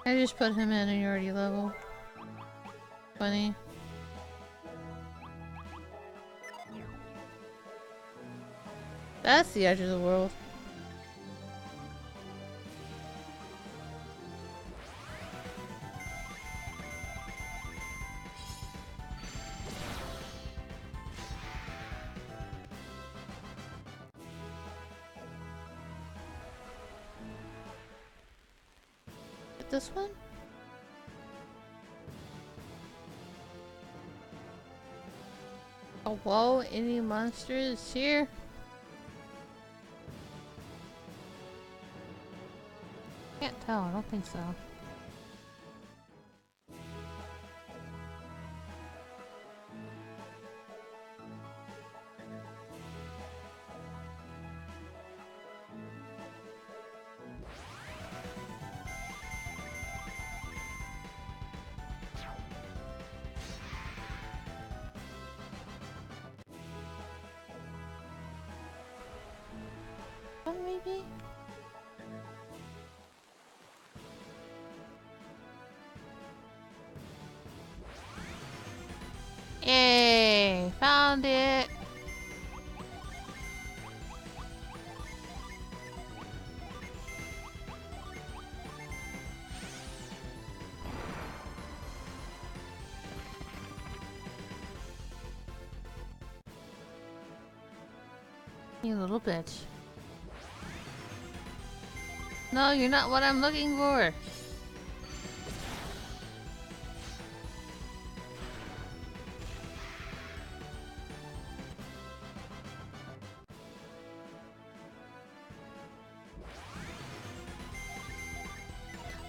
I just put him in and you're already level. Funny. That's the edge of the world. This one? Oh, whoa, any monsters here? Can't tell, I don't think so. One maybe? Yay! Found it! You little bitch. No, you're not what I'm looking for!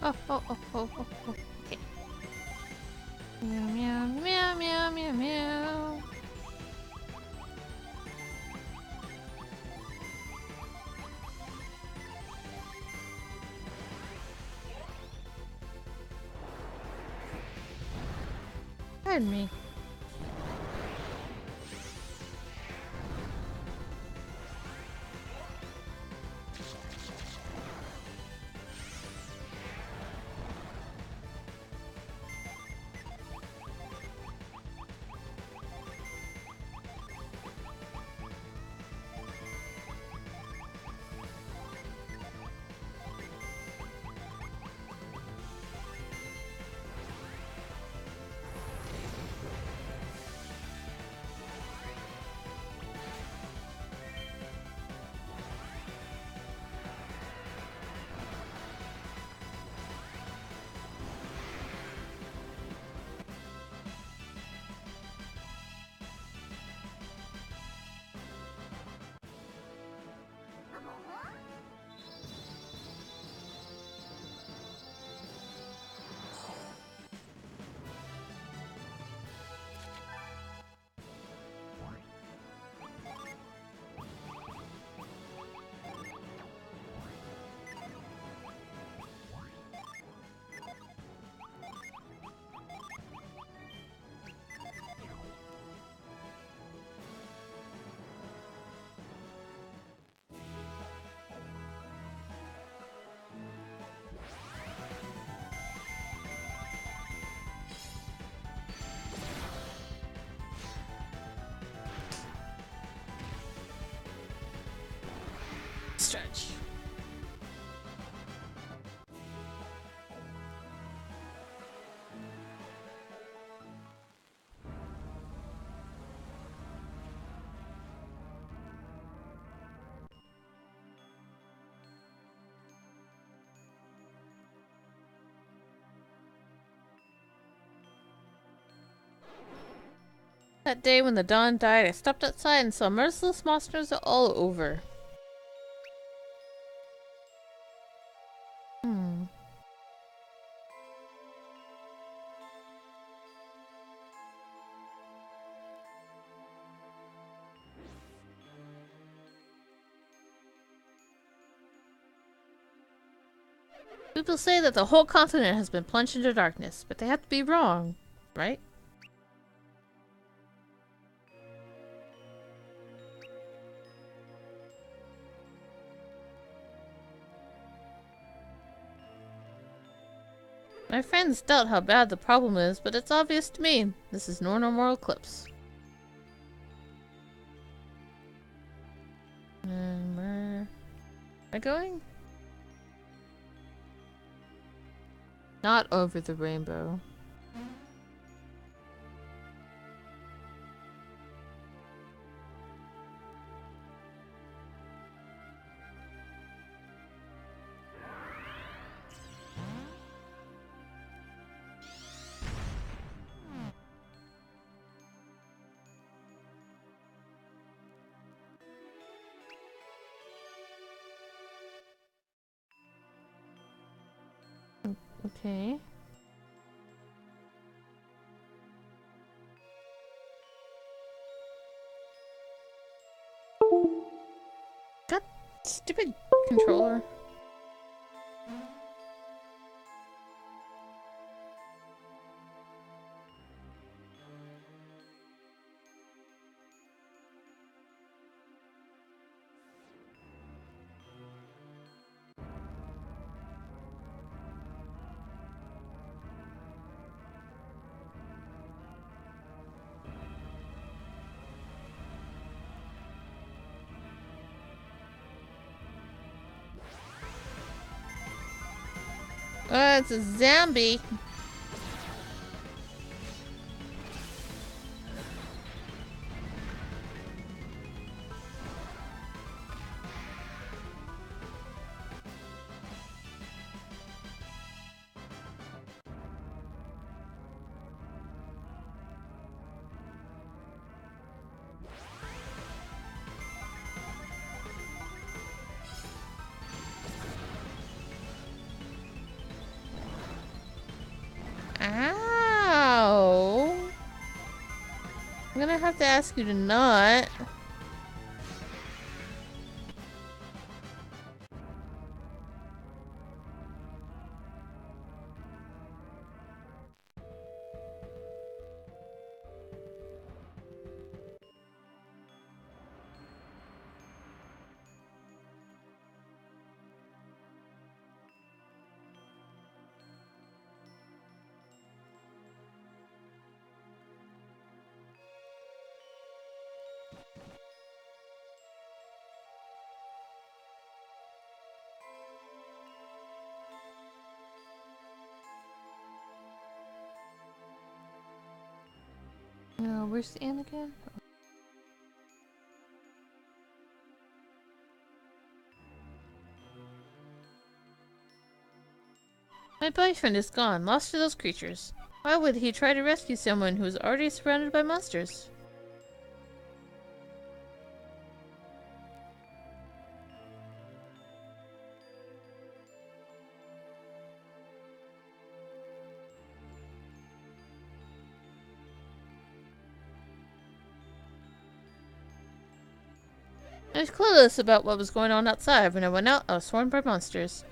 Oh, okay. Meow, meow, meow, meow, meow, meow. Pardon me. Stretch. That day when the dawn died, I stepped outside and saw merciless monsters all over. People say that the whole continent has been plunged into darkness, but they have to be wrong, right? My friends doubt how bad the problem is, but it's obvious to me. This is no normal eclipse. And where am I going? Not over the rainbow. Okay. God, stupid controller. It's a zombie. Ow! I'm gonna have to ask you to not. Where's the inn again? My boyfriend is gone, lost to those creatures. Why would he try to rescue someone who is already surrounded by monsters? I was clueless about what was going on outside. When I went out, I was swarmed by monsters.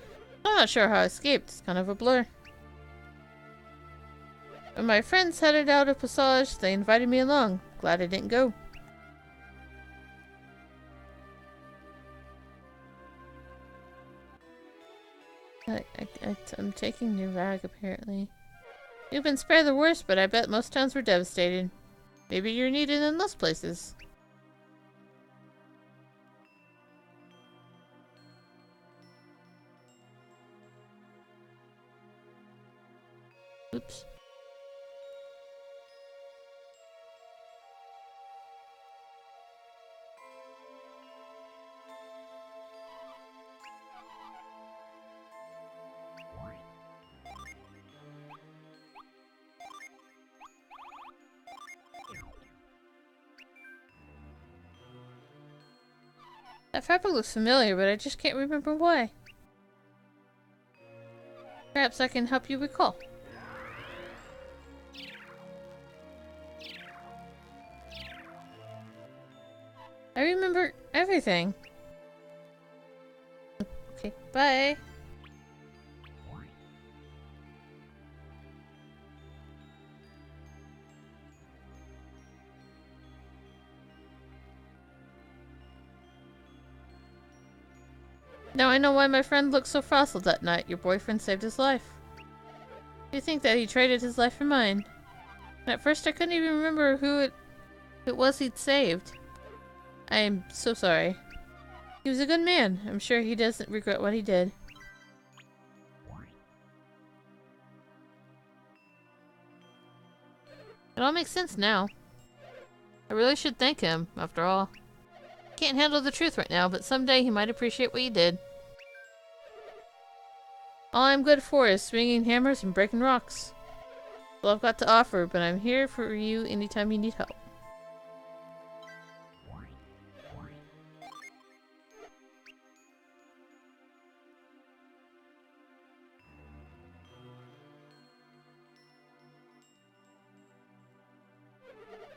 I'm not sure how I escaped. It's kind of a blur. When my friends headed out of Passage, they invited me along. Glad I didn't go. I'm taking your rag, apparently. You've been spared the worst, but I bet most towns were devastated. Maybe you're needed in those places. Oops. That fabric looks familiar, but I just can't remember why. Perhaps I can help you recall. I remember everything. Okay, bye. Now I know why my friend looked so frazzled that night. Your boyfriend saved his life. You think that he traded his life for mine? And at first I couldn't even remember who it was he'd saved. I am so sorry. He was a good man. I'm sure he doesn't regret what he did. It all makes sense now. I really should thank him, after all. Can't handle the truth right now, but someday he might appreciate what you did. All I'm good for is swinging hammers and breaking rocks. That's all I've got to offer, but I'm here for you anytime you need help.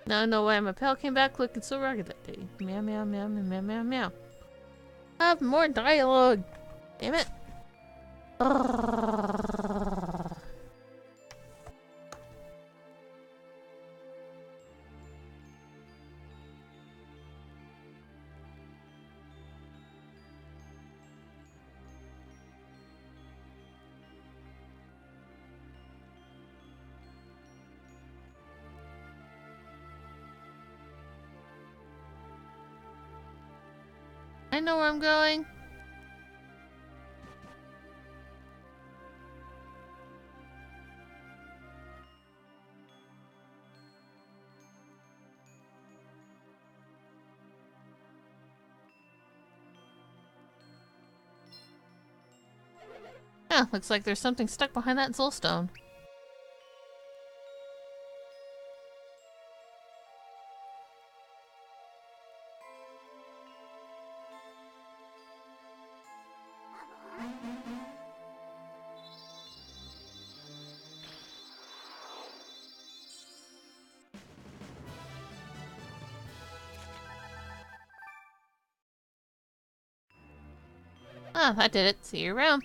Now I know why my pal came back looking so rugged that day. Meow meow meow meow meow meow meow. Have more dialogue! Damn it! I know where I'm going. Huh, looks like there's something stuck behind that soulstone. Ah, that did it. See you around.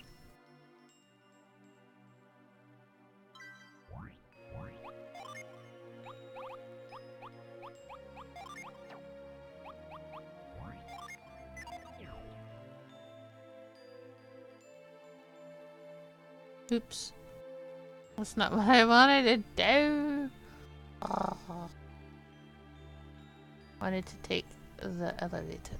Oops. That's not what I wanted to do. Oh. Wanted to take the elevator.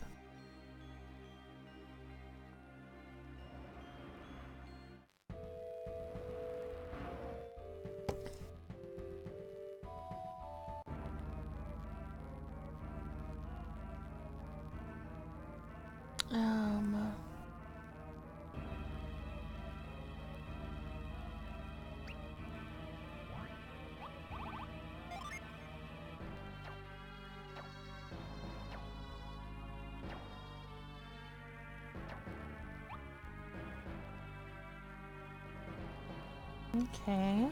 Okay.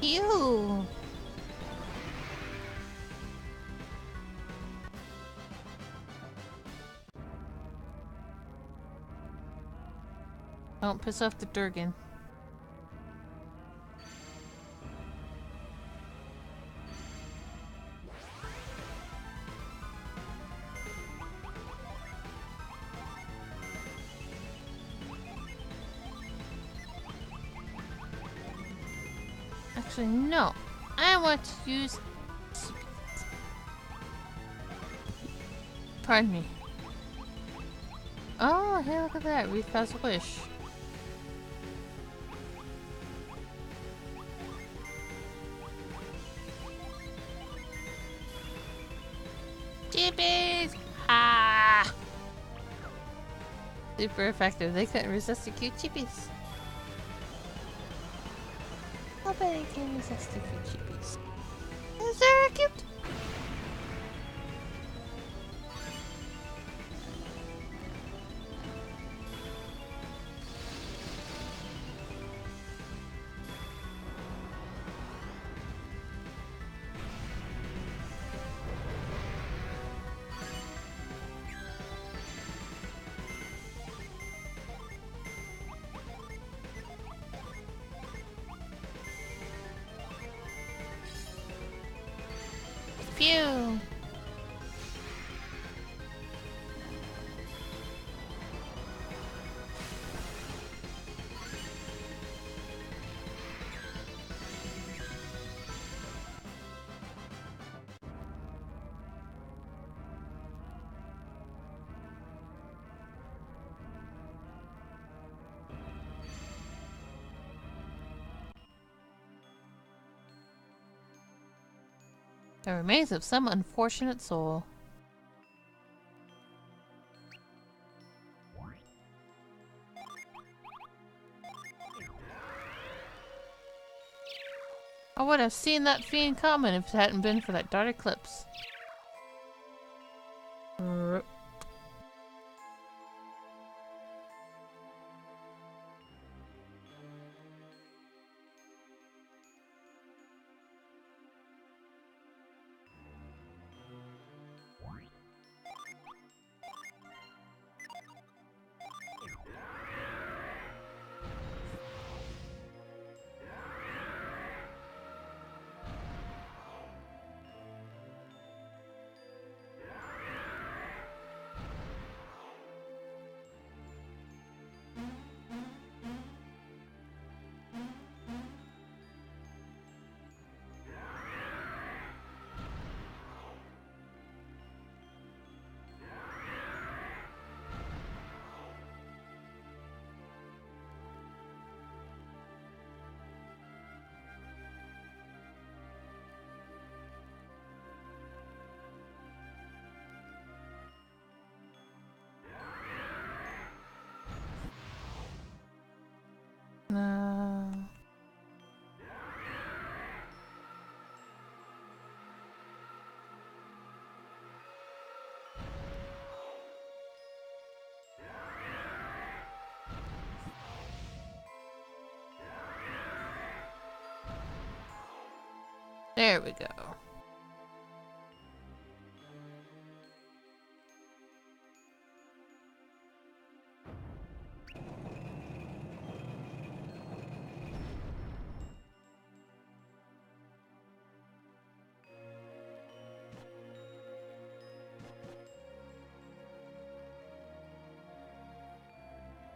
Ew. Don't piss off the Durgan. Actually, no. I want to use... Pardon me. Oh, hey, look at that. Read Past Wish. Chippies! Ah! Super effective. They couldn't resist the cute chippies. Nobody can resist the cute chippies. Is there a cute? Phew! The remains of some unfortunate soul. I would have seen that fiend coming if it hadn't been for that dark eclipse. No. There we go.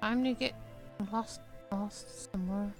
Time to get lost somewhere.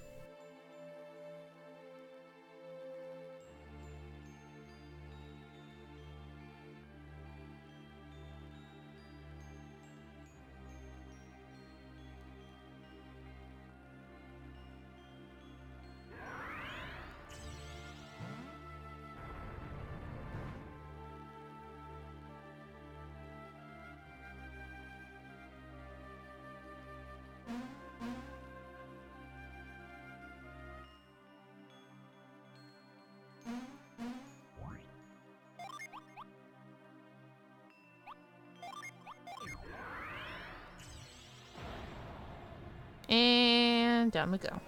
And down we go.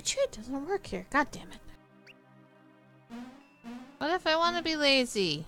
Choo doesn't work here. God damn it. What if I want to be lazy?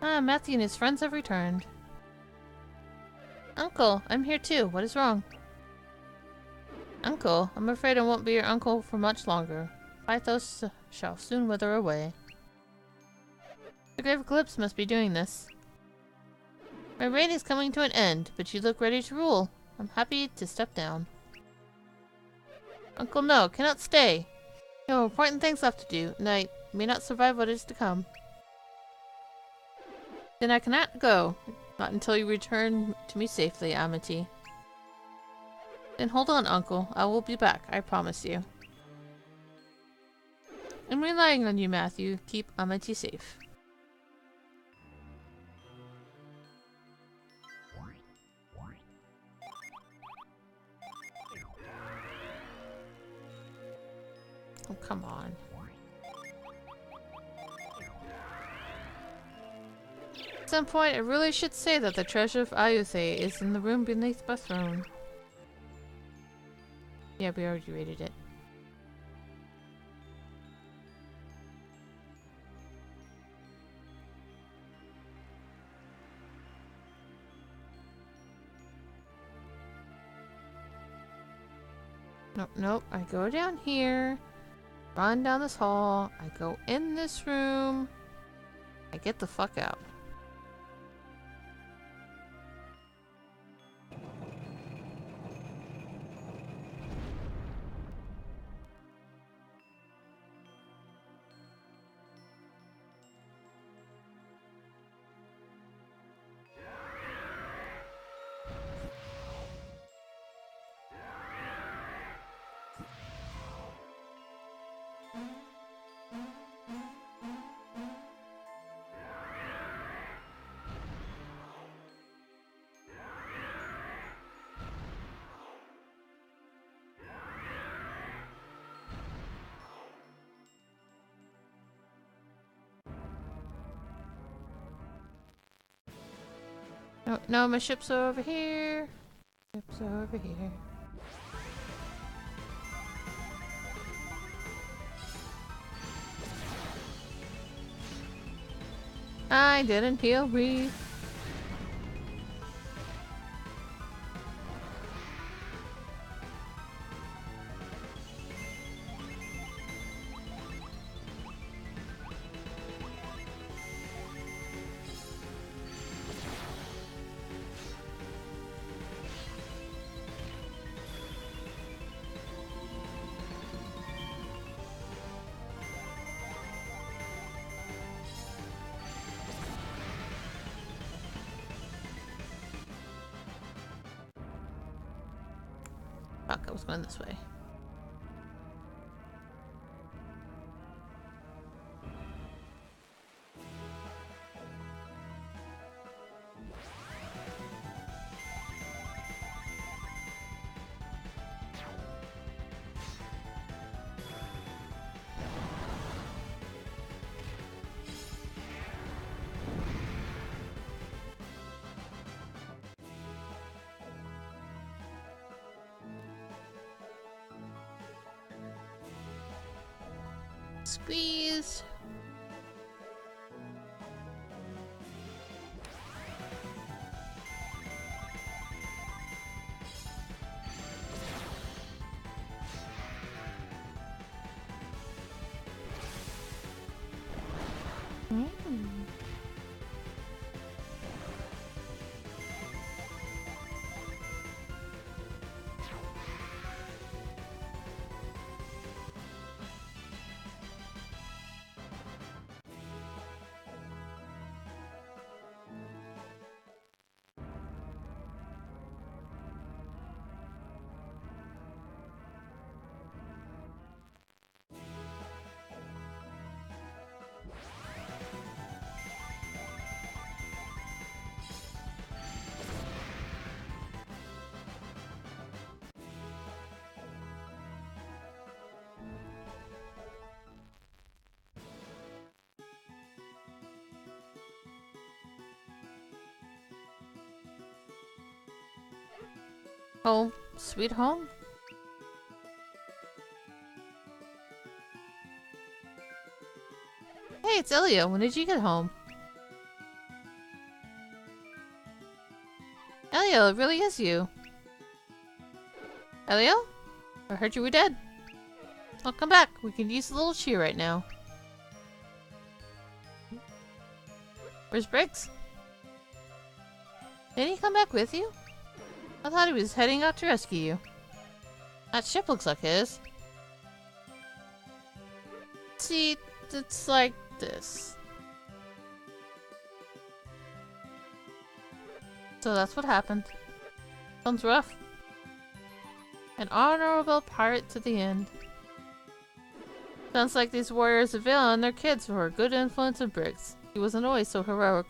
Ah, Matthew and his friends have returned. Uncle, I'm here too. What is wrong? Uncle, I'm afraid I won't be your uncle for much longer. Pythos shall soon wither away. The Grave Eclipse must be doing this. My reign is coming to an end, but you look ready to rule. I'm happy to step down. Uncle, no, cannot stay. I have important things left to do, and I may not survive what is to come. Then I cannot go. Not until you return to me safely, Amity. Then hold on, Uncle. I will be back, I promise you. I'm relying on you, Matthew. Keep Amity safe. Oh, come on. At some point, I really should say that the treasure of Ayutthaya is in the room beneath the throne. Yeah, we already rated it. Nope, nope. I go down here, run down this hall, I go in this room, I get the fuck out. No, no, my ships are over here. Ships are over here. I didn't heal breathe. Fuck, I was going this way. Squeeze. Mm. Home. Sweet home? Hey, it's Elio. When did you get home? Elio, it really is you. Elio? I heard you were dead. Well, come back. We can use a little cheer right now. Where's Briggs? Did he come back with you? I thought he was heading out to rescue you. That ship looks like his. See, it's like this. So that's what happened. Sounds rough. An honorable pirate to the end. Sounds like these warriors of Vale and their kids were a good influence on Briggs. He wasn't always so heroic.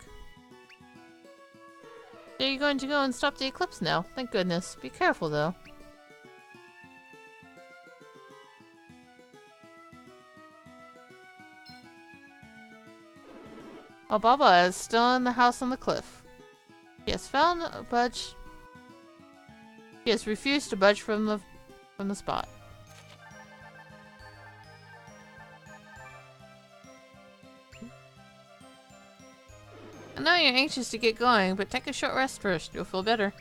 So you're going to go and stop the eclipse now. Thank goodness. Be careful though. Obaba is still in the house on the cliff. He has found a budge. He has refused to budge from the spot. I know you're anxious to get going, but take a short rest first. You'll feel better.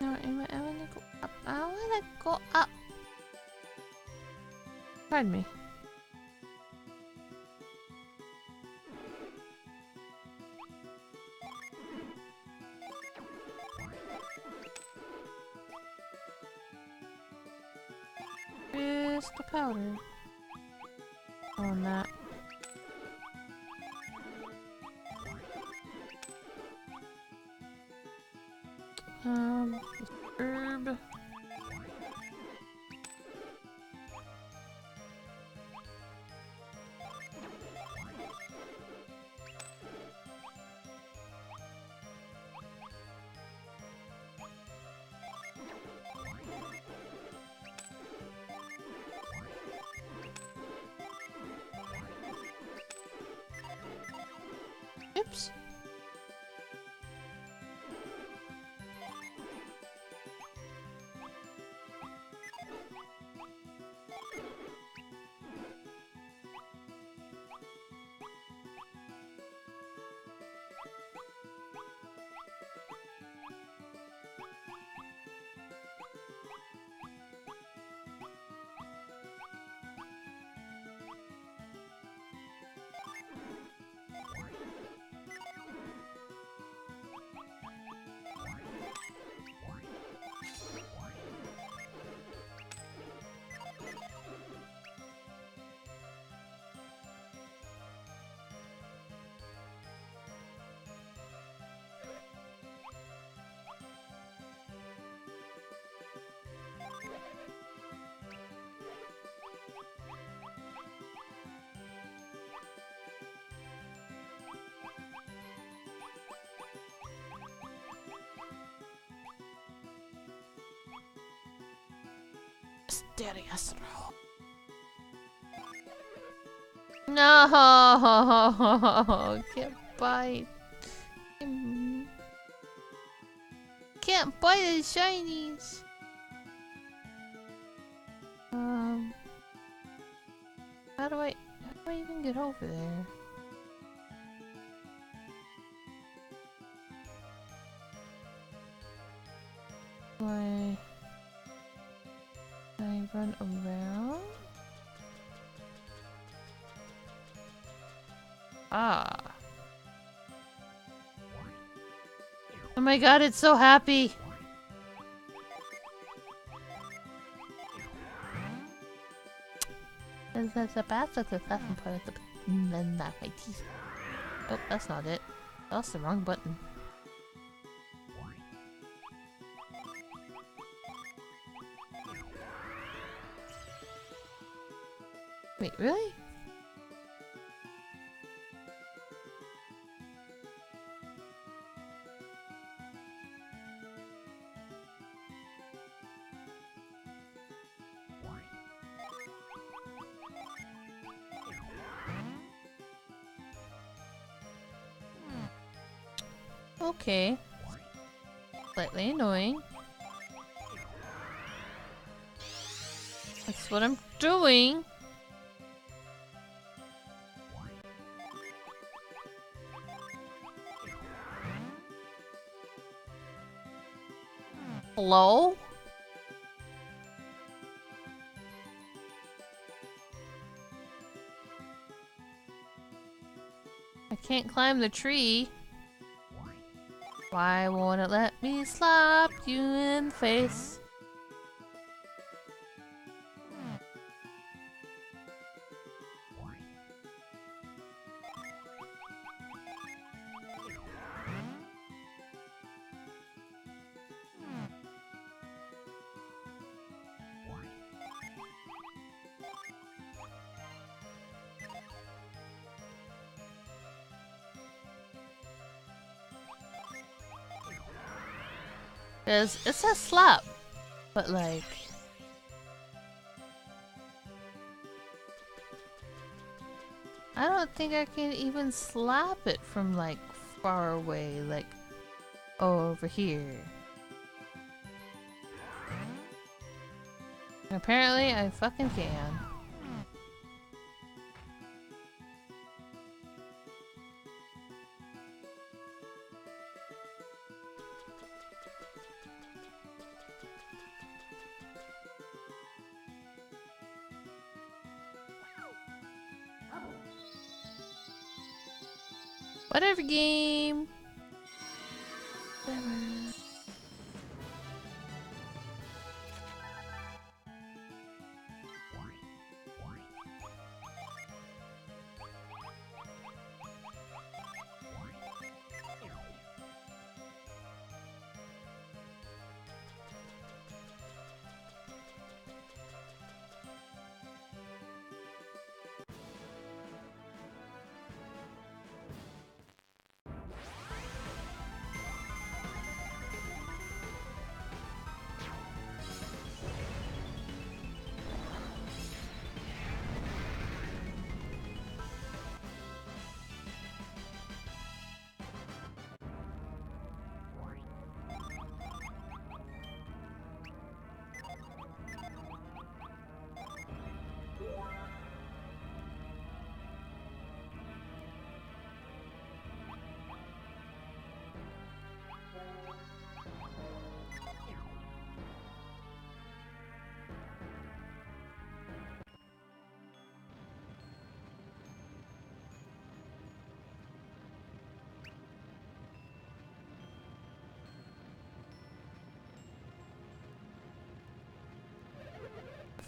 No, I wanna go up. I wanna go up. Pardon me. Crystal powder. On that. Herb. Oops. Daddy has to roll. No, can't bite. Can't bite the shinies. How do I even get over there? I run around? Ah. Oh my god, it's so happy! That's a bad part of the not my teeth. Oh, that's not it. That's the wrong button. Wait, really? Okay. Slightly annoying. That's what I'm doing. Hello? I can't climb the tree. Why won't it let me slap you in the face? Cause it says slap, but like... I don't think I can even slap it from like far away, like over here. Apparently I fucking can. Whatever, game. Whatever.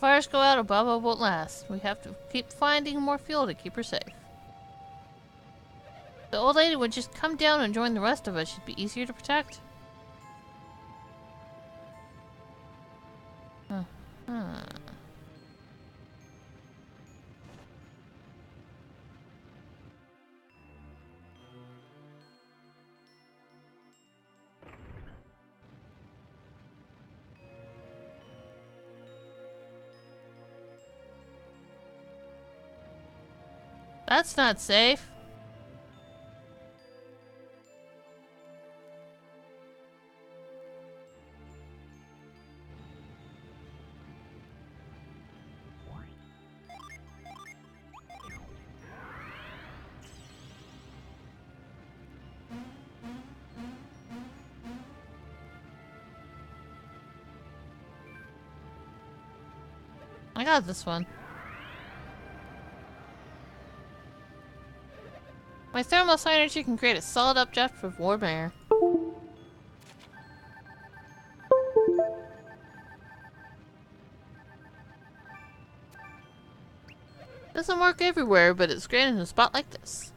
Fires go out, Ababa won't last. We have to keep finding more fuel to keep her safe. The old lady would just come down and join the rest of us. She'd be easier to protect. Huh. That's not safe. I got this one. My thermal synergy can create a solid updraft of warm air. Doesn't work everywhere, but it's great in a spot like this.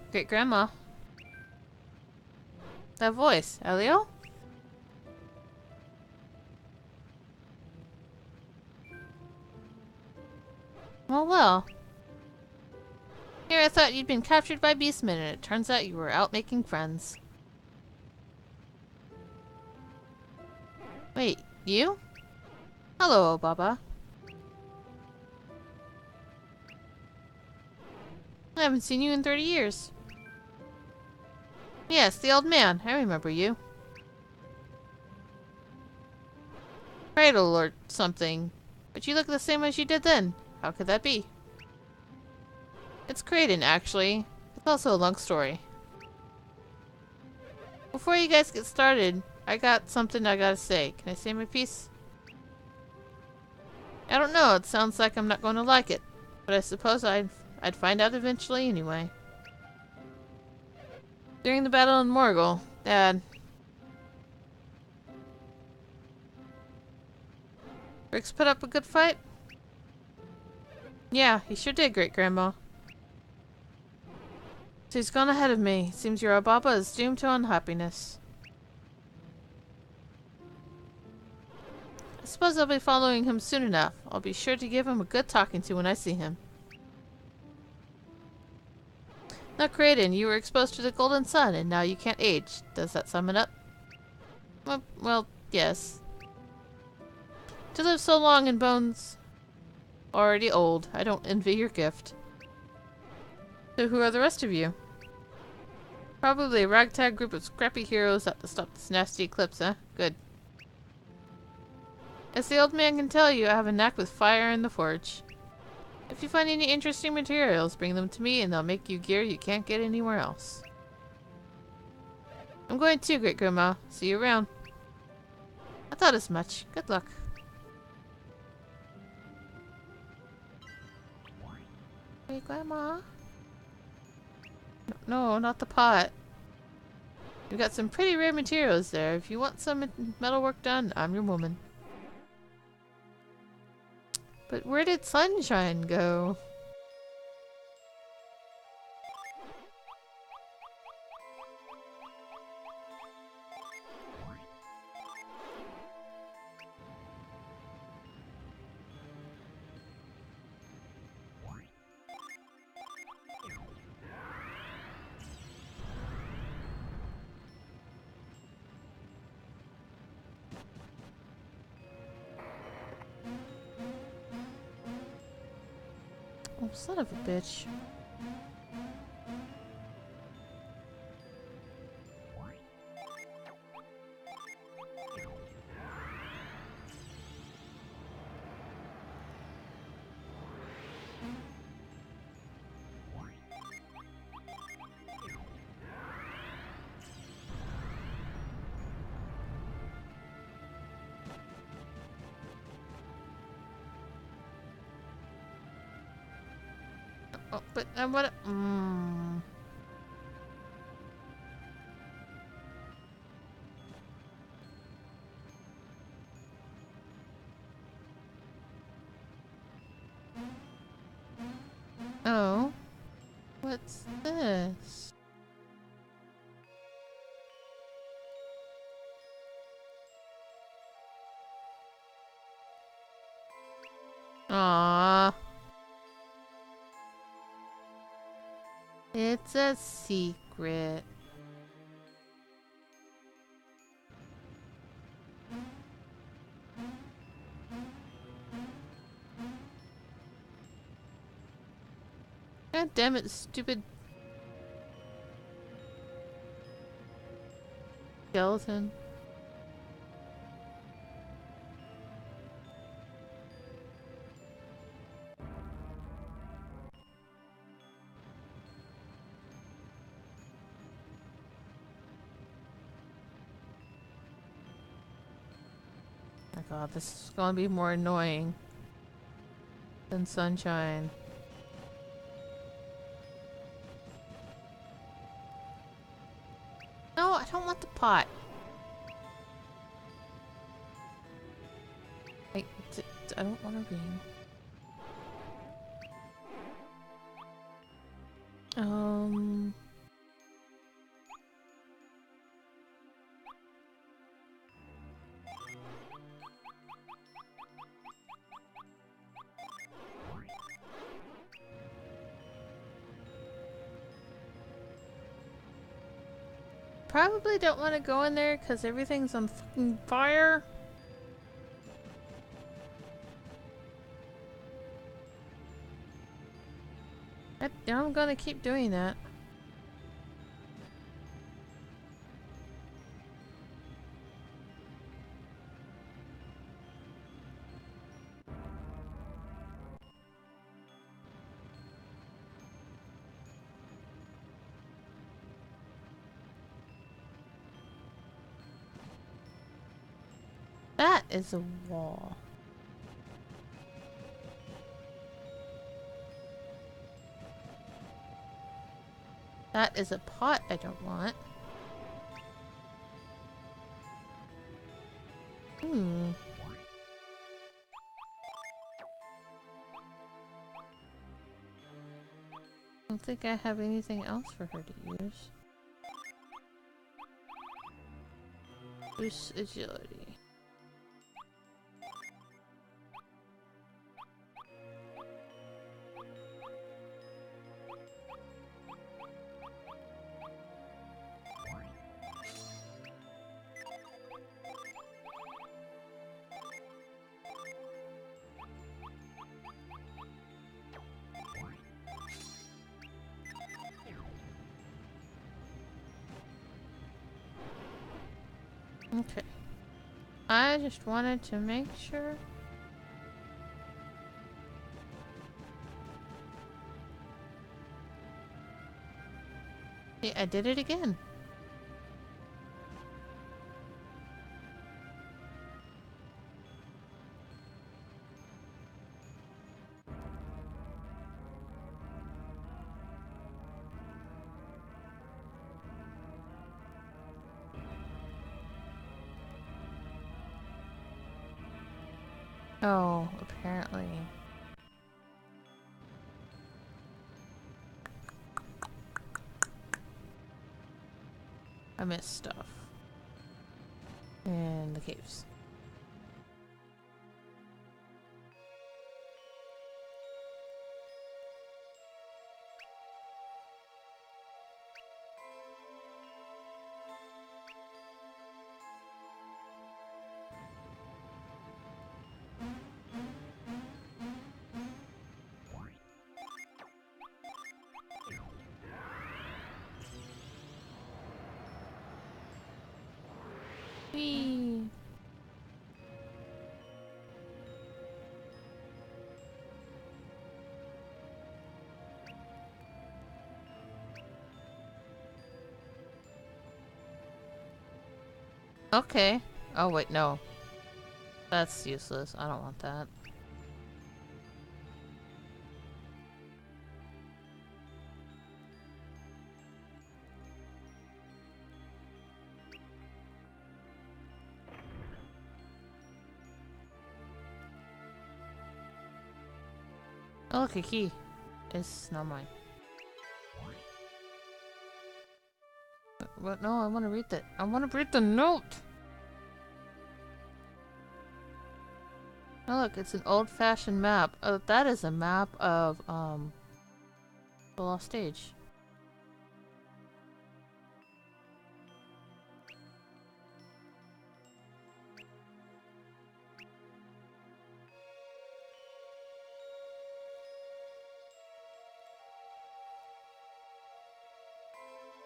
Great Grandma. That voice, Elio? Well. Here I thought you'd been captured by Beastmen, and it turns out you were out making friends. Wait, you? Hello, Baba. I haven't seen you in 30 years. Yes, the old man. I remember you. Cradle or something. But you look the same as you did then. How could that be? It's Kraden, actually. It's also a long story. Before you guys get started, I got something I gotta say. Can I say my piece? I don't know. It sounds like I'm not going to like it. But I suppose I'd find out eventually anyway. During the battle in Morgul, Dad. Rix put up a good fight? Yeah, he sure did, Great Grandma. So he's gone ahead of me. Seems your Baba is doomed to unhappiness. I suppose I'll be following him soon enough. I'll be sure to give him a good talking to when I see him. Now, Kraden, you were exposed to the golden sun, and now you can't age. Does that sum it up? Well, yes. To live so long in bones already old, I don't envy your gift. So who are the rest of you? Probably a ragtag group of scrappy heroes out to stop this nasty eclipse, huh? Good. As the old man can tell you, I have a knack with fire in the forge. If you find any interesting materials, bring them to me and they'll make you gear you can't get anywhere else. I'm going too, Great Grandma. See you around. I thought as much. Good luck. Great Grandma? No, not the pot. You've got some pretty rare materials there. If you want some metalwork done, I'm your woman. But where did Sunshine go? Oh, son of a bitch. Oh, but I wanna... Oh. What's this? Aww. It's a secret. God damn it, stupid skeleton. Oh my god, this is gonna be more annoying than Sunshine. No, I don't want the pot. I don't want a ring. Probably don't want to go in there because everything's on fucking fire. I'm gonna keep doing that. That is a wall. That is a pot I don't want. Hmm. I don't think I have anything else for her to use. Boost agility. Okay. I just wanted to make sure. See, I did it again. Oh, apparently. I missed stuff. And the caves. Whee! Okay. Oh wait, no. That's useless. I don't want that. Oh look, a key. It's not mine. What? No, I want to read that. I want to read the note! Oh look, it's an old-fashioned map. Oh, that is a map of, the Lost Stage.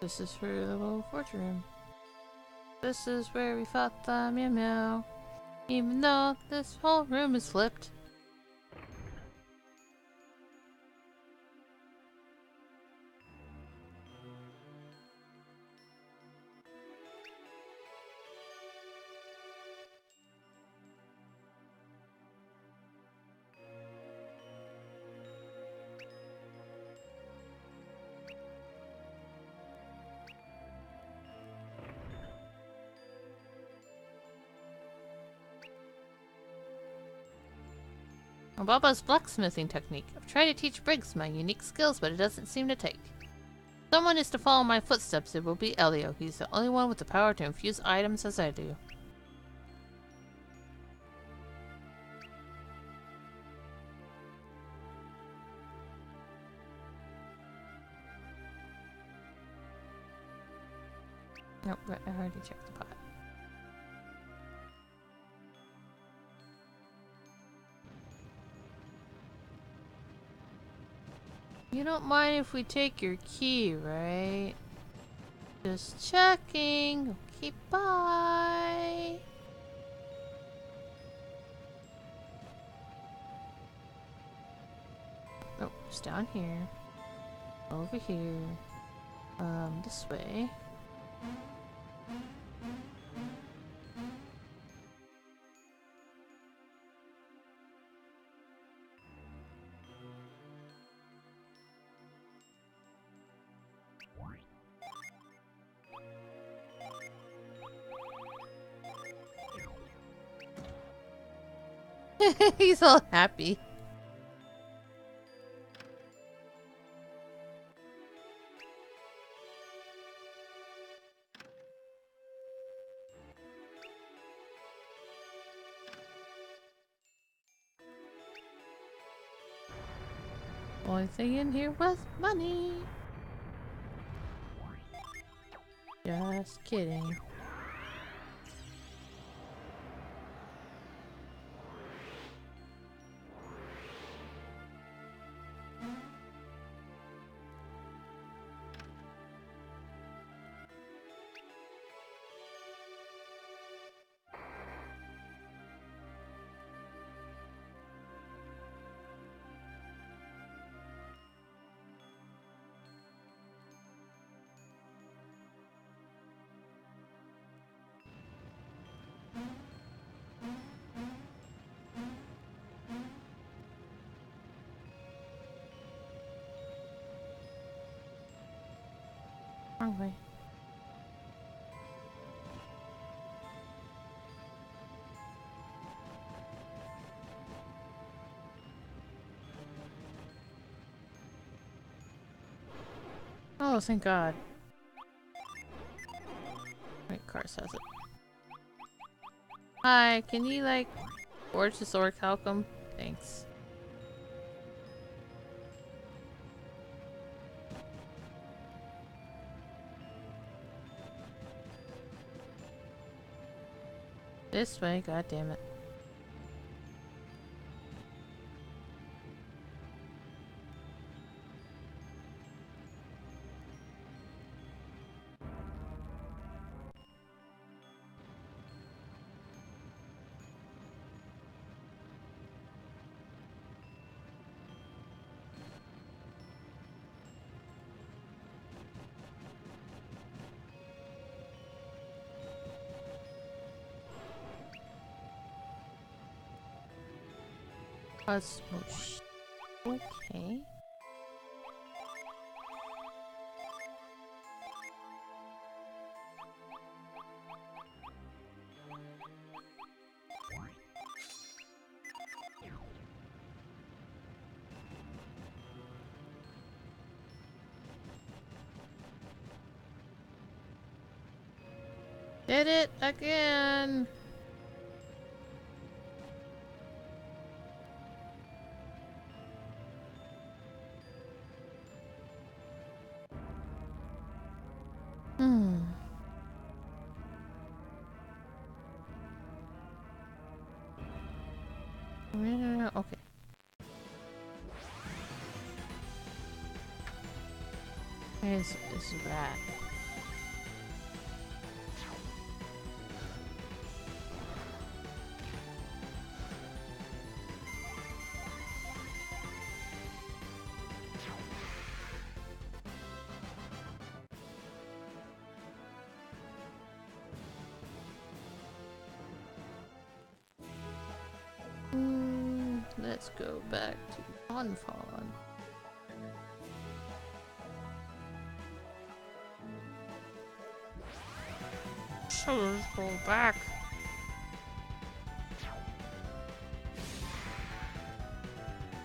This is for the little forge room. This is where we fought the Meow Meow. Even though this whole room is flipped. Baba's blacksmithing technique. I've tried to teach Briggs my unique skills, but it doesn't seem to take. Someone is to follow my footsteps. It will be Elio. He's the only one with the power to infuse items as I do. Nope, I already checked the pot. You don't mind if we take your key, right? Just checking. Okay, bye. Oh, it's down here. Over here. This way. He's all happy. Only thing in here was money. Just kidding. Wrong way. Oh, thank God. Wait, Cars has it. Hi, can you, like, forge this orichalcum? Thanks. This way, god damn it. Cosmos. Okay. Did it again! Okay. Is rat. Let's go back to Bonfon. So let's go back.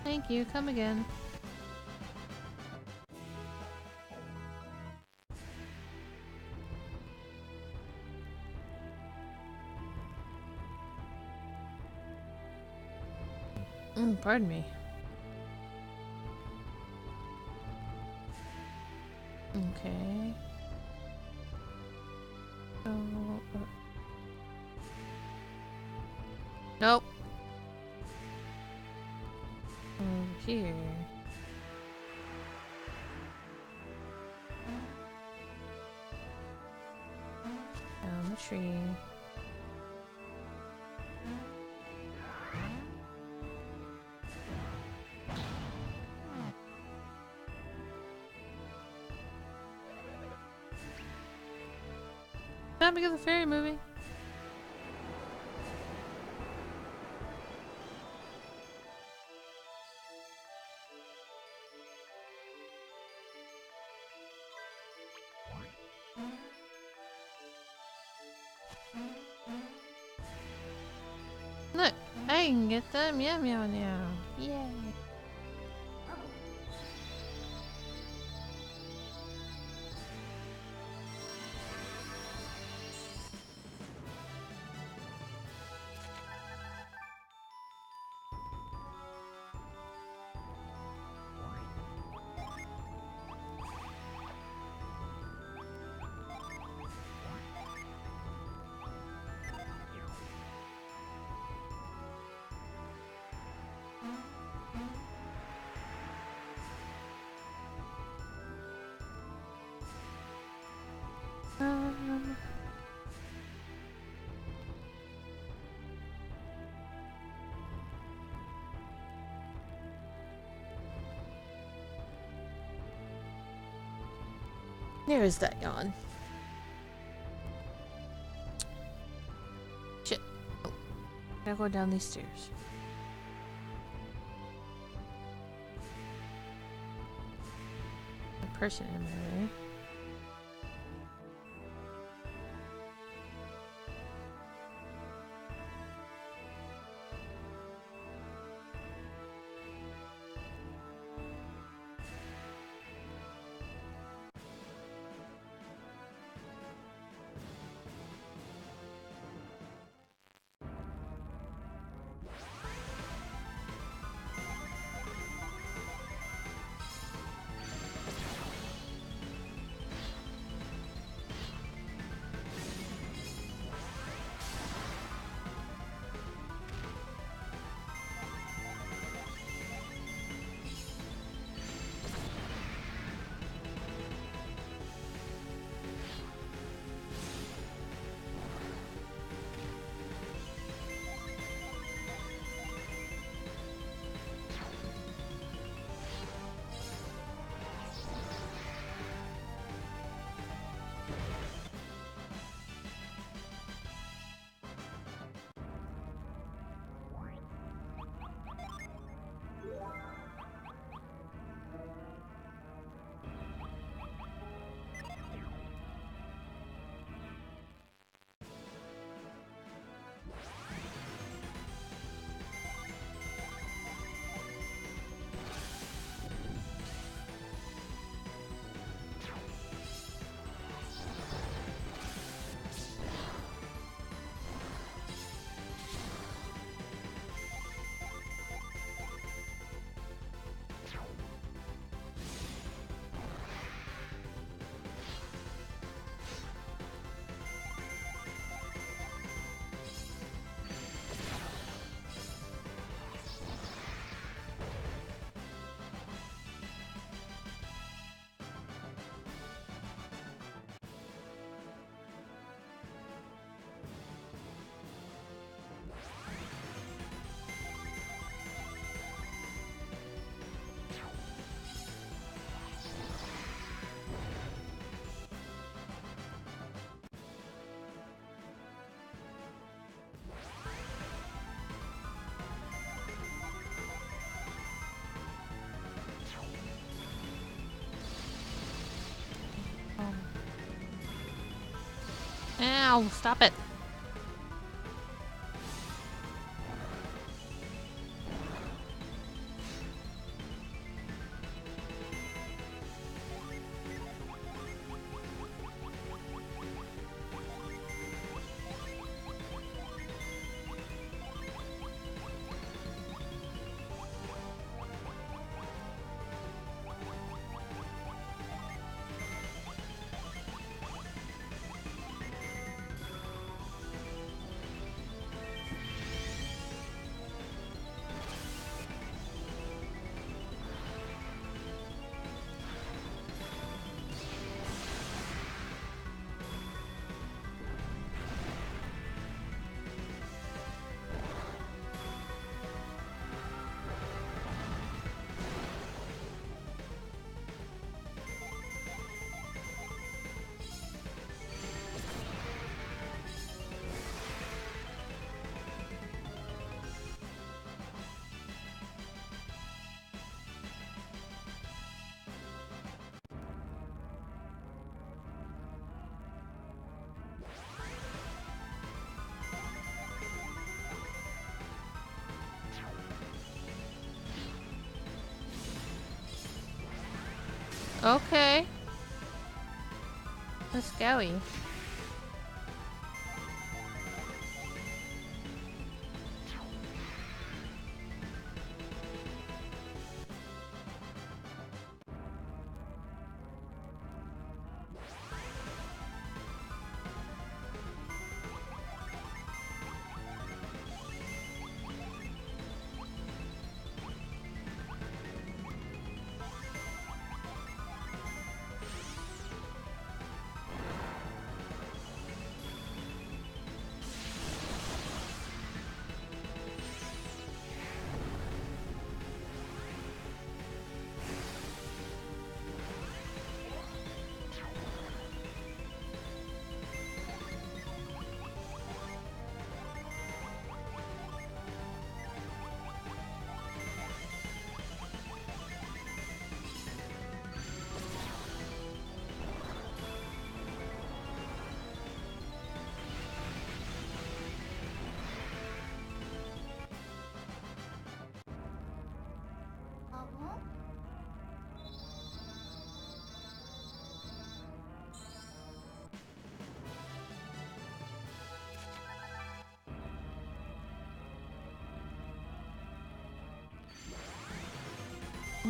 Thank you, come again. Pardon me. Okay. So, nope. Over here. Down the tree. Time to get the fairy movie. Look, I can get the meow meow now. Yay. There is that yawn. Shit. Oh, gotta go down these stairs. A person in my way. Ow, stop it. Okay. Let's go.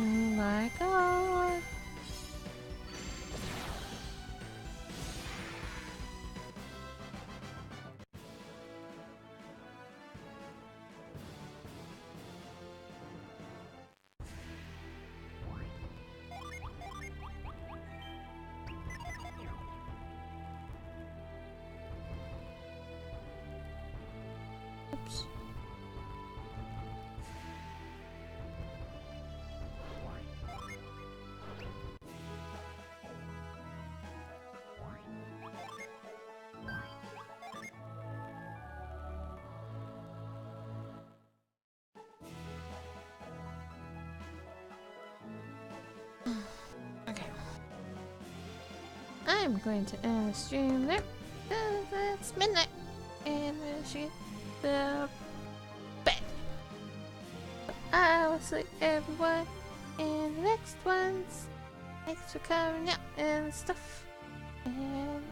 Oh my god. Oops. Okay. I'm going to end the stream there. It's midnight. And she the bed. I will see everyone in the next ones. Thanks for coming out and stuff. And